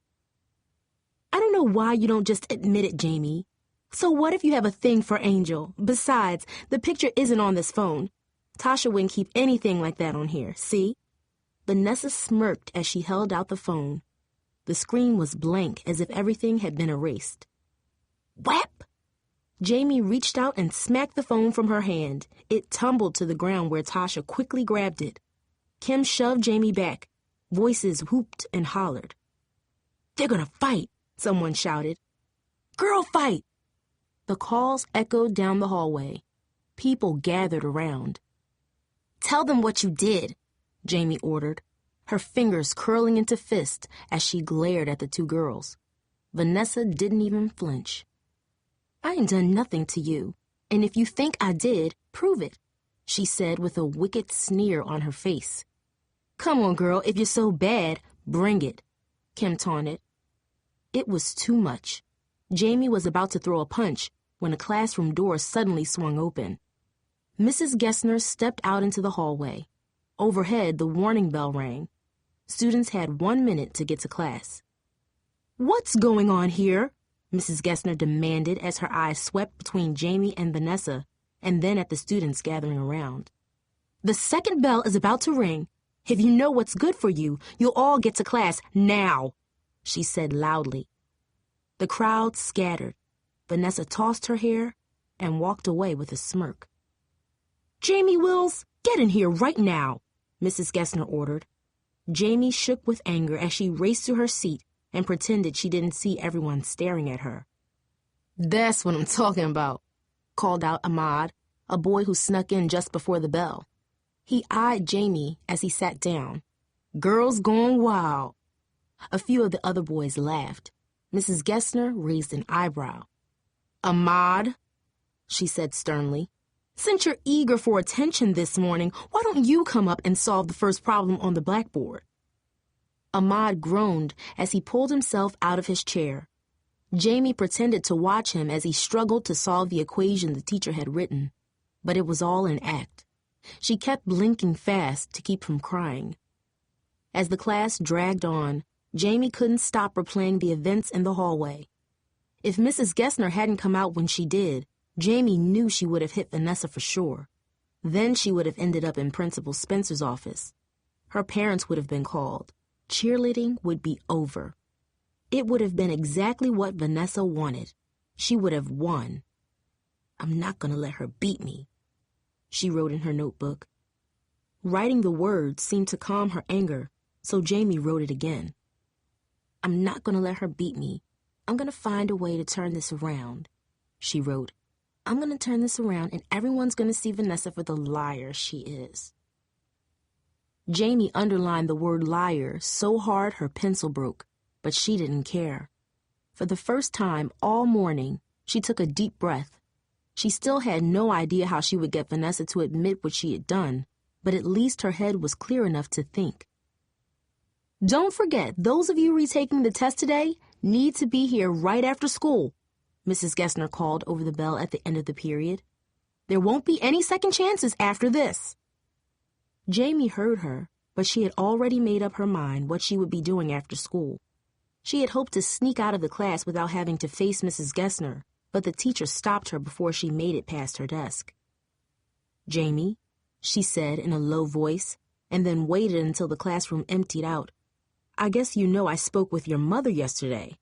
I don't know why you don't just admit it, Jamie. So what if you have a thing for Angel? Besides, the picture isn't on this phone. Tasha wouldn't keep anything like that on here, see? Vanessa smirked as she held out the phone. The screen was blank, as if everything had been erased. Whap! Jamie reached out and smacked the phone from her hand. It tumbled to the ground where Tasha quickly grabbed it. Kim shoved Jamie back. Voices whooped and hollered. They're gonna fight, someone shouted. Girl fight! The calls echoed down the hallway. People gathered around. Tell them what you did, Jamie ordered, her fingers curling into fists as she glared at the two girls. Vanessa didn't even flinch. I ain't done nothing to you, and if you think I did, prove it, she said with a wicked sneer on her face. Come on, girl, if you're so bad, bring it, Kim taunted. It was too much. Jamie was about to throw a punch when a classroom door suddenly swung open. Mrs. Gessner stepped out into the hallway. Overhead, the warning bell rang. Students had 1 minute to get to class. What's going on here? Mrs. Gessner demanded as her eyes swept between Jamie and Vanessa, and then at the students gathering around. The second bell is about to ring. If you know what's good for you, you'll all get to class now, she said loudly. The crowd scattered. Vanessa tossed her hair and walked away with a smirk. Jamee Wills, get in here right now, Mrs. Gessner ordered. Jamie shook with anger as she raced to her seat and pretended she didn't see everyone staring at her. That's what I'm talking about, called out Ahmad, a boy who snuck in just before the bell. He eyed Jamie as he sat down. Girls gone wild. A few of the other boys laughed. Mrs. Gessner raised an eyebrow. Ahmad, she said sternly, since you're eager for attention this morning, why don't you come up and solve the first problem on the blackboard? Ahmad groaned as he pulled himself out of his chair. Jamie pretended to watch him as he struggled to solve the equation the teacher had written, but it was all an act. She kept blinking fast to keep from crying. As the class dragged on, Jamie couldn't stop replaying the events in the hallway. If Mrs. Gessner hadn't come out when she did, Jamie knew she would have hit Vanessa for sure. Then she would have ended up in Principal Spencer's office. Her parents would have been called. Cheerleading would be over. It would have been exactly what Vanessa wanted. She would have won. I'm not going to let her beat me, she wrote in her notebook. Writing the words seemed to calm her anger, so Jamie wrote it again. I'm not going to let her beat me. I'm going to find a way to turn this around, she wrote. I'm going to turn this around and everyone's going to see Vanessa for the liar she is. Jamie underlined the word liar so hard her pencil broke, but she didn't care. For the first time all morning, she took a deep breath. She still had no idea how she would get Vanessa to admit what she had done, but at least her head was clear enough to think. Don't forget, those of you retaking the test today need to be here right after school, Mrs. Gessner called over the bell at the end of the period. There won't be any second chances after this. Jamie heard her, but she had already made up her mind what she would be doing after school. She had hoped to sneak out of the class without having to face Mrs. Gessner, but the teacher stopped her before she made it past her desk. Jamie, she said in a low voice, and then waited until the classroom emptied out. I guess you know I spoke with your mother yesterday.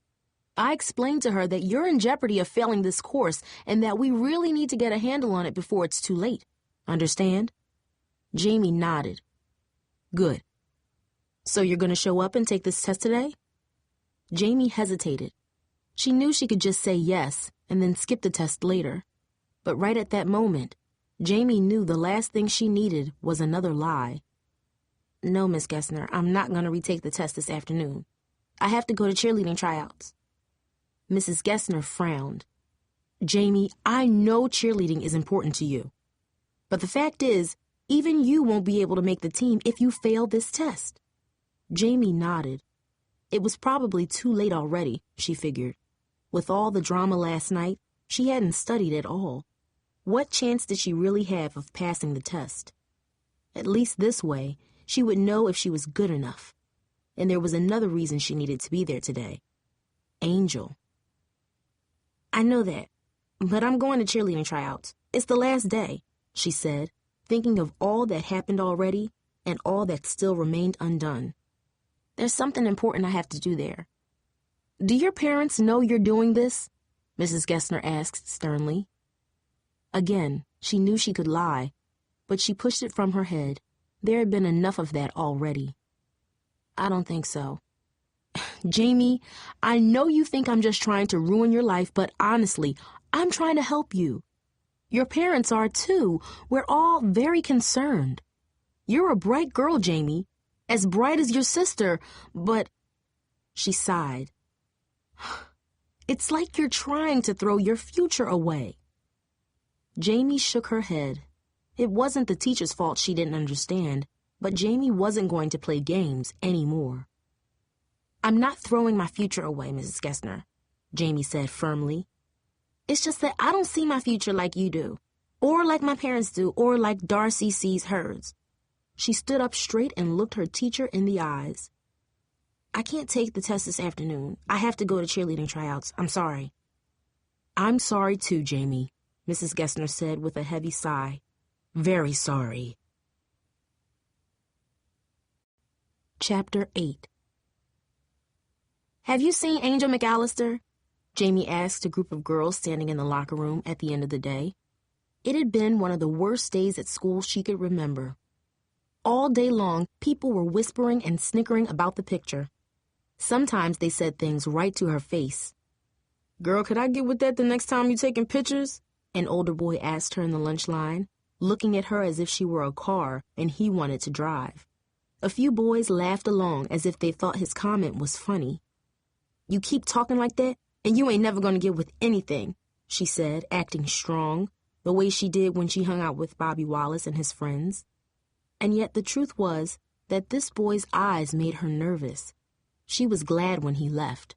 I explained to her that you're in jeopardy of failing this course and that we really need to get a handle on it before it's too late. Understand? Jamie nodded. Good. So you're going to show up and take this test today? Jamie hesitated. She knew she could just say yes and then skip the test later. But right at that moment, Jamie knew the last thing she needed was another lie. No, Miss Gessner, I'm not going to retake the test this afternoon. I have to go to cheerleading tryouts. Mrs. Gessner frowned. Jamie, I know cheerleading is important to you. But the fact is, even you won't be able to make the team if you fail this test. Jamie nodded. It was probably too late already, she figured. With all the drama last night, she hadn't studied at all. What chance did she really have of passing the test? At least this way, she would know if she was good enough. And there was another reason she needed to be there today. Angel. I know that, but I'm going to cheerleading tryouts. It's the last day, she said, thinking of all that happened already and all that still remained undone. There's something important I have to do there. Do your parents know you're doing this? Mrs. Gessner asked sternly. Again, she knew she could lie, but she pushed it from her head. There had been enough of that already. I don't think so. Jamie, I know you think I'm just trying to ruin your life, but honestly, I'm trying to help you. Your parents are too. We're all very concerned. You're a bright girl, Jamie, as bright as your sister, but... She sighed. It's like you're trying to throw your future away. Jamie shook her head. It wasn't the teacher's fault she didn't understand, but Jamie wasn't going to play games anymore. I'm not throwing my future away, Mrs. Gessner, Jamie said firmly. It's just that I don't see my future like you do, or like my parents do, or like Darcy sees hers. She stood up straight and looked her teacher in the eyes. I can't take the test this afternoon. I have to go to cheerleading tryouts. I'm sorry. I'm sorry too, Jamie, Mrs. Gessner said with a heavy sigh. Very sorry. Chapter 8. Have you seen Angel McCallister? Jamie asked a group of girls standing in the locker room at the end of the day. It had been one of the worst days at school she could remember. All day long, people were whispering and snickering about the picture. Sometimes they said things right to her face. Girl, could I get with that the next time you're taking pictures? An older boy asked her in the lunch line, looking at her as if she were a car and he wanted to drive. A few boys laughed along as if they thought his comment was funny. You keep talking like that, and you ain't never gonna get with anything, she said, acting strong, the way she did when she hung out with Bobby Wallace and his friends. And yet the truth was that this boy's eyes made her nervous. She was glad when he left.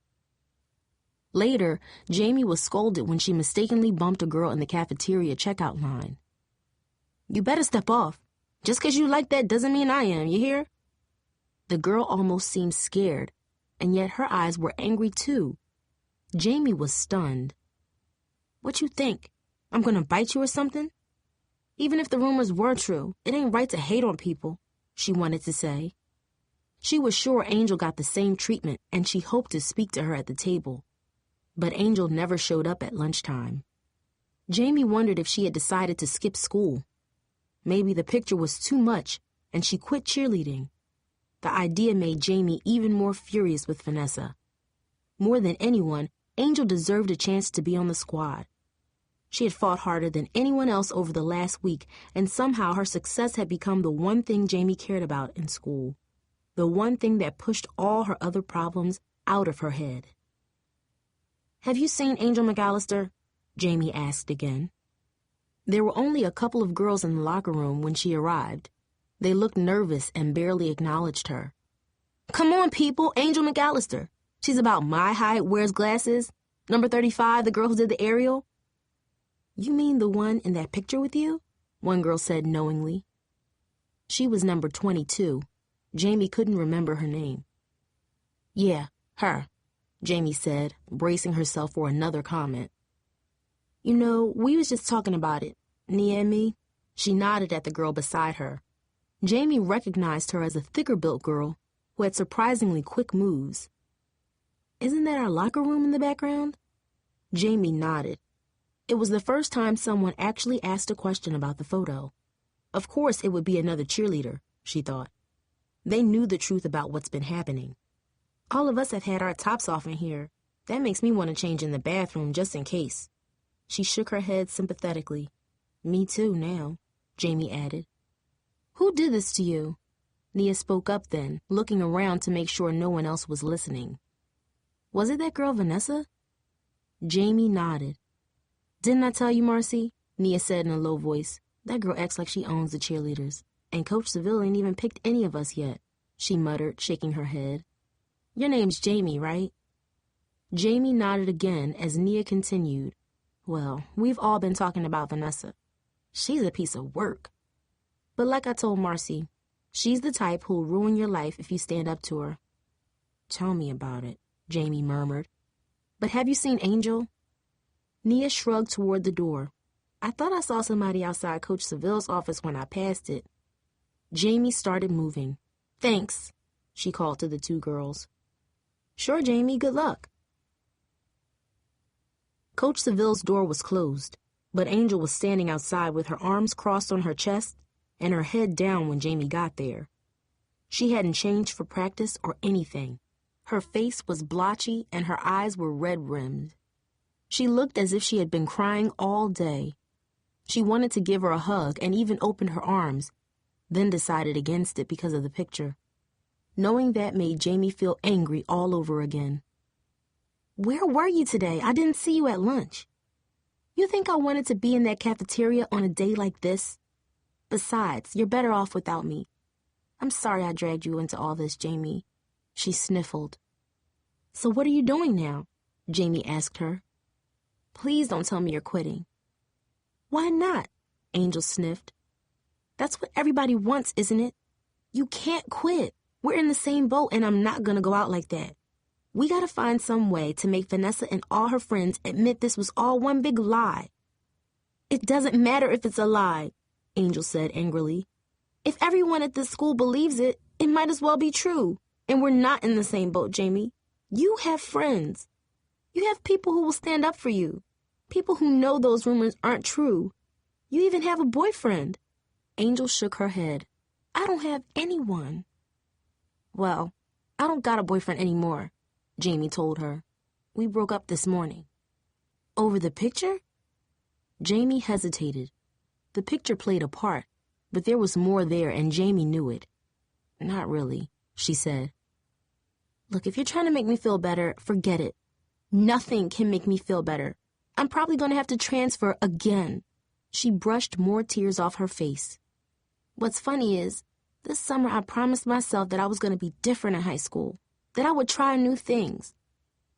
Later, Jamie was scolded when she mistakenly bumped a girl in the cafeteria checkout line. You better step off. Just 'cause you like that doesn't mean I am, you hear? The girl almost seemed scared, and yet her eyes were angry too. Jamie was stunned. What you think? I'm gonna bite you or something? Even if the rumors were true, it ain't right to hate on people, she wanted to say. She was sure Angel got the same treatment, and she hoped to speak to her at the table. But Angel never showed up at lunchtime. Jamie wondered if she had decided to skip school. Maybe the picture was too much, and she quit cheerleading. The idea made Jamie even more furious with Vanessa. More than anyone, Angel deserved a chance to be on the squad. She had fought harder than anyone else over the last week, and somehow her success had become the one thing Jamie cared about in school. The one thing that pushed all her other problems out of her head. Have you seen Angel McCallister? Jamie asked again. There were only a couple of girls in the locker room when she arrived. They looked nervous and barely acknowledged her. Come on, people, Angel McCallister. She's about my height, wears glasses. Number 35, the girl who did the aerial. You mean the one in that picture with you? One girl said knowingly. She was number 22. Jamie couldn't remember her name. Yeah, her, Jamie said, bracing herself for another comment. You know, we was just talking about it, Nia and me. She nodded at the girl beside her. Jamie recognized her as a thicker-built girl who had surprisingly quick moves. Isn't that our locker room in the background? Jamie nodded. It was the first time someone actually asked a question about the photo. Of course it would be another cheerleader, she thought. They knew the truth about what's been happening. All of us have had our tops off in here. That makes me want to change in the bathroom just in case. She shook her head sympathetically. Me too, now, Jamie added. Who did this to you? Nia spoke up then, looking around to make sure no one else was listening. Was it that girl Vanessa? Jamie nodded. "Didn't I tell you, Marcy?" Nia said in a low voice. "That girl acts like she owns the cheerleaders. And Coach Seville ain't even picked any of us yet," she muttered, shaking her head. "Your name's Jamie, right?" Jamie nodded again as Nia continued. "Well, we've all been talking about Vanessa. She's a piece of work. But like I told Marcy, she's the type who'll ruin your life if you stand up to her." "Tell me about it," Jamie murmured. "But have you seen Angel?" Nia shrugged toward the door. "I thought I saw somebody outside Coach Seville's office when I passed it." Jamie started moving. "Thanks," she called to the two girls. "Sure, Jamie, good luck." Coach Seville's door was closed, but Angel was standing outside with her arms crossed on her chest and her head down when Jamie got there. She hadn't changed for practice or anything. Her face was blotchy and her eyes were red-rimmed. She looked as if she had been crying all day. She wanted to give her a hug and even opened her arms, then decided against it because of the picture. Knowing that made Jamie feel angry all over again. "Where were you today? I didn't see you at lunch. You think I wanted to be in that cafeteria on a day like this? Besides, you're better off without me. I'm sorry I dragged you into all this, Jamie." She sniffled. "So what are you doing now?" Jamie asked her. "Please don't tell me you're quitting." "Why not?" Angel sniffed. "That's what everybody wants, isn't it? You can't quit. We're in the same boat, and I'm not gonna go out like that. We gotta find some way to make Vanessa and all her friends admit this was all one big lie." "It doesn't matter if it's a lie," Angel said angrily. "If everyone at this school believes it, it might as well be true. And we're not in the same boat, Jamie. You have friends. You have people who will stand up for you. People who know those rumors aren't true. You even have a boyfriend." Angel shook her head. "I don't have anyone." "Well, I don't got a boyfriend anymore," Jamie told her. "We broke up this morning." "Over the picture?" Jamie hesitated. The picture played a part, but there was more there and Jamie knew it. "Not really," she said. "Look, if you're trying to make me feel better, forget it. Nothing can make me feel better. I'm probably going to have to transfer again." She brushed more tears off her face. "What's funny is, this summer I promised myself that I was going to be different in high school, that I would try new things.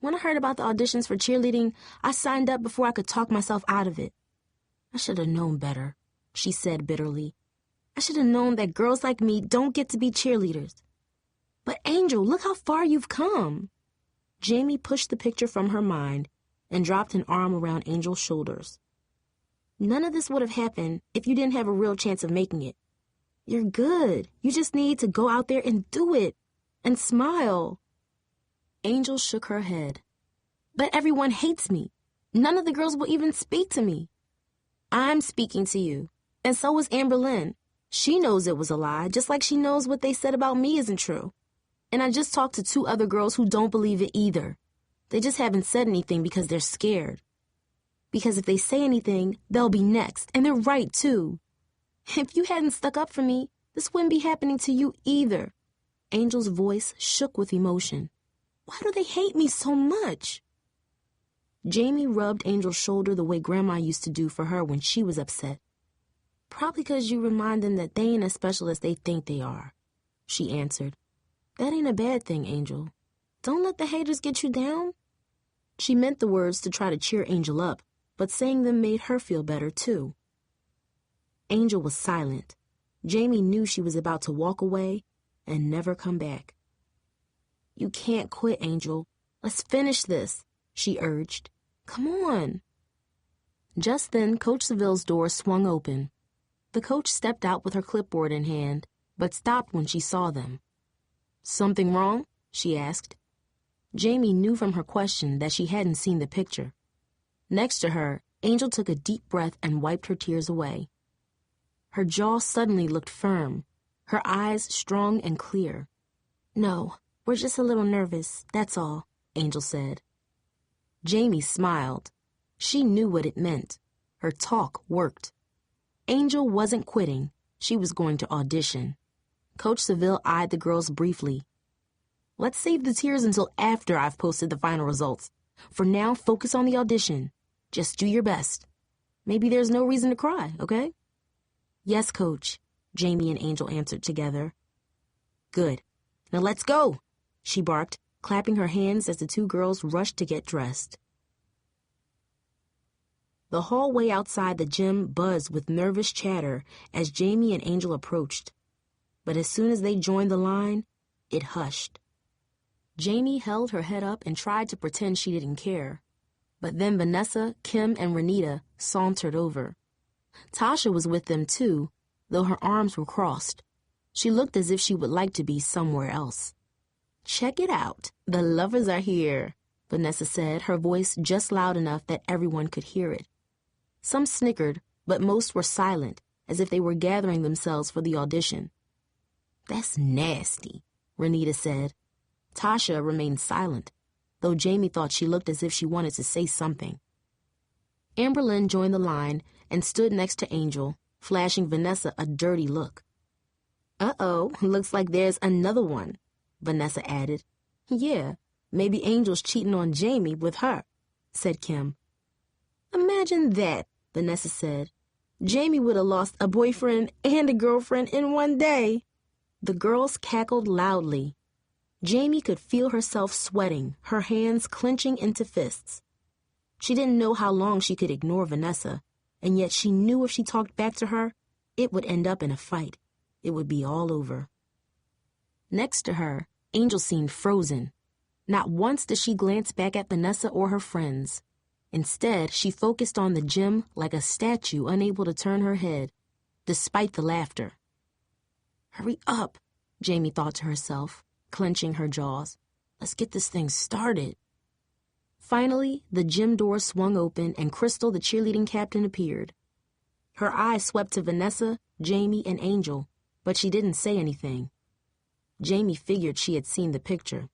When I heard about the auditions for cheerleading, I signed up before I could talk myself out of it. I should have known better," she said bitterly. "I should have known that girls like me don't get to be cheerleaders. But Angel, look how far you've come." Jamie pushed the picture from her mind and dropped an arm around Angel's shoulders. "None of this would have happened if you didn't have a real chance of making it. You're good. You just need to go out there and do it. And smile." Angel shook her head. "But everyone hates me. None of the girls will even speak to me." "I'm speaking to you. And so is Amber Lynn. She knows it was a lie, just like she knows what they said about me isn't true. And I just talked to 2 other girls who don't believe it either. They just haven't said anything because they're scared. Because if they say anything, they'll be next, and they're right, too. If you hadn't stuck up for me, this wouldn't be happening to you either." Angel's voice shook with emotion. "Why do they hate me so much?" Jamie rubbed Angel's shoulder the way Grandma used to do for her when she was upset. "Probably because you remind them that they ain't as special as they think they are," she answered. "That ain't a bad thing, Angel. Don't let the haters get you down." She meant the words to try to cheer Angel up, but saying them made her feel better, too. Angel was silent. Jamie knew she was about to walk away and never come back. "You can't quit, Angel. Let's finish this," she urged. "Come on." Just then, Coach Seville's door swung open. The coach stepped out with her clipboard in hand, but stopped when she saw them. "Something wrong?" she asked. Jamie knew from her question that she hadn't seen the picture. Next to her, Angel took a deep breath and wiped her tears away. Her jaw suddenly looked firm, her eyes strong and clear. "No, we're just a little nervous, that's all," Angel said. Jamie smiled. She knew what it meant. Her talk worked. Angel wasn't quitting. She was going to audition. Coach Seville eyed the girls briefly. "Let's save the tears until after I've posted the final results. For now, focus on the audition. Just do your best. Maybe there's no reason to cry, okay? Yes, Coach, Jamie and Angel answered together. Good. Now let's go, she barked, clapping her hands as the two girls rushed to get dressed. The hallway outside the gym buzzed with nervous chatter as Jamie and Angel approached. But as soon as they joined the line, it hushed. Jamie held her head up and tried to pretend she didn't care. But then Vanessa, Kim, and Renita sauntered over. Tasha was with them too, though her arms were crossed. She looked as if she would like to be somewhere else. Check it out. The lovers are here, Vanessa said, her voice just loud enough that everyone could hear it. Some snickered, but most were silent, as if they were gathering themselves for the audition. That's nasty, Renita said. Tasha remained silent, though Jamie thought she looked as if she wanted to say something. Amberlynn joined the line and stood next to Angel, flashing Vanessa a dirty look. Uh-oh, looks like there's another one, Vanessa added. Yeah, maybe Angel's cheating on Jamie with her, said Kim. Imagine that, Vanessa said. Jamie would have lost a boyfriend and a girlfriend in one day. The girls cackled loudly. Jamie could feel herself sweating, her hands clenching into fists. She didn't know how long she could ignore Vanessa, and yet she knew if she talked back to her, it would end up in a fight. It would be all over. Next to her, Angel seemed frozen. Not once did she glance back at Vanessa or her friends. Instead, she focused on the gym like a statue unable to turn her head, despite the laughter. Hurry up, Jamie thought to herself, clenching her jaws. Let's get this thing started. Finally, the gym door swung open and Crystal, the cheerleading captain, appeared. Her eyes swept to Vanessa, Jamie, and Angel, but she didn't say anything. Jamie figured she had seen the picture.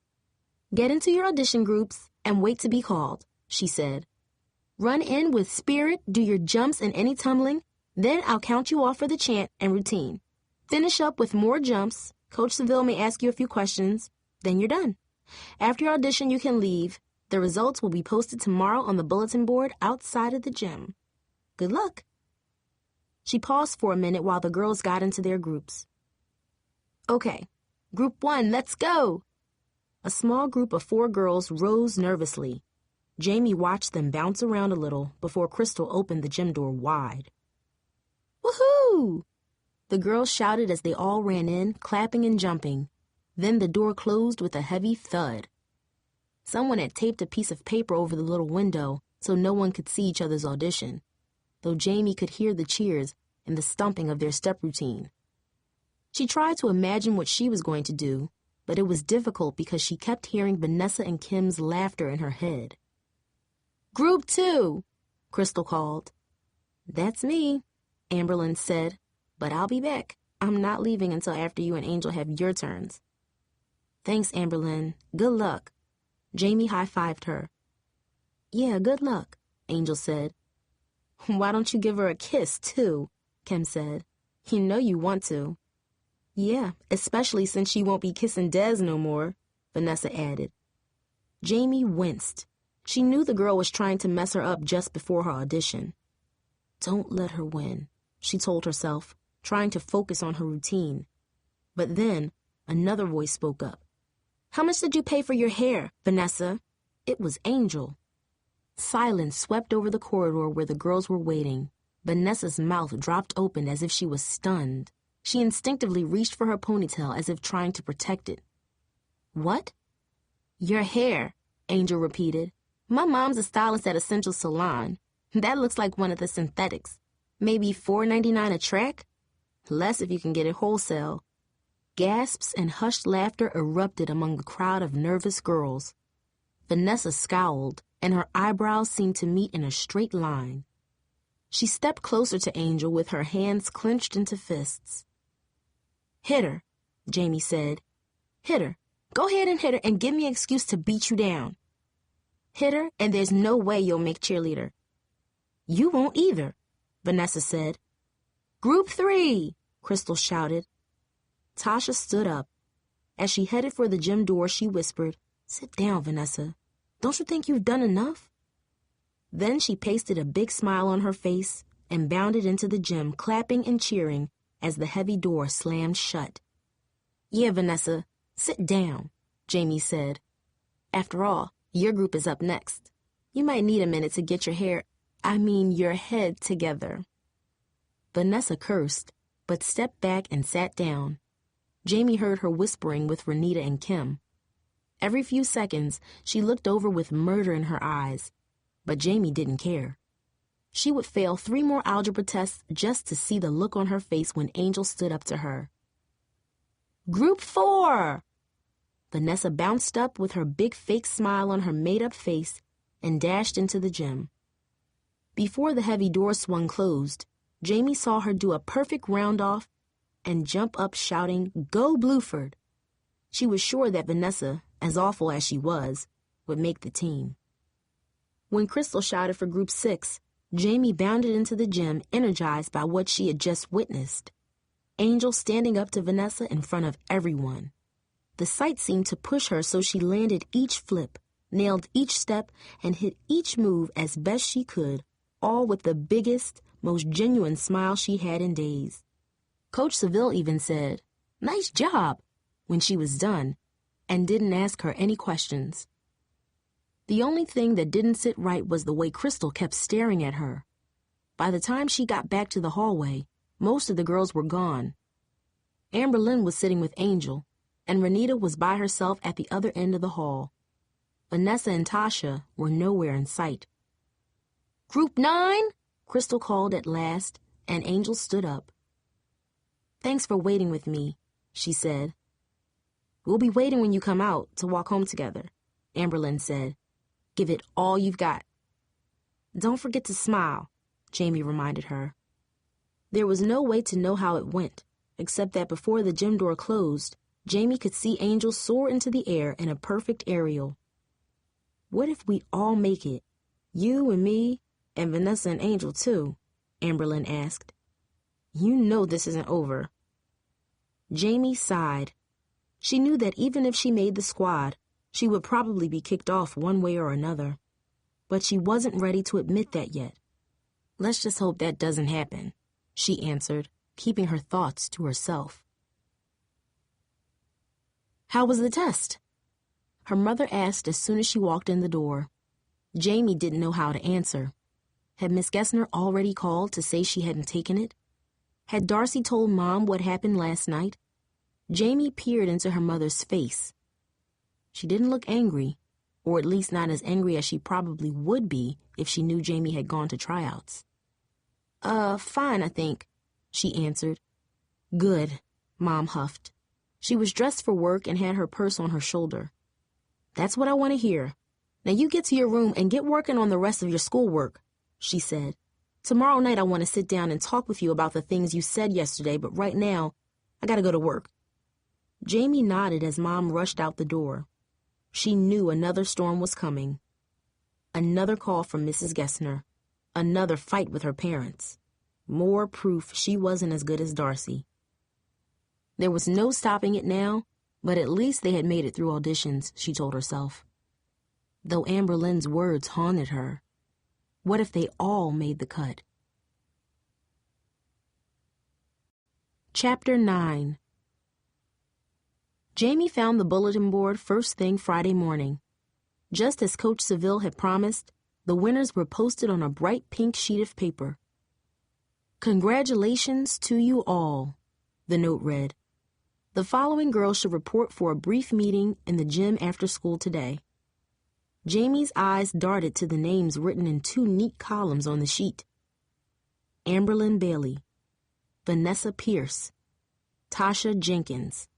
Get into your audition groups and wait to be called, she said. Run in with spirit, do your jumps and any tumbling, then I'll count you off for the chant and routine. Finish up with more jumps. Coach Seville may ask you a few questions. Then you're done. After your audition, you can leave. The results will be posted tomorrow on the bulletin board outside of the gym. Good luck. She paused for a minute while the girls got into their groups. Okay, Group 1, let's go. A small group of 4 girls rose nervously. Jamie watched them bounce around a little before Crystal opened the gym door wide. Woohoo! The girls shouted as they all ran in, clapping and jumping. Then the door closed with a heavy thud. Someone had taped a piece of paper over the little window so no one could see each other's audition, though Jamie could hear the cheers and the stomping of their step routine. She tried to imagine what she was going to do, but it was difficult because she kept hearing Vanessa and Kim's laughter in her head. Group 2, Crystal called. That's me, Amberlynn said, but I'll be back. I'm not leaving until after you and Angel have your turns. Thanks, Amberlynn. Good luck. Jamie high-fived her. Yeah, good luck, Angel said. Why don't you give her a kiss, too? Kim said. You know you want to. Yeah, especially since she won't be kissing Des no more, Vanessa added. Jamie winced. She knew the girl was trying to mess her up just before her audition. Don't let her win, she told herself, trying to focus on her routine. But then, another voice spoke up. How much did you pay for your hair, Vanessa? It was Angel. Silence swept over the corridor where the girls were waiting. Vanessa's mouth dropped open as if she was stunned. She instinctively reached for her ponytail as if trying to protect it. What? Your hair, Angel repeated. My mom's a stylist at Essential Salon. That looks like one of the synthetics. Maybe $4.99 a track? Less if you can get it wholesale. Gasps and hushed laughter erupted among the crowd of nervous girls. Vanessa scowled, and her eyebrows seemed to meet in a straight line. She stepped closer to Angel with her hands clenched into fists. Hit her, Jamie said. Hit her. Go ahead and hit her and give me an excuse to beat you down. Hit her, and there's no way you'll make cheerleader. You won't either, Vanessa said. Group 3, Crystal shouted. Tasha stood up. As she headed for the gym door, she whispered, Sit down, Vanessa. Don't you think you've done enough?" Then she pasted a big smile on her face and bounded into the gym, clapping and cheering as the heavy door slammed shut. "Yeah, Vanessa, sit down," Jamie said. "After all, your group is up next. You might need a minute to get your head together." Vanessa cursed, but stepped back and sat down. Jamie heard her whispering with Renita and Kim. Every few seconds, she looked over with murder in her eyes, but Jamie didn't care. She would fail 3 more algebra tests just to see the look on her face when Angel stood up to her. "Group 4! Vanessa bounced up with her big fake smile on her made-up face and dashed into the gym. Before the heavy door swung closed, Jamie saw her do a perfect round-off and jump up shouting, "Go Bluford!" She was sure that Vanessa, as awful as she was, would make the team. When Crystal shouted for Group 6, Jamie bounded into the gym, energized by what she had just witnessed. Angel standing up to Vanessa in front of everyone. The sight seemed to push her, so she landed each flip, nailed each step, and hit each move as best she could, all with the biggest, most genuine smile she had in days. Coach Seville even said, "Nice job," when she was done, and didn't ask her any questions. The only thing that didn't sit right was the way Crystal kept staring at her. By the time she got back to the hallway, most of the girls were gone. Amber Lynn was sitting with Angel, and Renita was by herself at the other end of the hall. Vanessa and Tasha were nowhere in sight. "Group 9?" Crystal called at last, and Angel stood up. "Thanks for waiting with me," she said. "We'll be waiting when you come out to walk home together," Amber Lynn said. "Give it all you've got." "Don't forget to smile," Jamie reminded her. There was no way to know how it went, except that before the gym door closed, Jamie could see Angel soar into the air in a perfect aerial. "What if we all make it? You and me, and Vanessa and Angel too?" Amber Lynn asked. "You know this isn't over." Jamie sighed. She knew that even if she made the squad, she would probably be kicked off one way or another. But she wasn't ready to admit that yet. "Let's just hope that doesn't happen," she answered, keeping her thoughts to herself. "How was the test?" her mother asked as soon as she walked in the door. Jamie didn't know how to answer. Had Miss Gessner already called to say she hadn't taken it? Had Darcy told Mom what happened last night? Jamie peered into her mother's face. She didn't look angry, or at least not as angry as she probably would be if she knew Jamie had gone to tryouts. Fine, I think," she answered. "Good," Mom huffed. She was dressed for work and had her purse on her shoulder. "That's what I want to hear. Now you get to your room and get working on the rest of your schoolwork," she said. "Tomorrow night I want to sit down and talk with you about the things you said yesterday, but right now, I gotta go to work." Jamie nodded as Mom rushed out the door. She knew another storm was coming. Another call from Mrs. Gessner. Another fight with her parents. More proof she wasn't as good as Darcy. There was no stopping it now, but at least they had made it through auditions, she told herself. Though Amber Lynn's words haunted her. What if they all made the cut? Chapter 9. Jamie found the bulletin board first thing Friday morning. Just as Coach Seville had promised, the winners were posted on a bright pink sheet of paper. "Congratulations to you all," the note read. "The following girls should report for a brief meeting in the gym after school today." Jamie's eyes darted to the names written in 2 neat columns on the sheet. Amberlyn Bailey, Vanessa Pierce, Tasha Jenkins.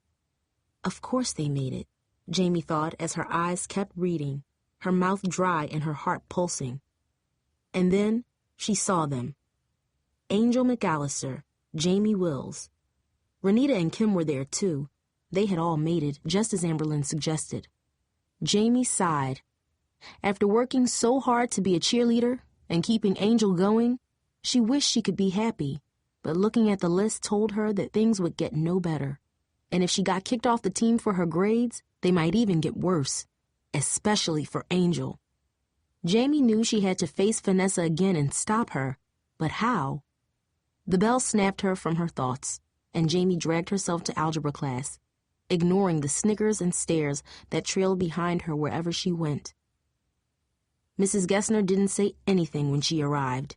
Of course they made it, Jamie thought as her eyes kept reading, her mouth dry and her heart pulsing. And then she saw them. Angel McCallister, Jamee Wills. Renita and Kim were there too. They had all made it, just as Amberlyn suggested. Jamie sighed. After working so hard to be a cheerleader and keeping Angel going, she wished she could be happy, but looking at the list told her that things would get no better. And if she got kicked off the team for her grades, they might even get worse. especially for Angel. Jamie knew she had to face Vanessa again and stop her, but how? The bell snapped her from her thoughts, and Jamie dragged herself to algebra class, ignoring the snickers and stares that trailed behind her wherever she went. Mrs. Gessner didn't say anything when she arrived.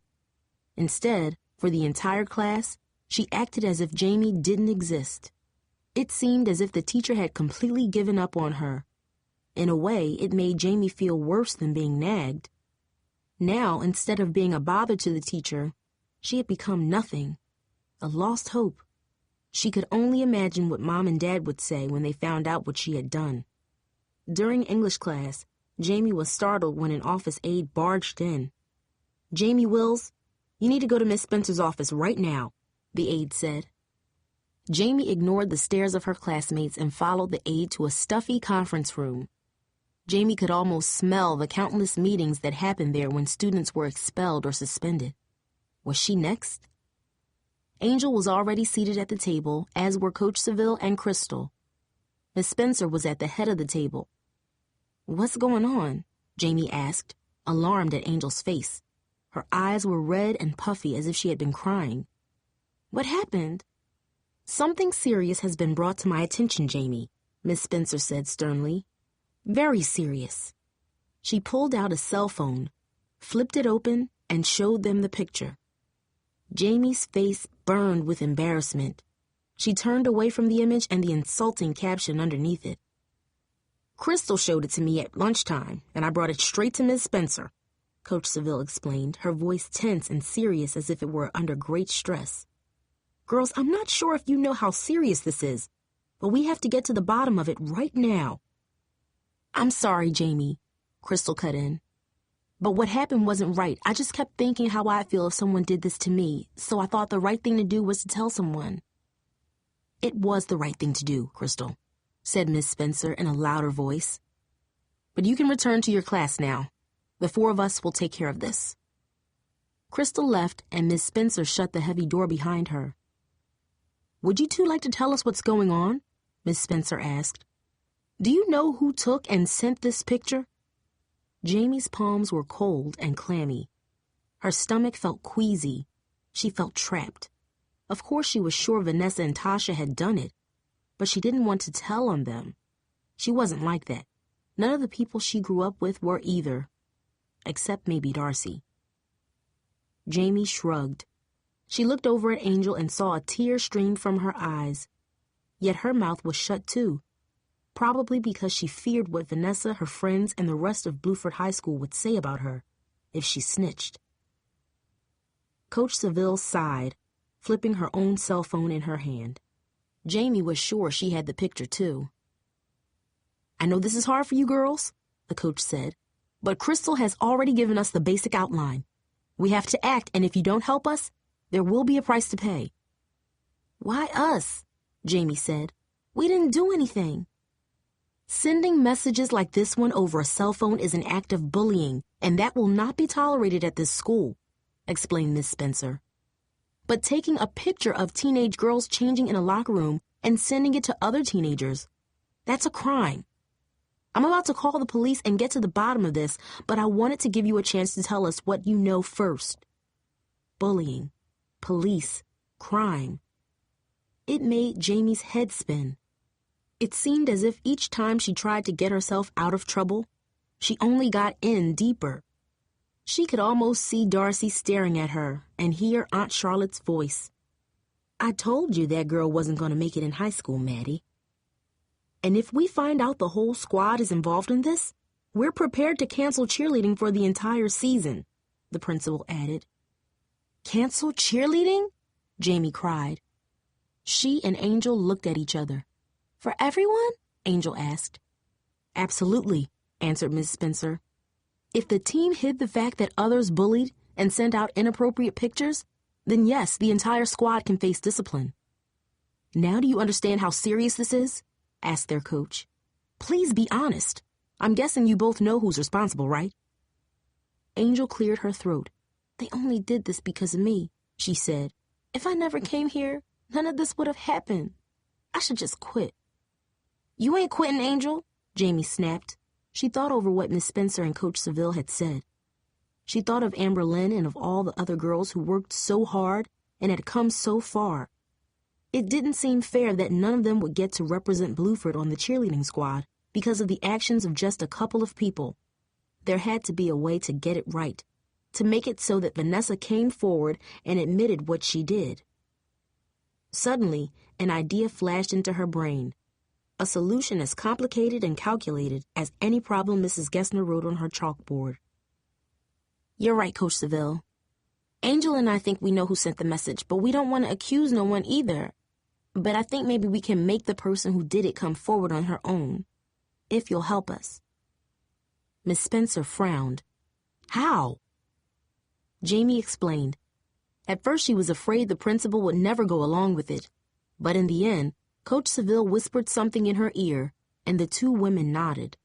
Instead, for the entire class, she acted as if Jamie didn't exist. It seemed as if the teacher had completely given up on her. In a way, it made Jamie feel worse than being nagged. Now, instead of being a bother to the teacher, she had become nothing, a lost hope. She could only imagine what Mom and Dad would say when they found out what she had done. During English class, Jamie was startled when an office aide barged in. "Jamee Wills, you need to go to Miss Spencer's office right now," the aide said. Jamie ignored the stares of her classmates and followed the aide to a stuffy conference room. Jamie could almost smell the countless meetings that happened there when students were expelled or suspended. Was she next? Angel was already seated at the table, as were Coach Seville and Crystal. Miss Spencer was at the head of the table. "What's going on?" Jamie asked, alarmed at Angel's face. Her eyes were red and puffy as if she had been crying. "What happened?" "Something serious has been brought to my attention, Jamie," Miss Spencer said sternly. "Very serious." She pulled out a cell phone, flipped it open, and showed them the picture. Jamie's face burned with embarrassment. She turned away from the image and the insulting caption underneath it. "Crystal showed it to me at lunchtime, and I brought it straight to Miss Spencer," Coach Seville explained, her voice tense and serious as if it were under great stress. "Girls, I'm not sure if you know how serious this is, but we have to get to the bottom of it right now." "I'm sorry, Jamie," Crystal cut in. "But what happened wasn't right. I just kept thinking how I'd feel if someone did this to me, so I thought the right thing to do was to tell someone." "It was the right thing to do, Crystal," said Miss Spencer in a louder voice. "But you can return to your class now. The four of us will take care of this." Crystal left, and Miss Spencer shut the heavy door behind her. "Would you two like to tell us what's going on?" Miss Spencer asked. "Do you know who took and sent this picture?" Jamie's palms were cold and clammy. Her stomach felt queasy. She felt trapped. Of course she was sure Vanessa and Tasha had done it, but she didn't want to tell on them. She wasn't like that. None of the people she grew up with were either, except maybe Darcy. Jamie shrugged. She looked over at Angel and saw a tear stream from her eyes. Yet her mouth was shut too, probably because she feared what Vanessa, her friends, and the rest of Bluford High School would say about her if she snitched. Coach Seville sighed, flipping her own cell phone in her hand. Jamie was sure she had the picture too. "I know this is hard for you girls," the coach said, "but Crystal has already given us the basic outline. We have to act, and if you don't help us, there will be a price to pay." "Why us?" Jamie said. "We didn't do anything." "Sending messages like this one over a cell phone is an act of bullying, and that will not be tolerated at this school," explained Miss Spencer. "But taking a picture of teenage girls changing in a locker room and sending it to other teenagers, that's a crime. I'm about to call the police and get to the bottom of this, but I wanted to give you a chance to tell us what you know first." Bullying, police, crime. It made Jamie's head spin. It seemed as if each time she tried to get herself out of trouble, she only got in deeper. She could almost see Darcy staring at her and hear Aunt Charlotte's voice. "I told you that girl wasn't going to make it in high school, Maddie. And if we find out the whole squad is involved in this, we're prepared to cancel cheerleading for the entire season," the principal added. "Cancel cheerleading?" Jamie cried. She and Angel looked at each other. "For everyone?" Angel asked. "Absolutely," answered Miss Spencer. "If the team hid the fact that others bullied and sent out inappropriate pictures, then yes, the entire squad can face discipline." "Now do you understand how serious this is?" asked their coach. "Please be honest. I'm guessing you both know who's responsible, right?" Angel cleared her throat. "They only did this because of me," she said. "If I never came here, none of this would have happened. I should just quit." "You ain't quitting, Angel," Jamie snapped. She thought over what Miss Spencer and Coach Seville had said. She thought of Amber Lynn and of all the other girls who worked so hard and had come so far. It didn't seem fair that none of them would get to represent Bluford on the cheerleading squad because of the actions of just a couple of people. There had to be a way to get it right, to make it so that Vanessa came forward and admitted what she did. Suddenly, an idea flashed into her brain, a solution as complicated and calculated as any problem Mrs. Gessner wrote on her chalkboard. You're right, Coach Seville. Angel and I think we know who sent the message, but we don't want to accuse no one either. But I think maybe we can make the person who did it come forward on her own, if you'll help us. Miss Spencer frowned. How? Jamie explained. At first she was afraid the principal would never go along with it, but in the end, Coach Seville whispered something in her ear, and the two women nodded.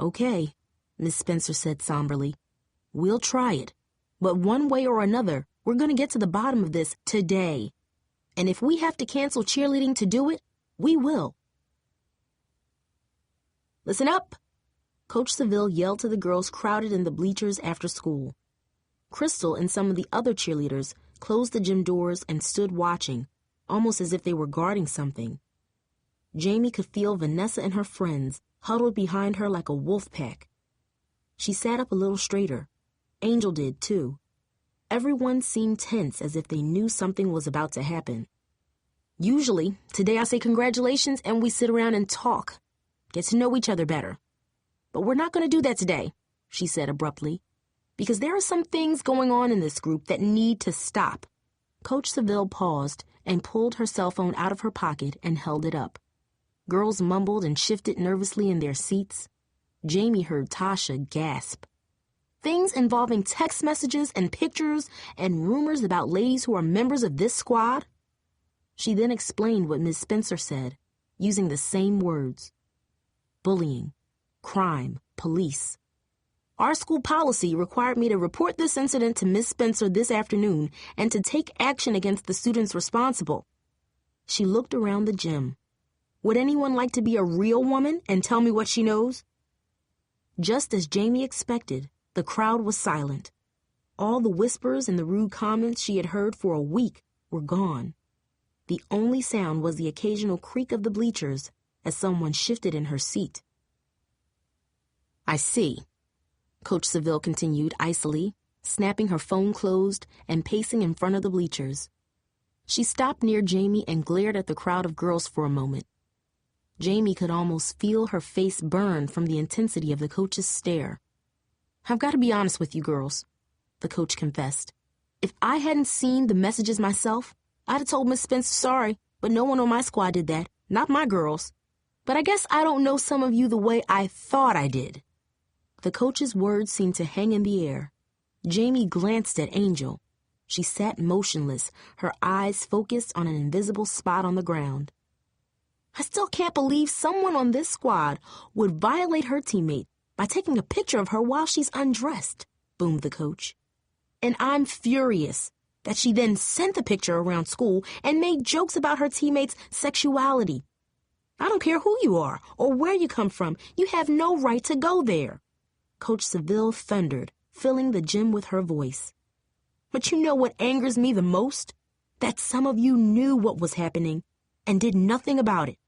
Okay, Miss Spencer said somberly. We'll try it, but one way or another, we're going to get to the bottom of this today. And if we have to cancel cheerleading to do it, we will. Listen up! Coach Seville yelled to the girls crowded in the bleachers after school. Crystal and some of the other cheerleaders closed the gym doors and stood watching, almost as if they were guarding something. Jamie could feel Vanessa and her friends huddled behind her like a wolf pack. She sat up a little straighter. Angel did, too. Everyone seemed tense as if they knew something was about to happen. Usually, today I say congratulations and we sit around and talk, get to know each other better. But we're not going to do that today, she said abruptly, because there are some things going on in this group that need to stop. Coach Seville paused and pulled her cell phone out of her pocket and held it up. Girls mumbled and shifted nervously in their seats. Jamie heard Tasha gasp. Things involving text messages and pictures and rumors about ladies who are members of this squad? She then explained what Miss Spencer said, using the same words. Bullying, crime, police. Our school policy required me to report this incident to Miss Spencer this afternoon and to take action against the students responsible. She looked around the gym. Would anyone like to be a real woman and tell me what she knows? Just as Jamie expected, the crowd was silent. All the whispers and the rude comments she had heard for a week were gone. The only sound was the occasional creak of the bleachers as someone shifted in her seat. I see, Coach Seville continued icily, snapping her phone closed and pacing in front of the bleachers. She stopped near Jamie and glared at the crowd of girls for a moment. Jamie could almost feel her face burn from the intensity of the coach's stare. I've got to be honest with you girls, the coach confessed. If I hadn't seen the messages myself, I'd have told Miss Spencer sorry, but no one on my squad did that, not my girls. But I guess I don't know some of you the way I thought I did. The coach's words seemed to hang in the air. Jamie glanced at Angel. She sat motionless, her eyes focused on an invisible spot on the ground. I still can't believe someone on this squad would violate her teammate by taking a picture of her while she's undressed, boomed the coach. And I'm furious that she then sent the picture around school and made jokes about her teammates' sexuality. I don't care who you are or where you come from, you have no right to go there. Coach Seville thundered, filling the gym with her voice. But you know what angers me the most? That some of you knew what was happening and did nothing about it.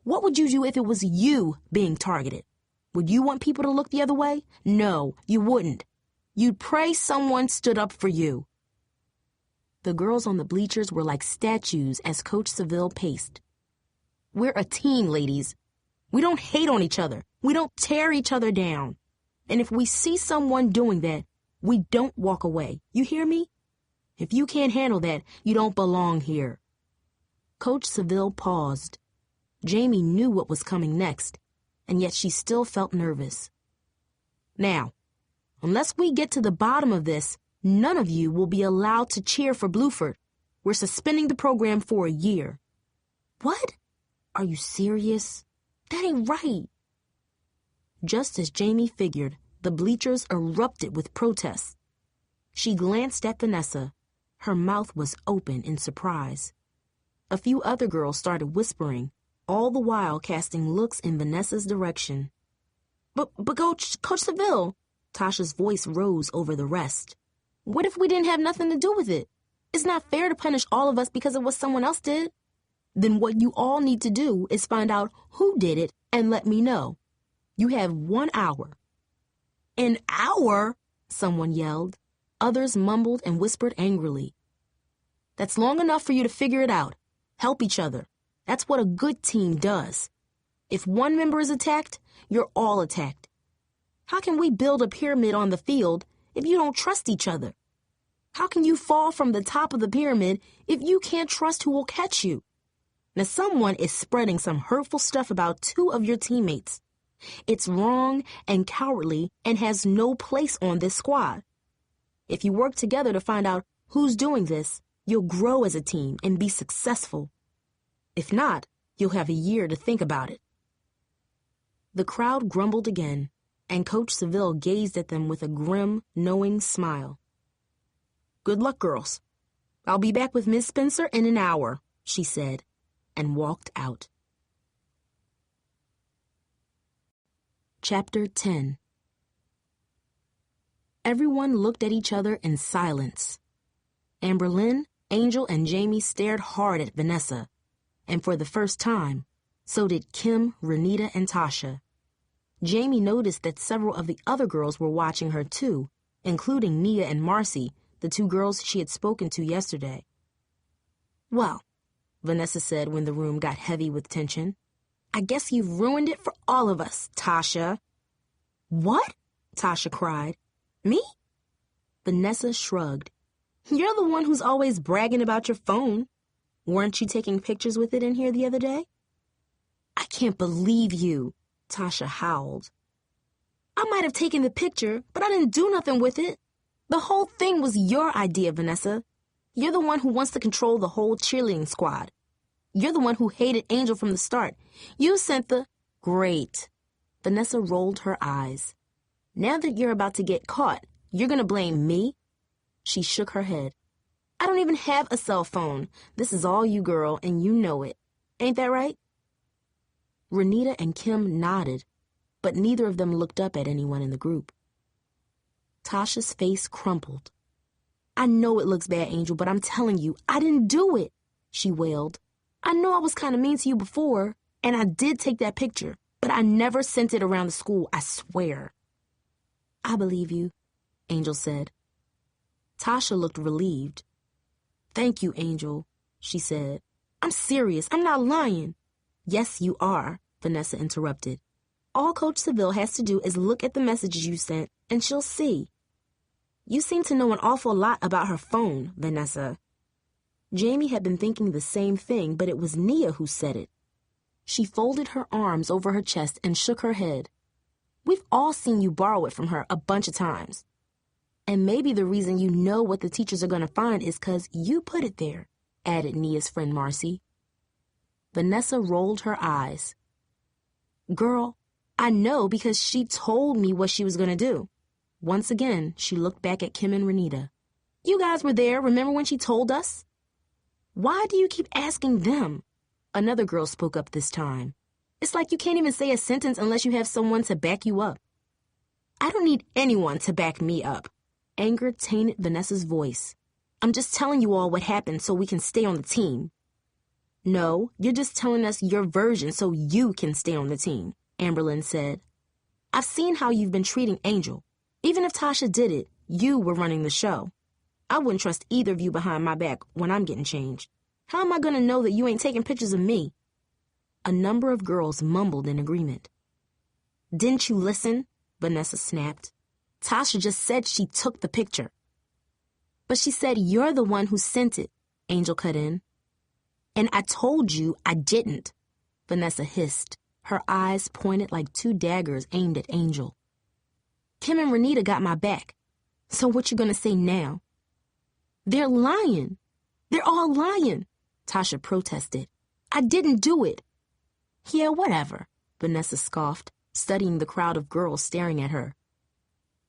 What would you do if it was you being targeted? Would you want people to look the other way? No, you wouldn't. You'd pray someone stood up for you. The girls on the bleachers were like statues as Coach Seville paced. We're a team, ladies. We don't hate on each other. We don't tear each other down. And if we see someone doing that, we don't walk away. You hear me? If you can't handle that, you don't belong here. Coach Seville paused. Jamie knew what was coming next, and yet she still felt nervous. Now, unless we get to the bottom of this, none of you will be allowed to cheer for Bluford. We're suspending the program for a year. What? Are you serious? That ain't right. Just as Jamie figured, the bleachers erupted with protests. She glanced at Vanessa. Her mouth was open in surprise. A few other girls started whispering, all the while casting looks in Vanessa's direction. But Coach Seville, Tasha's voice rose over the rest. What if we didn't have nothing to do with it? It's not fair to punish all of us because of what someone else did. Then what you all need to do is find out who did it and let me know. You have 1 hour. An hour? Someone yelled. Others mumbled and whispered angrily. That's long enough for you to figure it out. Help each other. That's what a good team does. If one member is attacked, you're all attacked. How can we build a pyramid on the field if you don't trust each other? How can you fall from the top of the pyramid if you can't trust who will catch you? Now someone is spreading some hurtful stuff about 2 of your teammates. It's wrong and cowardly and has no place on this squad. If you work together to find out who's doing this, you'll grow as a team and be successful. If not, you'll have a year to think about it. The crowd grumbled again, and Coach Seville gazed at them with a grim, knowing smile. Good luck, girls. I'll be back with Miss Spencer in an hour, she said, and walked out. Chapter 10. Everyone looked at each other in silence. Amberlynn, Angel, and Jamie stared hard at Vanessa, and for the first time, so did Kim, Renita, and Tasha. Jamie noticed that several of the other girls were watching her too, including Nia and Marcy, the 2 girls she had spoken to yesterday. Well, Vanessa said when the room got heavy with tension, I guess you've ruined it for all of us, Tasha. What? Tasha cried. Me? Vanessa shrugged. You're the one who's always bragging about your phone. Weren't you taking pictures with it in here the other day? I can't believe you, Tasha howled. I might have taken the picture, but I didn't do nothing with it. The whole thing was your idea, Vanessa. You're the one who wants to control the whole cheerleading squad. You're the one who hated Angel from the start. You sent the... Great. Vanessa rolled her eyes. Now that you're about to get caught, you're going to blame me? She shook her head. I don't even have a cell phone. This is all you, girl, and you know it. Ain't that right? Renita and Kim nodded, but neither of them looked up at anyone in the group. Tasha's face crumpled. I know it looks bad, Angel, but I'm telling you, I didn't do it, she wailed. I know I was kind of mean to you before, and I did take that picture, but I never sent it around the school, I swear. I believe you, Angel said. Tasha looked relieved. Thank you, Angel, she said. I'm serious. I'm not lying. Yes, you are, Vanessa interrupted. All Coach Seville has to do is look at the messages you sent, and she'll see. You seem to know an awful lot about her phone, Vanessa. Jamie had been thinking the same thing, but it was Nia who said it. She folded her arms over her chest and shook her head. We've all seen you borrow it from her a bunch of times. And maybe the reason you know what the teachers are going to find is 'cause you put it there, added Nia's friend Marcy. Vanessa rolled her eyes. Girl, I know because she told me what she was going to do. Once again, she looked back at Kim and Renita. You guys were there, remember when she told us? Why do you keep asking them? Another girl spoke up this time. It's like you can't even say a sentence unless you have someone to back you up. I don't need anyone to back me up. Anger tainted Vanessa's voice. I'm just telling you all what happened so we can stay on the team. No, you're just telling us your version so you can stay on the team, Amberlynn said. I've seen how you've been treating Angel. Even if Tasha did it, you were running the show. I wouldn't trust either of you behind my back when I'm getting changed. How am I going to know that you ain't taking pictures of me? A number of girls mumbled in agreement. Didn't you listen? Vanessa snapped. Tasha just said she took the picture. But she said you're the one who sent it, Angel cut in. And I told you I didn't, Vanessa hissed, her eyes pointed like 2 daggers aimed at Angel. Kim and Renita got my back. So what you gonna say now? They're lying. They're all lying, Tasha protested. I didn't do it. Yeah, whatever, Vanessa scoffed, studying the crowd of girls staring at her.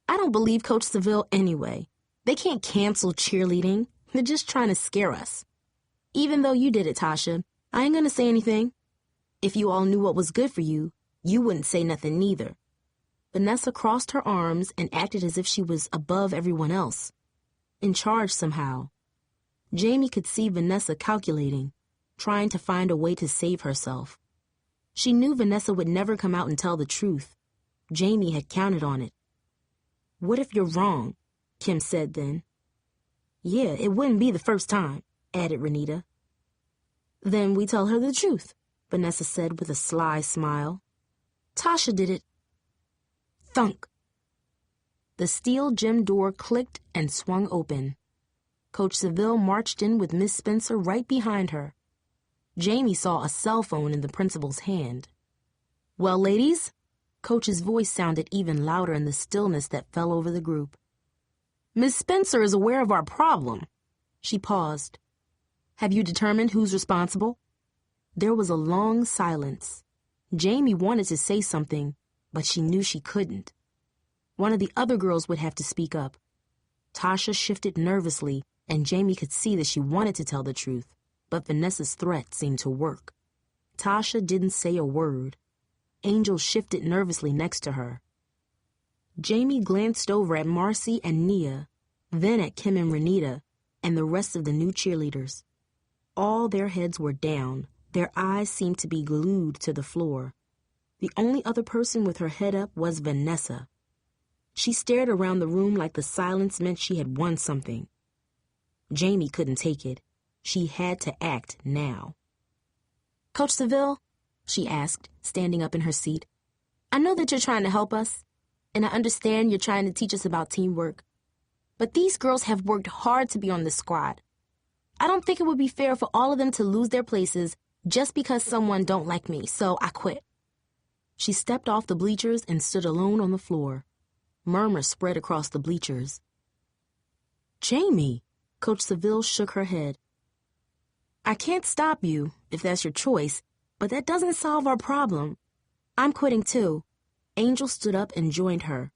I don't believe Coach Seville anyway. They can't cancel cheerleading. They're just trying to scare us. Even though you did it, Tasha, I ain't gonna say anything. If you all knew what was good for you, you wouldn't say nothing neither. Vanessa crossed her arms and acted as if she was above everyone else, in charge somehow. Jamie could see Vanessa calculating, trying to find a way to save herself. She knew Vanessa would never come out and tell the truth. Jamie had counted on it. "What if you're wrong?" Kim said then. "Yeah, it wouldn't be the first time," added Renita. "Then we tell her the truth," Vanessa said with a sly smile. "Tasha did it." Thunk! The steel gym door clicked and swung open. Coach Seville marched in with Miss Spencer right behind her. Jamie saw a cell phone in the principal's hand. "Well, ladies?" Coach's voice sounded even louder in the stillness that fell over the group. "Miss Spencer is aware of our problem." She paused. "Have you determined who's responsible?" There was a long silence. Jamie wanted to say something, but she knew she couldn't. One of the other girls would have to speak up. Tasha shifted nervously, and Jamie could see that she wanted to tell the truth, but Vanessa's threat seemed to work. Tasha didn't say a word. Angel shifted nervously next to her. Jamie glanced over at Marcy and Nia, then at Kim and Renita, and the rest of the new cheerleaders. All their heads were down. Their eyes seemed to be glued to the floor. The only other person with her head up was Vanessa. She stared around the room like the silence meant she had won something. Jamie couldn't take it. She had to act now. "Coach Seville," she asked, standing up in her seat, "I know that you're trying to help us, and I understand you're trying to teach us about teamwork. But these girls have worked hard to be on this squad. I don't think it would be fair for all of them to lose their places just because someone don't like me, so I quit." She stepped off the bleachers and stood alone on the floor. Murmurs spread across the bleachers. "Jamie," Coach Seville shook her head. "I can't stop you, if that's your choice, but that doesn't solve our problem. I'm quitting too." Angel stood up and joined her.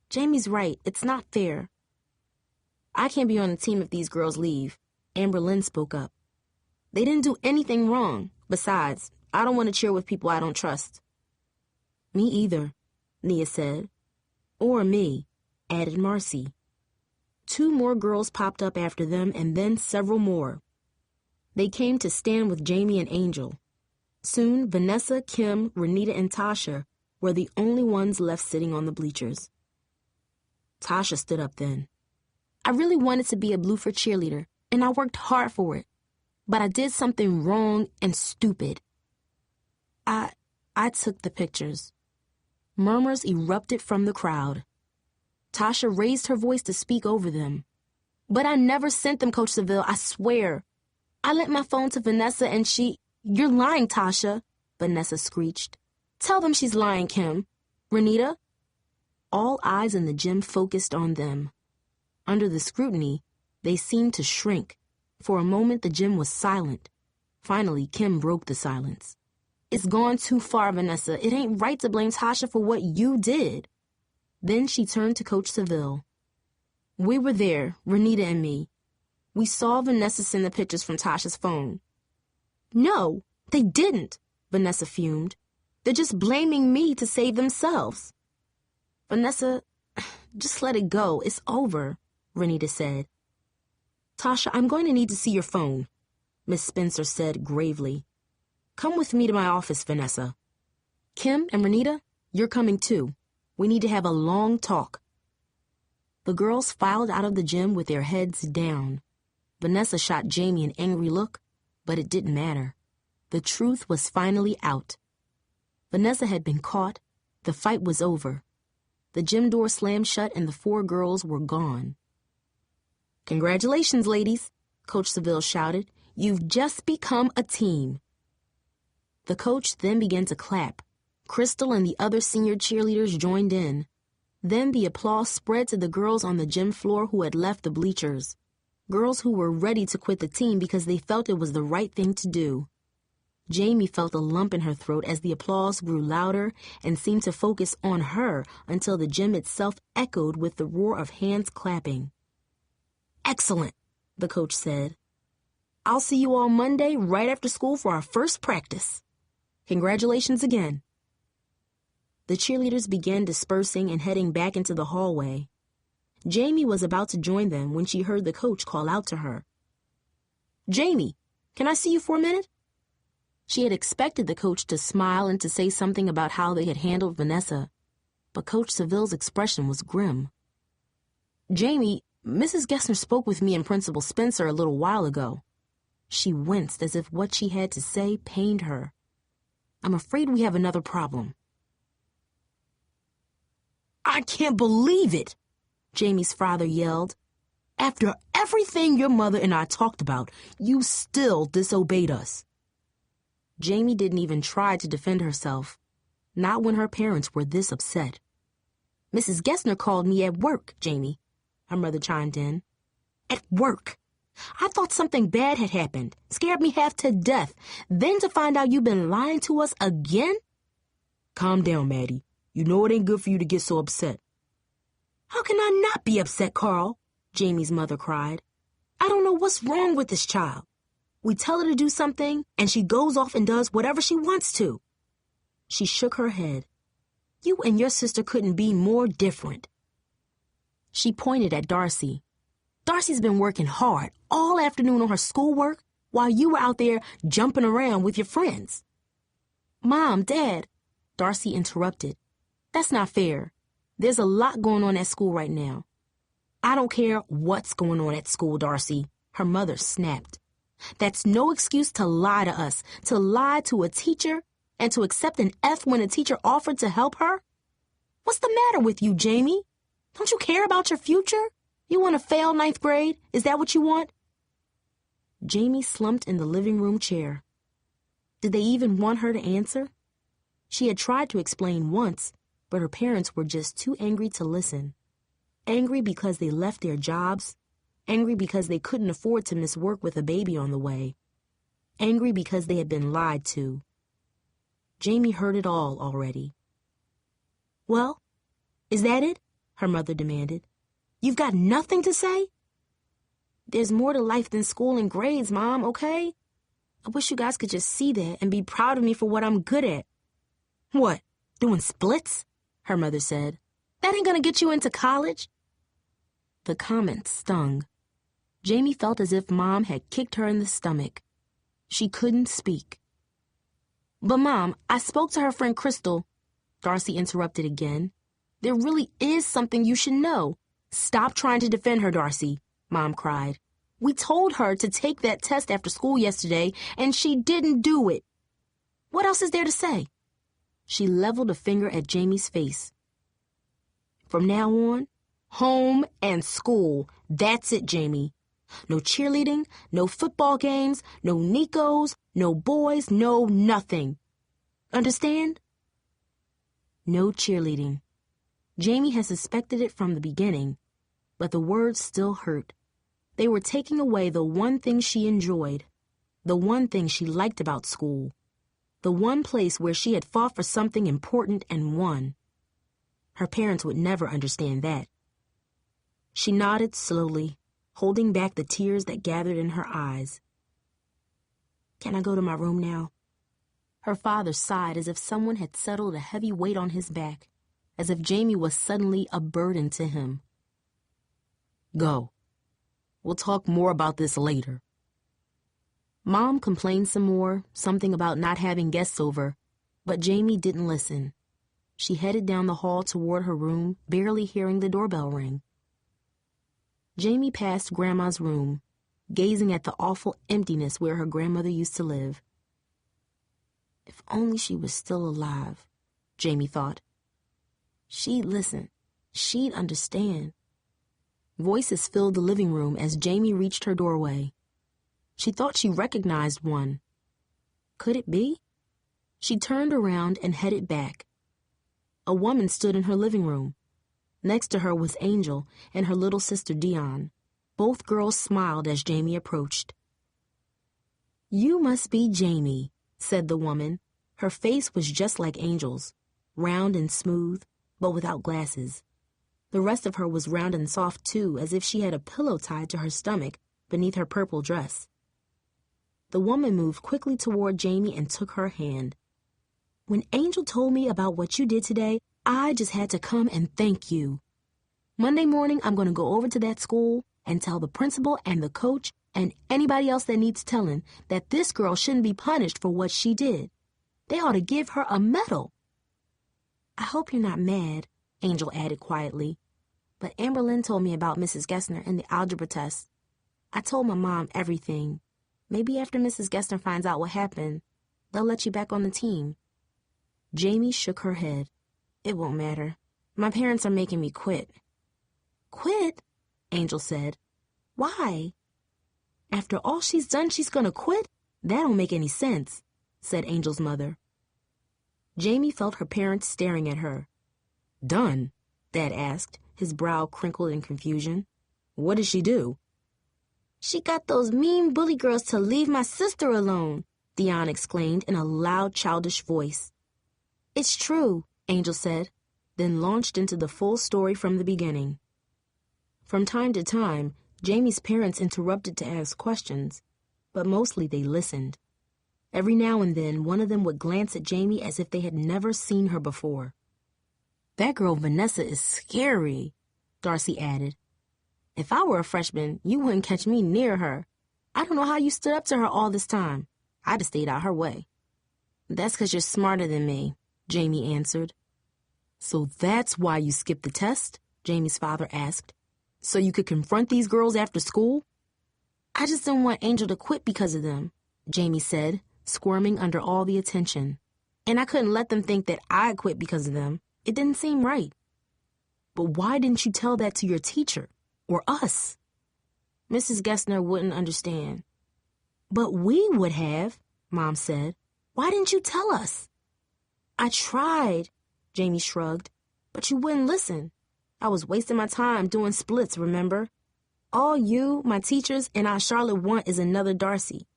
"Jamie's right, it's not fair." "I can't be on the team if these girls leave," Amber Lynn spoke up. "They didn't do anything wrong. Besides, I don't want to cheer with people I don't trust." "Me either," Nia said. "Or me," added Marcy. 2 more girls popped up after them, and then several more. They came to stand with Jamie and Angel. Soon, Vanessa, Kim, Renita, and Tasha were the only ones left sitting on the bleachers. Tasha stood up then. "I really wanted to be a Bluford cheerleader, and I worked hard for it. But I did something wrong and stupid. I took the pictures." Murmurs erupted from the crowd. Tasha raised her voice to speak over them. "But I never sent them, Coach Seville, I swear. I lent my phone to Vanessa and she—" "You're lying, Tasha," Vanessa screeched. "Tell them she's lying, Kim. Renita?" All eyes in the gym focused on them. Under the scrutiny, they seemed to shrink. For a moment, the gym was silent. Finally, Kim broke the silence. "It's gone too far, Vanessa. It ain't right to blame Tasha for what you did." Then she turned to Coach Seville. "We were there, Renita and me. We saw Vanessa send the pictures from Tasha's phone." "No, they didn't," Vanessa fumed. "They're just blaming me to save themselves." "Vanessa, just let it go. It's over," Renita said. "Tasha, I'm going to need to see your phone," Miss Spencer said gravely. "Come with me to my office, Vanessa. Kim and Renita, you're coming too. We need to have a long talk." The girls filed out of the gym with their heads down. Vanessa shot Jamie an angry look, but it didn't matter. The truth was finally out. Vanessa had been caught. The fight was over. The gym door slammed shut and the 4 girls were gone. "Congratulations, ladies," Coach Seville shouted. "You've just become a team." The coach then began to clap. Crystal and the other senior cheerleaders joined in. Then the applause spread to the girls on the gym floor who had left the bleachers. Girls who were ready to quit the team because they felt it was the right thing to do. Jamie felt a lump in her throat as the applause grew louder and seemed to focus on her until the gym itself echoed with the roar of hands clapping. "Excellent," the coach said. "I'll see you all Monday right after school for our first practice. Congratulations again." The cheerleaders began dispersing and heading back into the hallway. Jamie was about to join them when she heard the coach call out to her. "Jamie, can I see you for a minute?" She had expected the coach to smile and to say something about how they had handled Vanessa, but Coach Seville's expression was grim. "Jamie, Mrs. Gessner spoke with me and Principal Spencer a little while ago." She winced as if what she had to say pained her. "I'm afraid we have another problem." "I can't believe it!" Jamie's father yelled. "After everything your mother and I talked about, you still disobeyed us." Jamie didn't even try to defend herself, not when her parents were this upset. "Mrs. Gessner called me at work, Jamie," her mother chimed in. "At work? I thought something bad had happened, scared me half to death. Then to find out you've been lying to us again?" "Calm down, Maddie. You know it ain't good for you to get so upset." "How can I not be upset, Carl?" Jamie's mother cried. "I don't know what's wrong with this child. We tell her to do something, and she goes off and does whatever she wants to." She shook her head. "You and your sister couldn't be more different." She pointed at Darcy. "Darcy's been working hard all afternoon on her schoolwork while you were out there jumping around with your friends." "Mom, Dad," Darcy interrupted. "That's not fair. There's a lot going on at school right now." "I don't care what's going on at school, Darcy," her mother snapped. "That's no excuse to lie to us, to lie to a teacher, and to accept an F when a teacher offered to help her. What's the matter with you, Jamie? Don't you care about your future? You want to fail ninth grade? Is that what you want?" Jamie slumped in the living room chair. Did they even want her to answer? She had tried to explain once, but her parents were just too angry to listen. Angry because they left their jobs. Angry because they couldn't afford to miss work with a baby on the way. Angry because they had been lied to. Jamie heard it all already. "Well, is that it?" her mother demanded. "You've got nothing to say?" "There's more to life than school and grades, Mom, okay? I wish you guys could just see that and be proud of me for what I'm good at." "What, doing splits?" her mother said. "That ain't gonna get you into college." The comment stung. Jamie felt as if Mom had kicked her in the stomach. She couldn't speak. "But Mom, I spoke to her friend Crystal," Darcy interrupted again. "There really is something you should know." "Stop trying to defend her, Darcy," Mom cried. "We told her to take that test after school yesterday, and she didn't do it. What else is there to say?" She leveled a finger at Jamie's face. "From now on, home and school. That's it, Jamie. No cheerleading, no football games, no Nicos, no boys, no nothing. Understand?" No cheerleading. Jamie had suspected it from the beginning, but the words still hurt. They were taking away the one thing she enjoyed, the one thing she liked about school, the one place where she had fought for something important and won. Her parents would never understand that. She nodded slowly, holding back the tears that gathered in her eyes. "Can I go to my room now?" Her father sighed as if someone had settled a heavy weight on his back, as if Jamie was suddenly a burden to him. "Go. We'll talk more about this later." Mom complained some more, something about not having guests over, but Jamie didn't listen. She headed down the hall toward her room, barely hearing the doorbell ring. Jamie passed Grandma's room, gazing at the awful emptiness where her grandmother used to live. If only she was still alive, Jamie thought. She'd listen. She'd understand. Voices filled the living room as Jamie reached her doorway. She thought she recognized one. Could it be? She turned around and headed back. A woman stood in her living room. Next to her was Angel and her little sister Dion. Both girls smiled as Jamie approached. "You must be Jamie," said the woman. Her face was just like Angel's, round and smooth, but without glasses. The rest of her was round and soft, too, as if she had a pillow tied to her stomach beneath her purple dress. The woman moved quickly toward Jamie and took her hand. When Angel told me about what you did today, I just had to come and thank you. Monday morning, I'm going to go over to that school and tell the principal and the coach and anybody else that needs telling that this girl shouldn't be punished for what she did. They ought to give her a medal. I hope you're not mad, Angel added quietly. But Amberlynn told me about Mrs. Gessner and the algebra test. I told my mom everything. Maybe after Mrs. Gessner finds out what happened, they'll let you back on the team. Jamie shook her head. It won't matter. My parents are making me quit. Quit? Angel said. Why? After all she's done, she's gonna quit? That don't make any sense, said Angel's mother. Jamie felt her parents staring at her. Done? Dad asked, his brow crinkled in confusion. What did she do? She got those mean bully girls to leave my sister alone, Dion exclaimed in a loud, childish voice. It's true, Angel said, then launched into the full story from the beginning. From time to time, Jamie's parents interrupted to ask questions, but mostly they listened. Every now and then, one of them would glance at Jamie as if they had never seen her before. That girl Vanessa is scary, Darcy added. If I were a freshman, you wouldn't catch me near her. I don't know how you stood up to her all this time. I'd have stayed out her way. That's 'cause you're smarter than me, Jamie answered. So that's why you skipped the test? Jamie's father asked. So you could confront these girls after school? I just didn't want Angel to quit because of them, Jamie said, squirming under all the attention. And I couldn't let them think that I'd quit because of them. It didn't seem right. But why didn't you tell that to your teacher? Or us? Mrs. Gessner wouldn't understand. But we would have, Mom said. Why didn't you tell us? I tried, Jamie shrugged, but you wouldn't listen. I was wasting my time doing splits, remember? All you, my teachers, and Aunt Charlotte want is another Darcy.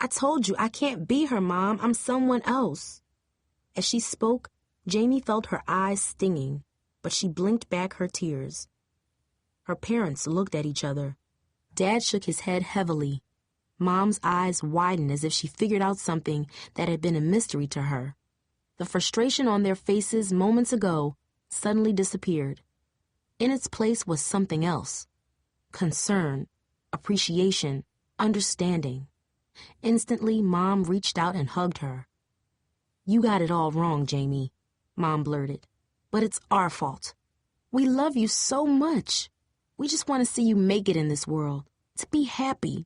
I told you I can't be her, Mom. I'm someone else. As she spoke, Jamie felt her eyes stinging, but she blinked back her tears. Her parents looked at each other. Dad shook his head heavily. Mom's eyes widened as if she figured out something that had been a mystery to her. The frustration on their faces moments ago suddenly disappeared. In its place was something else. Concern, appreciation, understanding. Instantly, Mom reached out and hugged her. You got it all wrong, Jamie, Mom blurted. But it's our fault. We love you so much. We just want to see you make it in this world, to be happy.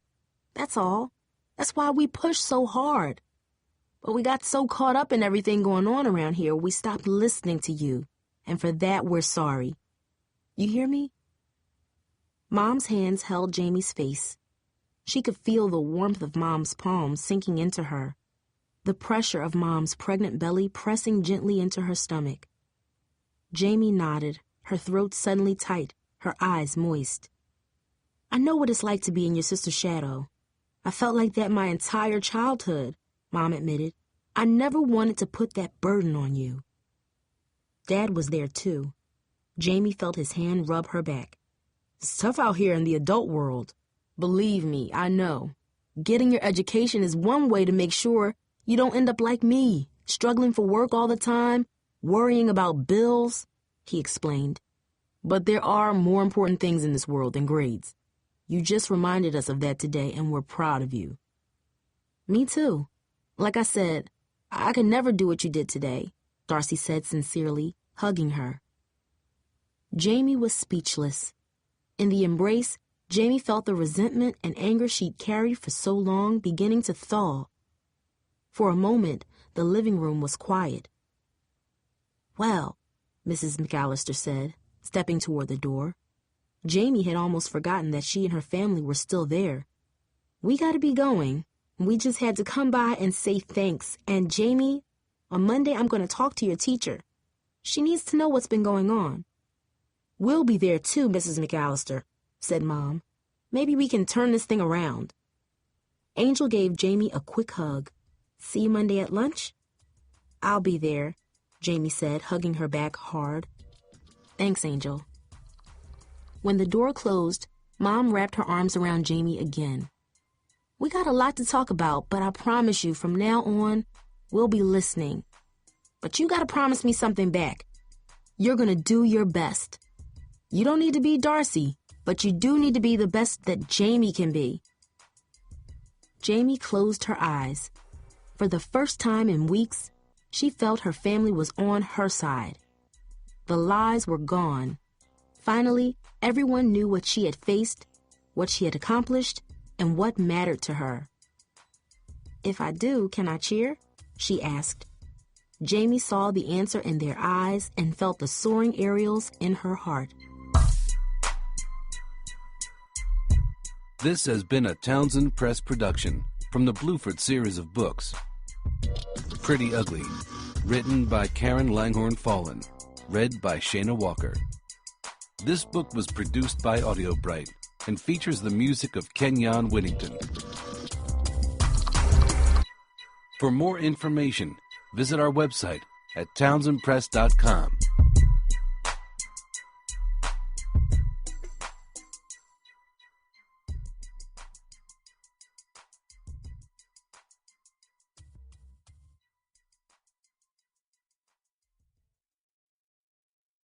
That's all. That's why we push so hard. But we got so caught up in everything going on around here, we stopped listening to you. And for that, we're sorry. You hear me? Mom's hands held Jamie's face. She could feel the warmth of Mom's palms sinking into her, the pressure of Mom's pregnant belly pressing gently into her stomach. Jamie nodded, her throat suddenly tight, her eyes moist. I know what it's like to be in your sister's shadow. I felt like that my entire childhood, Mom admitted. I never wanted to put that burden on you. Dad was there, too. Jamie felt his hand rub her back. It's tough out here in the adult world. Believe me, I know. Getting your education is one way to make sure you don't end up like me, struggling for work all the time, worrying about bills, he explained. But there are more important things in this world than grades. You just reminded us of that today, and we're proud of you. Me too. Like I said, I could never do what you did today, Darcy said sincerely, hugging her. Jamie was speechless. In the embrace, Jamie felt the resentment and anger she'd carried for so long beginning to thaw. For a moment, the living room was quiet. Well, Mrs. McCallister said, stepping toward the door. Jamie had almost forgotten that she and her family were still there. We gotta be going. We just had to come by and say thanks. And Jamie, on Monday I'm going to talk to your teacher. She needs to know what's been going on. We'll be there too, Mrs. McCallister, said Mom. Maybe we can turn this thing around. Angel gave Jamie a quick hug. See you Monday at lunch? I'll be there, Jamie said, hugging her back hard. Thanks, Angel. When the door closed, Mom wrapped her arms around Jamie again. We got a lot to talk about, but I promise you from now on, we'll be listening. But you gotta promise me something back. You're gonna do your best. You don't need to be Darcy, but you do need to be the best that Jamie can be. Jamie closed her eyes. For the first time in weeks, she felt her family was on her side. The lies were gone. Finally, everyone knew what she had faced, what she had accomplished, and what mattered to her. "If I do, can I cheer?" she asked. Jamie saw the answer in their eyes and felt the soaring aerials in her heart. This has been a Townsend Press production from the Bluford series of books. Pretty Ugly, written by Karen Langhorne Fallen, read by Shayna Walker. This book was produced by Audiobook and features the music of Kenyon Whittington. For more information, visit our website at townsendpress.com.